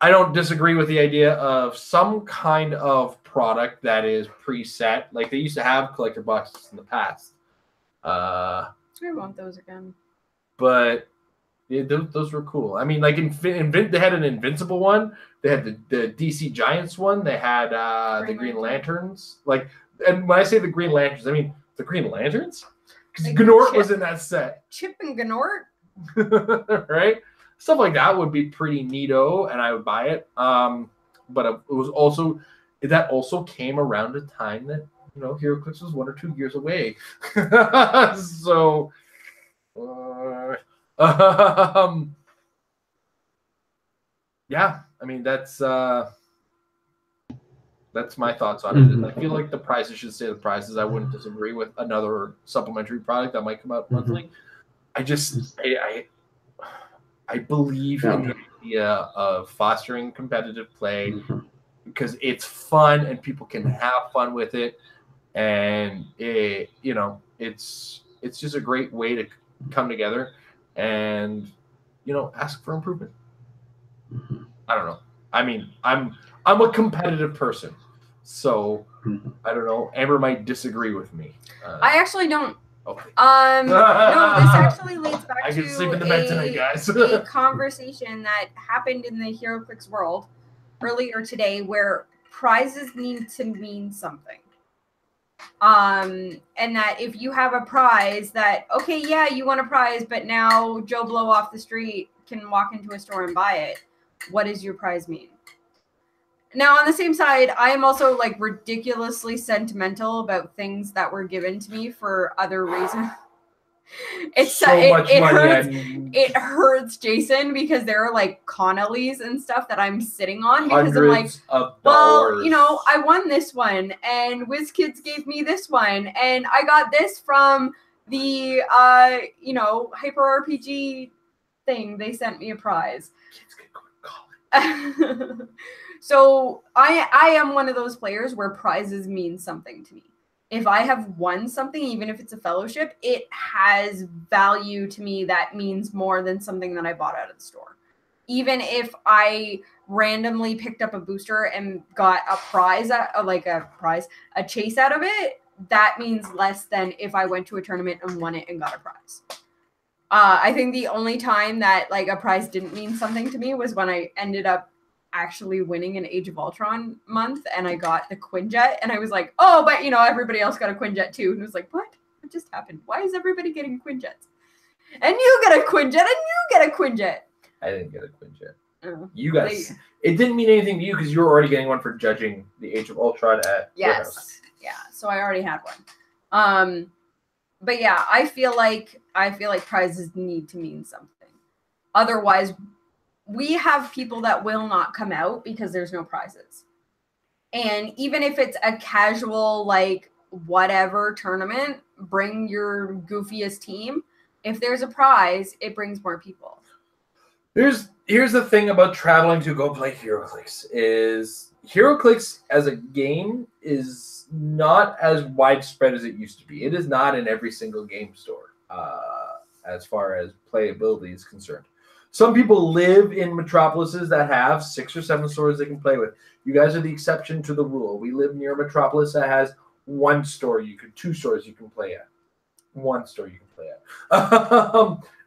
I don't disagree with the idea of some kind of product that is preset, like they used to have collector boxes in the past. I want those again. But yeah, those were cool. I mean, like they had an Invincible one. They had the DC Giants one. They had the Green Lanterns. Like, and when I say the Green Lanterns, I mean the Green Lanterns. Because Like Gnort Chip- was in that set. Chip and Gnort. Right? Stuff like that would be pretty neato, and I would buy it. But it was also that also came around a time that HeroClix was 1 or 2 years away. So, yeah, I mean that's my thoughts on it. And I feel like the prices should stay the prices. I wouldn't disagree with another supplementary product that might come out monthly. I believe in the idea of fostering competitive play because it's fun and people can have fun with it, and it's just a great way to come together and ask for improvement. I don't know. I mean, I'm a competitive person, so I don't know. Amber might disagree with me. I actually don't. Okay. No, this actually leads back I to can sleep in the bed tonight, guys. a conversation that happened in the HeroClix world earlier today where prizes need to mean something. And that if you have a prize that, okay, yeah, you want a prize, but now Joe Blow off the street can walk into a store and buy it. What does your prize mean? Now, on the same side, I am also like ridiculously sentimental about things that were given to me for other reasons. It hurts Jason because there are like Connolly's and stuff that I'm sitting on because Hundreds I'm like, well, I won this one and WizKids gave me this one and I got this from the Hyper RPG thing. They sent me a prize. Kids can go to college. So I am one of those players where prizes mean something to me. If I have won something, even if it's a fellowship, it has value to me that means more than something that I bought out of the store. Even if I randomly picked up a booster and got a prize, a chase out of it, that means less than if I went to a tournament and won it and got a prize. I think the only time that like a prize didn't mean something to me was when I ended up actually winning an Age of Ultron month and I got the Quinjet and I was like, oh, but everybody else got a Quinjet too. And it was like, what just happened? Why is everybody getting Quinjets? And you get a Quinjet and you get a Quinjet. I didn't get a Quinjet. Oh, you guys, it didn't mean anything to you because you were already getting one for judging the Age of Ultron at Warehouse. Yeah, so I already had one. But yeah, I feel like prizes need to mean something. Otherwise, we have people that will not come out because there's no prizes. And even if it's a casual, like, whatever tournament, bring your goofiest team. If there's a prize, it brings more people. Here's the thing about traveling to go play HeroClix is HeroClix as a game is not as widespread as it used to be. It is not in every single game store as far as playability is concerned. Some people live in metropolises that have 6 or 7 stores they can play with. You guys are the exception to the rule. We live near a metropolis that has 2 stores you can play at. 1 store you can play at.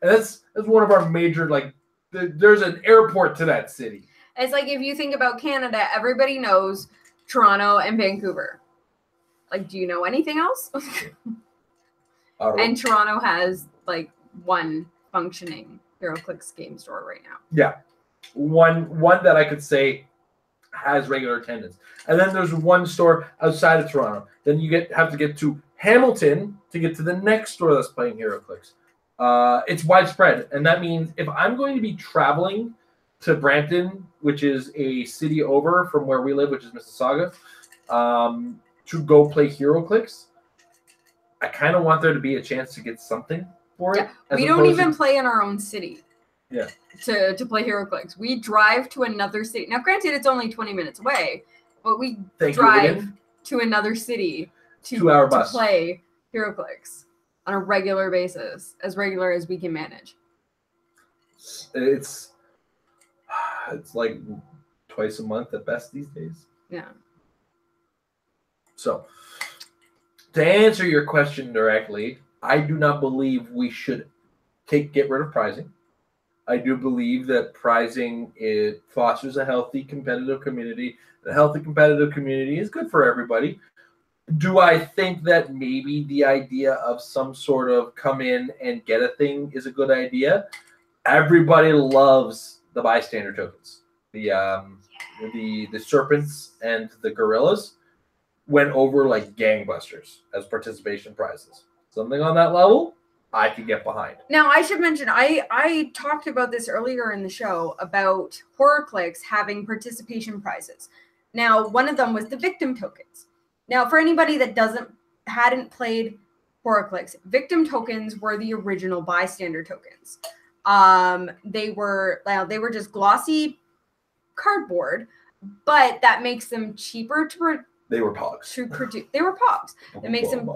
And that's one of our major, like, there's an airport to that city. It's like if you think about Canada, everybody knows Toronto and Vancouver. Like, do you know anything else? And Toronto has, like, 1 functioning HeroClix game store right now. Yeah. One that I could say has regular attendance. And then there's 1 store outside of Toronto. Then you have to get to Hamilton to get to the next store that's playing HeroClix. It's widespread. And that means if I'm going to be traveling to Brampton, which is a city over from where we live, which is Mississauga, to go play HeroClix, I kind of want there to be a chance to get something for it. We don't even play in our own city. Yeah. To play HeroClix. We drive to another city. Now, granted, it's only 20 minutes away, but we drive to another city to play HeroClix on a regular basis, as regular as we can manage. It's like twice a month at best these days. Yeah. So, to answer your question directly, I do not believe we should get rid of prizing. I do believe that prizing, it fosters a healthy competitive community. The healthy competitive community is good for everybody. Do I think that maybe the idea of some sort of come in and get a thing is a good idea? Everybody loves the bystander tokens. The serpents and the gorillas went over like gangbusters as participation prizes. Something on that level, I could get behind. Now, I should mention, I talked about this earlier in the show about HorrorClix having participation prizes. Now, one of them was the victim tokens. Now, for anybody that hadn't played HorrorClix, victim tokens were the original bystander tokens. They were just glossy cardboard, but that makes them cheaper to They were pogs. To produce. They were pogs. It makes them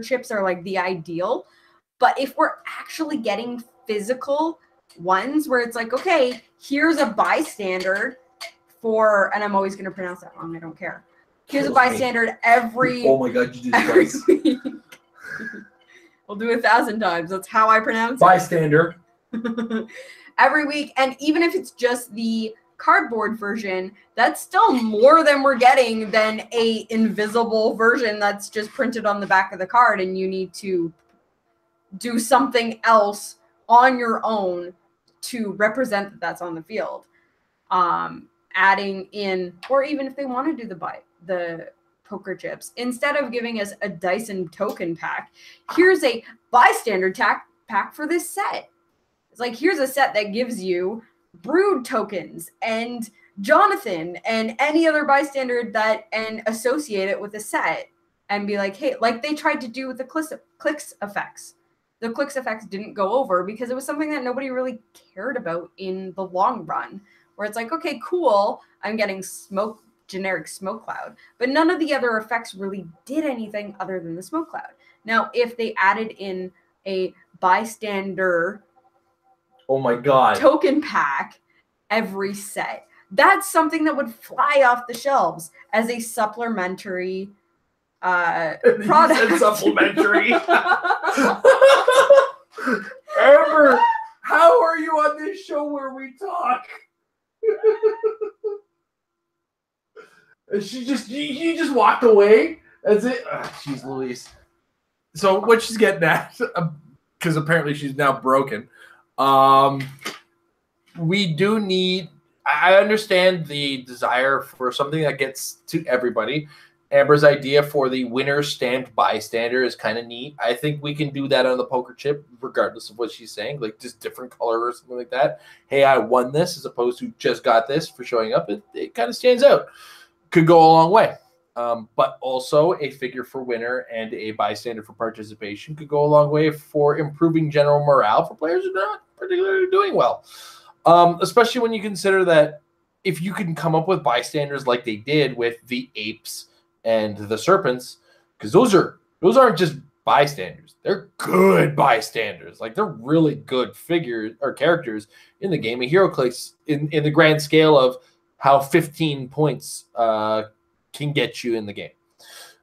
chips are like the ideal, but if we're actually getting physical ones where it's like, okay, here's a bystander for, and I'm always going to pronounce that wrong, I don't care. Here's a bystander every oh my god, you did it twice. week. We'll do 1,000 times. That's how I pronounce bystander every week. And even if it's just the cardboard version, that's still more than we're getting than a invisible version that's just printed on the back of the card and you need to do something else on your own to represent that that's on the field. Adding in, or even if they want to do the poker chips, instead of giving us a Dyson token pack, here's a bystander pack for this set. It's like, here's a set that gives you Brood tokens and Jonathan and any other bystander and associate it with a set and be like, hey, like they tried to do with the Clix effects. The Clix effects didn't go over because it was something that nobody really cared about in the long run, where it's like, okay, cool, I'm getting generic smoke cloud, but none of the other effects really did anything other than the smoke cloud. Now, if they added in a bystander oh my god token pack every set, that's something that would fly off the shelves as a supplementary product. Supplementary. Amber, how are you on this show where we talk? She just walked away. That's it. Jeez Louise. So what she's getting at, because apparently she's now broken. We do need. I understand the desire for something that gets to everybody. Amber's idea for the winner stamped bystander is kind of neat. I think we can do that on the poker chip, regardless of what she's saying, like just different color or something like that. Hey, I won this, as opposed to just got this for showing up. It kind of stands out. Could go a long way. But also a figure for winner and a bystander for participation could go a long way for improving general morale for players who are not particularly doing well. Especially when you consider that if you can come up with bystanders like they did with the apes and the serpents, because those aren't just bystanders, they're good bystanders. Like, they're really good figures or characters in the game of HeroClix in the grand scale of how 15 points can get you in the game.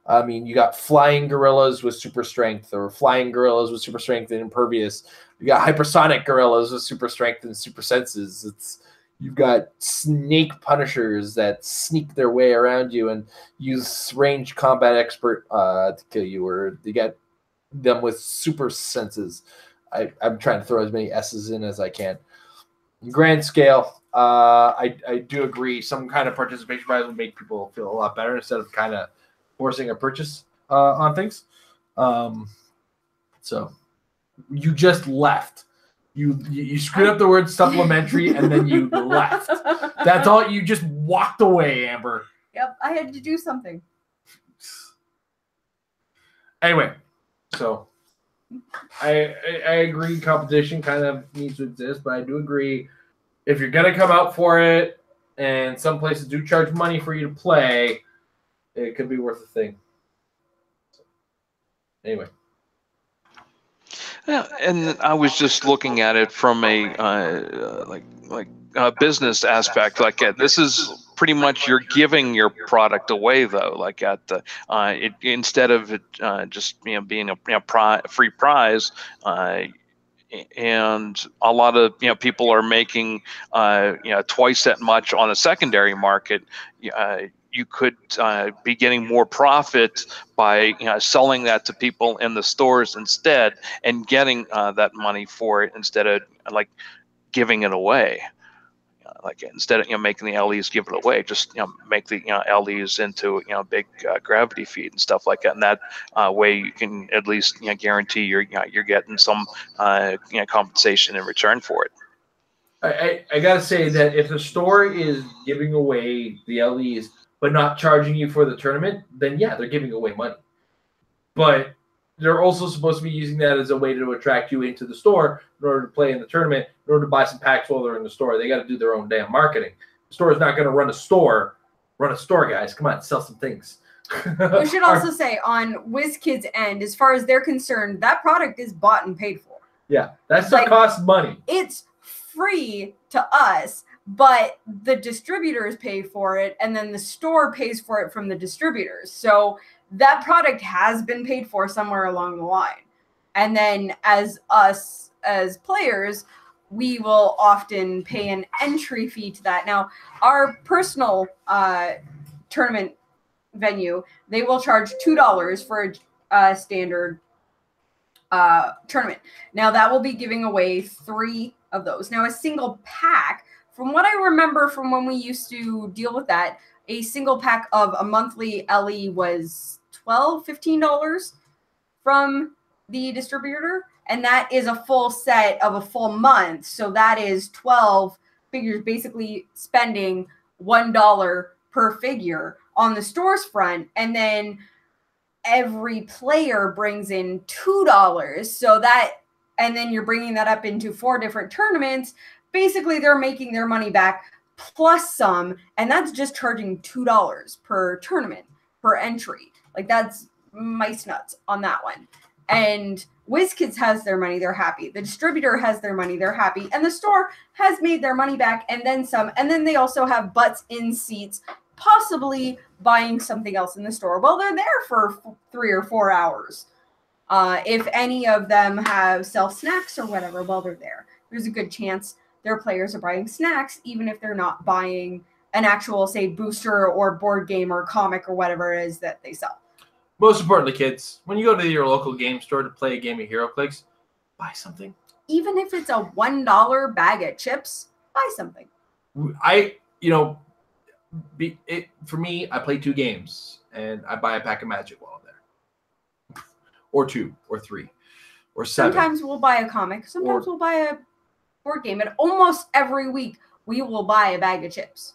I mean, you got flying gorillas with super strength, or flying gorillas with super strength and impervious. You got hypersonic gorillas with super strength and super senses. You've got snake punishers that sneak their way around you and use range combat expert to kill you, or you got them with super senses. I'm trying to throw as many S's in as I can. Grand scale, I do agree. Some kind of participation prize would make people feel a lot better instead of kind of forcing a purchase on things. So you just left. You screwed up the word supplementary and then you left. That's all. You just walked away, Amber. Yep, I had to do something. Anyway, so I agree competition kind of needs to exist, but I do agree if you're gonna come out for it, and some places do charge money for you to play, it could be worth a thing. So, anyway. Yeah, and I was just looking at it from a business aspect. Like this is pretty much you're giving your product away, though. Like at the instead of it just being a free prize. And a lot of people are making twice that much on a secondary market. You could be getting more profit by selling that to people in the stores instead, and getting that money for it instead of like giving it away. Like instead of making the LEs give it away, just make the LEs into big gravity feed and stuff like that. And that way you can at least guarantee you're getting some compensation in return for it. I gotta say that if the store is giving away the LEs but not charging you for the tournament, then yeah, they're giving away money. But they're also supposed to be using that as a way to attract you into the store in order to play in the tournament, in order to buy some packs while they're in the store. They got to do their own damn marketing. The store is not going to run a store. Run a store, guys. Come on, sell some things. We should also say on WizKids' end, as far as they're concerned, that product is bought and paid for. Yeah, that stuff costs money. It's free to us, but the distributors pay for it, and then the store pays for it from the distributors. So that product has been paid for somewhere along the line. And then as us, as players, we will often pay an entry fee to that. Now, our personal tournament venue, they will charge $2 for a standard tournament. Now, that will be giving away 3 of those. Now, a single pack, from what I remember from when we used to deal with that, a single pack of a monthly LE was $12, $15 from the distributor, and that is a full set of a full month. So that is 12 figures, basically spending $1 per figure on the store's front, and then every player brings in $2. So that, and then you're bringing that up into 4 different tournaments. Basically, they're making their money back plus some, and that's just charging $2 per tournament, per entry. Like, that's mice nuts on that one. And WizKids has their money, they're happy. The distributor has their money, they're happy. And the store has made their money back and then some. And then they also have butts in seats, possibly buying something else in the store. Well, they're there for 3 or 4 hours. If any of them have self-snacks or whatever while they're there, there's a good chance their players are buying snacks, even if they're not buying an actual, say, booster or board game or comic or whatever it is that they sell. Most importantly, kids, when you go to your local game store to play a game of HeroClix, buy something. Even if it's a $1 bag of chips, buy something. For me, I play 2 games, and I buy a pack of Magic while I'm there. Or 2, or 3, or 7. Sometimes we'll buy a comic. Sometimes we'll buy a board game. And almost every week, we will buy a bag of chips.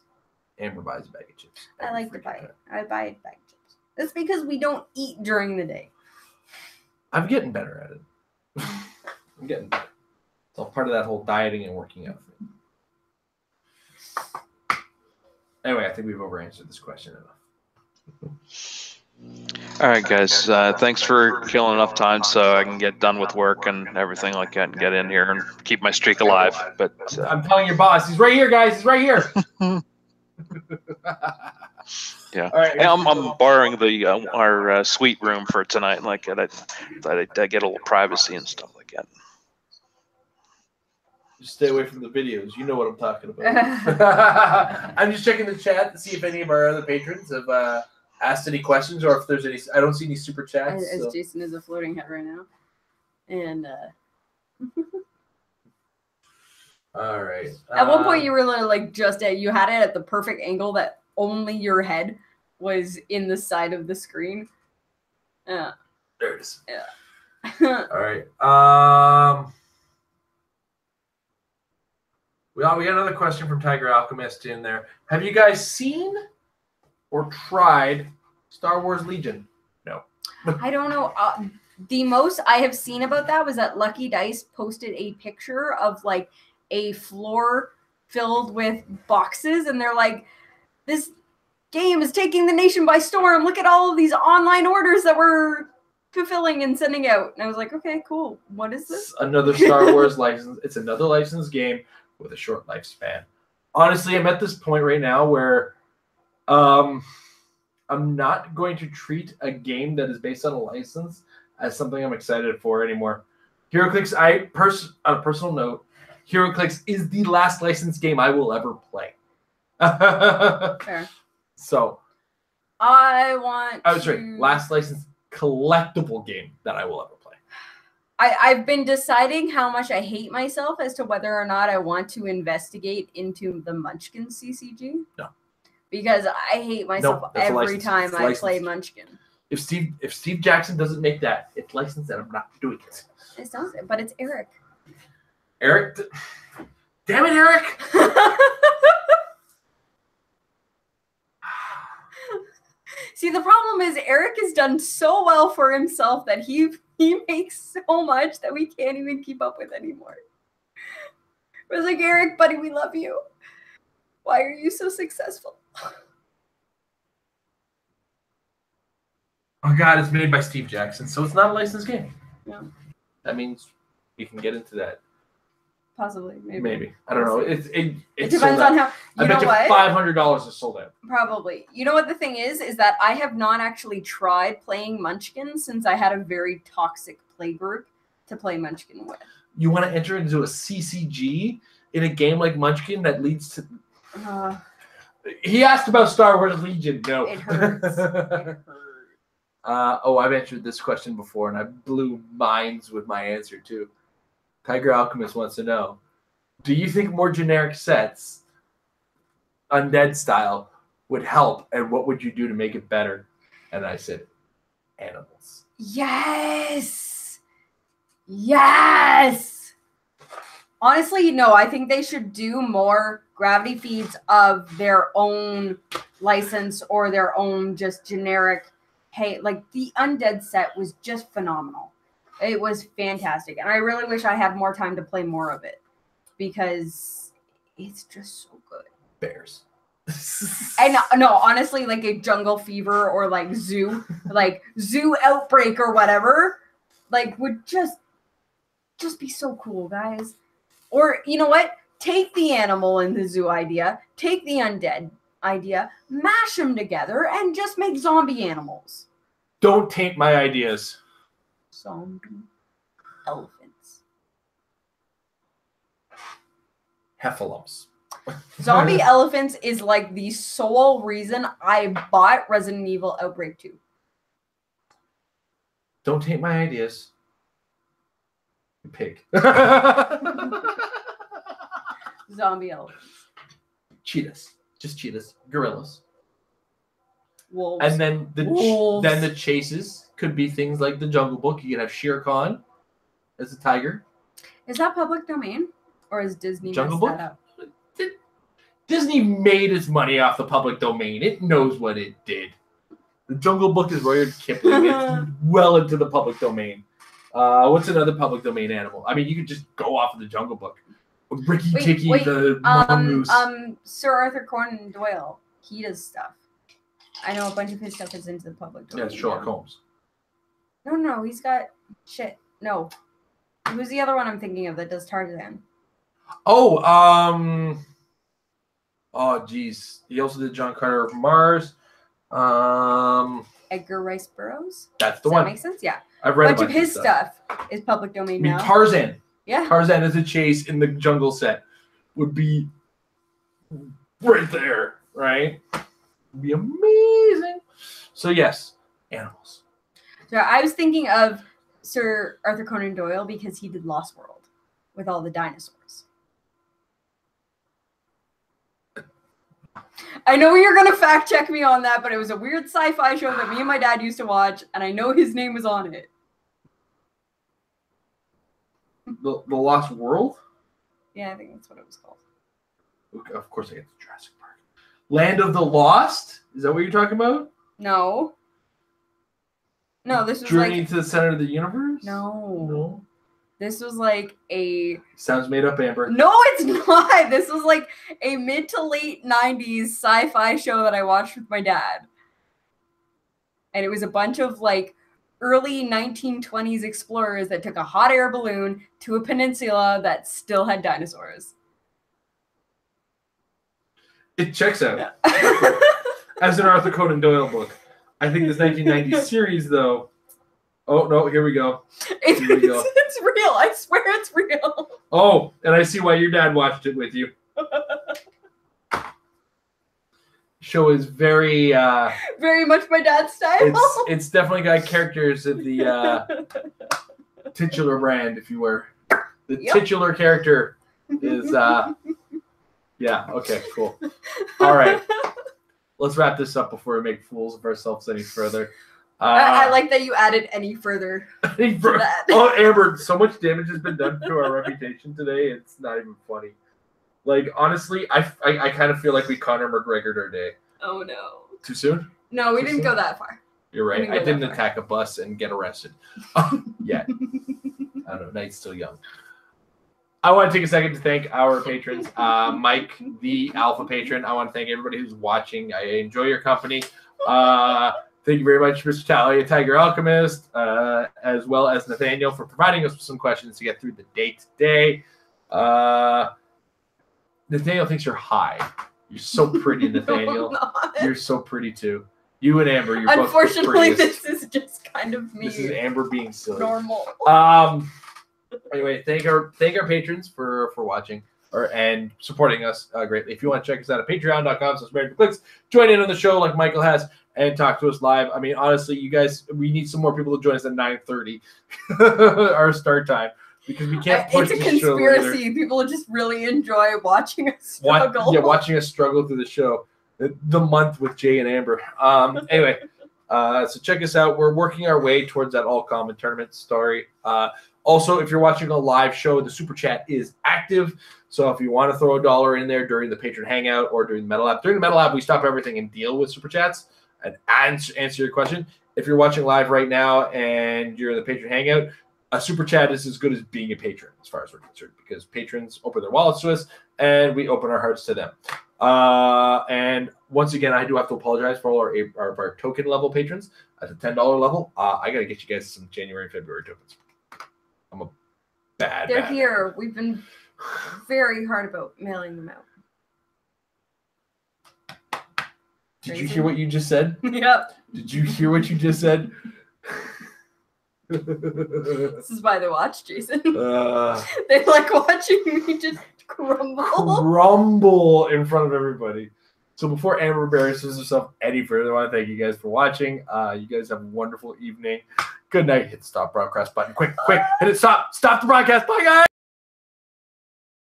Amber buys a bag of chips. I like to buy it. I buy a bag of chips. That's because we don't eat during the day. I'm getting better at it. I'm getting better. It's all part of that whole dieting and working out thing. Anyway, I think we've over-answered this question enough. All right, guys. Thanks for killing enough time so I can get done with work and everything like that and get in here and keep my streak alive. But I'm telling your boss, he's right here, guys. He's right here. Yeah, all right. And I'm borrowing our suite room for tonight. Like I get a little privacy and stuff like that. Just stay away from the videos. You know what I'm talking about. I'm just checking the chat to see if any of our other patrons have asked any questions or if there's any. I don't see any super chats. As Jason is a floating head right now, and. All right. At one point, you were like you had it at the perfect angle that only your head was in the side of the screen. Yeah, There it is. Yeah. All right. We got another question from Tiger Alchemist in there. Have you guys seen or tried Star Wars Legion? No. I don't know. The most I have seen about that was that Lucky Dice posted a picture of like a floor filled with boxes, and they're like, this game is taking the nation by storm. Look at all of these online orders that we're fulfilling and sending out. And I was like, okay, cool. What is this? It's another Star Wars license. It's another licensed game with a short lifespan. Honestly, I'm at this point right now where I'm not going to treat a game that is based on a license as something I'm excited for anymore. HeroClix, on a personal note, HeroClix is the last licensed game I will ever play. Fair. So last licensed collectible game that I will ever play. I've been deciding how much I hate myself as to whether or not I want to investigate into the Munchkin CCG. No. Because I hate myself every time I play Munchkin. If Steve Jackson doesn't make that, it's licensed and I'm not doing it. It sounds, but it's Eric. Eric? Damn it, Eric! See, the problem is Eric has done so well for himself that he makes so much that we can't even keep up with anymore. We're like, Eric, buddy, we love you. Why are you so successful? Oh God, it's made by Steve Jackson, so it's not a licensed game. Yeah. That means we can get into that. Possibly, Maybe. I don't know. It depends on how. I bet you $500 is sold out. Probably. You know what the thing is that I have not actually tried playing Munchkin since I had a very toxic play group to play Munchkin with. You want to enter into a CCG in a game like Munchkin that leads to... He asked about Star Wars Legion. No. It hurts. It hurts. I've answered this question before, and I blew minds with my answer, too. Tiger Alchemist wants to know, do you think more generic sets, undead style, would help, and what would you do to make it better? And I said, animals. Yes! Yes! Honestly, no, I think they should do more gravity feeds of their own license or their own just generic, hey, like the undead set was just phenomenal. It was fantastic. And I really wish I had more time to play more of it because it's just so good. Bears. And no, honestly, like a Jungle Fever or like Zoo Outbreak or whatever, like would just be so cool, guys. Or you know what? Take the animal and the zoo idea, take the undead idea, mash them together, and just make zombie animals. Don't taint my ideas. Zombie elephants. Heffalumps. Zombie elephants is like the sole reason I bought Resident Evil Outbreak 2. Don't taint my ideas. You pig. Zombie elephants. Cheetahs. Just cheetahs. Gorillas. Wolves. And then the chases could be things like the Jungle Book. You could have Shere Khan as a tiger. Is that public domain? Or is Disney Jungle messed Book? that up? Disney made its money off the public domain. It knows what it did. The Jungle Book is Rudyard Kipling. It's well into the public domain. What's another public domain animal? I mean, you could just go off of the Jungle Book. Ricky Tikki, the mongoose. Sir Arthur Conan Doyle. He does stuff. I know a bunch of his stuff is into the public domain. Yeah, it's Sherlock Holmes. No, he's got shit. No. Who's the other one I'm thinking of that does Tarzan? Geez. He also did John Carter of Mars. Edgar Rice Burroughs? That's the Does one. that make sense? Yeah. I've read a bunch of his stuff is public domain now. Tarzan. Yeah. Tarzan as a chase in the jungle set would be right there, right? Would be amazing. So yes, animals. So I was thinking of Sir Arthur Conan Doyle because he did Lost World with all the dinosaurs. I know you're going to fact check me on that, but it was a weird sci-fi show that me and my dad used to watch, and I know his name was on it. The Lost World? Yeah, I think that's what it was called. Of course I get the Jurassic Park. Land of the Lost? Is that what you're talking about? No. No, this was Journey like to the Center of the Universe? no. This was like a Sounds made up, Amber. no, it's not. This was like a mid to late 90s sci-fi show that I watched with my dad. And it was a bunch of like early 1920s explorers that took a hot air balloon to a peninsula that still had dinosaurs. It checks out. As an Arthur Conan Doyle book. I think this 1990s series, though. Oh, no, here we go. It's real. I swear it's real. Oh, and I see why your dad watched it with you. Show is very very much my dad's style. It's definitely got characters of the titular brand, if you were. The titular character is yeah, okay, cool. All right. Let's wrap this up before we make fools of ourselves any further. I like that you added any further to that. Oh, Amber, so much damage has been done to our reputation today, it's not even funny. Like, honestly, I kind of feel like we Conor McGregor'd our day. Oh, no. Too soon? No, we didn't go that far. You're right. I didn't attack a bus and get arrested yet. I don't know. Night's still young. I want to take a second to thank our patrons. Mike, the Alpha patron. I want to thank everybody who's watching. I enjoy your company. Thank you very much, Mr. Talia, Tiger Alchemist, as well as Nathaniel for providing us with some questions to get through the day today. Nathaniel thinks you're high. You're so pretty, Nathaniel. No, you're so pretty too. You and Amber, you're both unfortunately, the prettiest. this is just kind of me. This is Amber being silly. Normal. Anyway, thank our patrons for watching and supporting us greatly. If you want to check us out at patreon.com/marriedforclicks, join in on the show like Michael has and talk to us live. I mean, honestly, you guys, we need some more people to join us at 9:30, our start time, because we can't push it's a the show conspiracy. later. People just really enjoy watching us struggle. Watching us struggle through the show. The month with Jay and Amber. Anyway, so check us out. We're working our way towards that All Common tournament story. Also, if you're watching a live show, the Super Chat is active. So if you want to throw $1 in there during the Patron Hangout or during the Metal Lab. During the Metal Lab, we stop everything and deal with Super Chats and answer your question. If you're watching live right now and you're in the Patron Hangout, a Super Chat is as good as being a patron as far as we're concerned, because patrons open their wallets to us and we open our hearts to them. And once again, I do have to apologize for all our token level patrons at the $10 level. I got to get you guys some January and February tokens. I'm a bad. They're here. We've been very hard about mailing them out. Did you hear what you just said? Yep. Did you hear what you just said? This is why they watch, Jason. They They like watching me just crumble. Crumble in front of everybody. So before Amber embarrasses herself any further, I want to thank you guys for watching. You guys have a wonderful evening. Good night. Hit the stop broadcast button. Quick, hit it. Stop the broadcast. Bye, guys.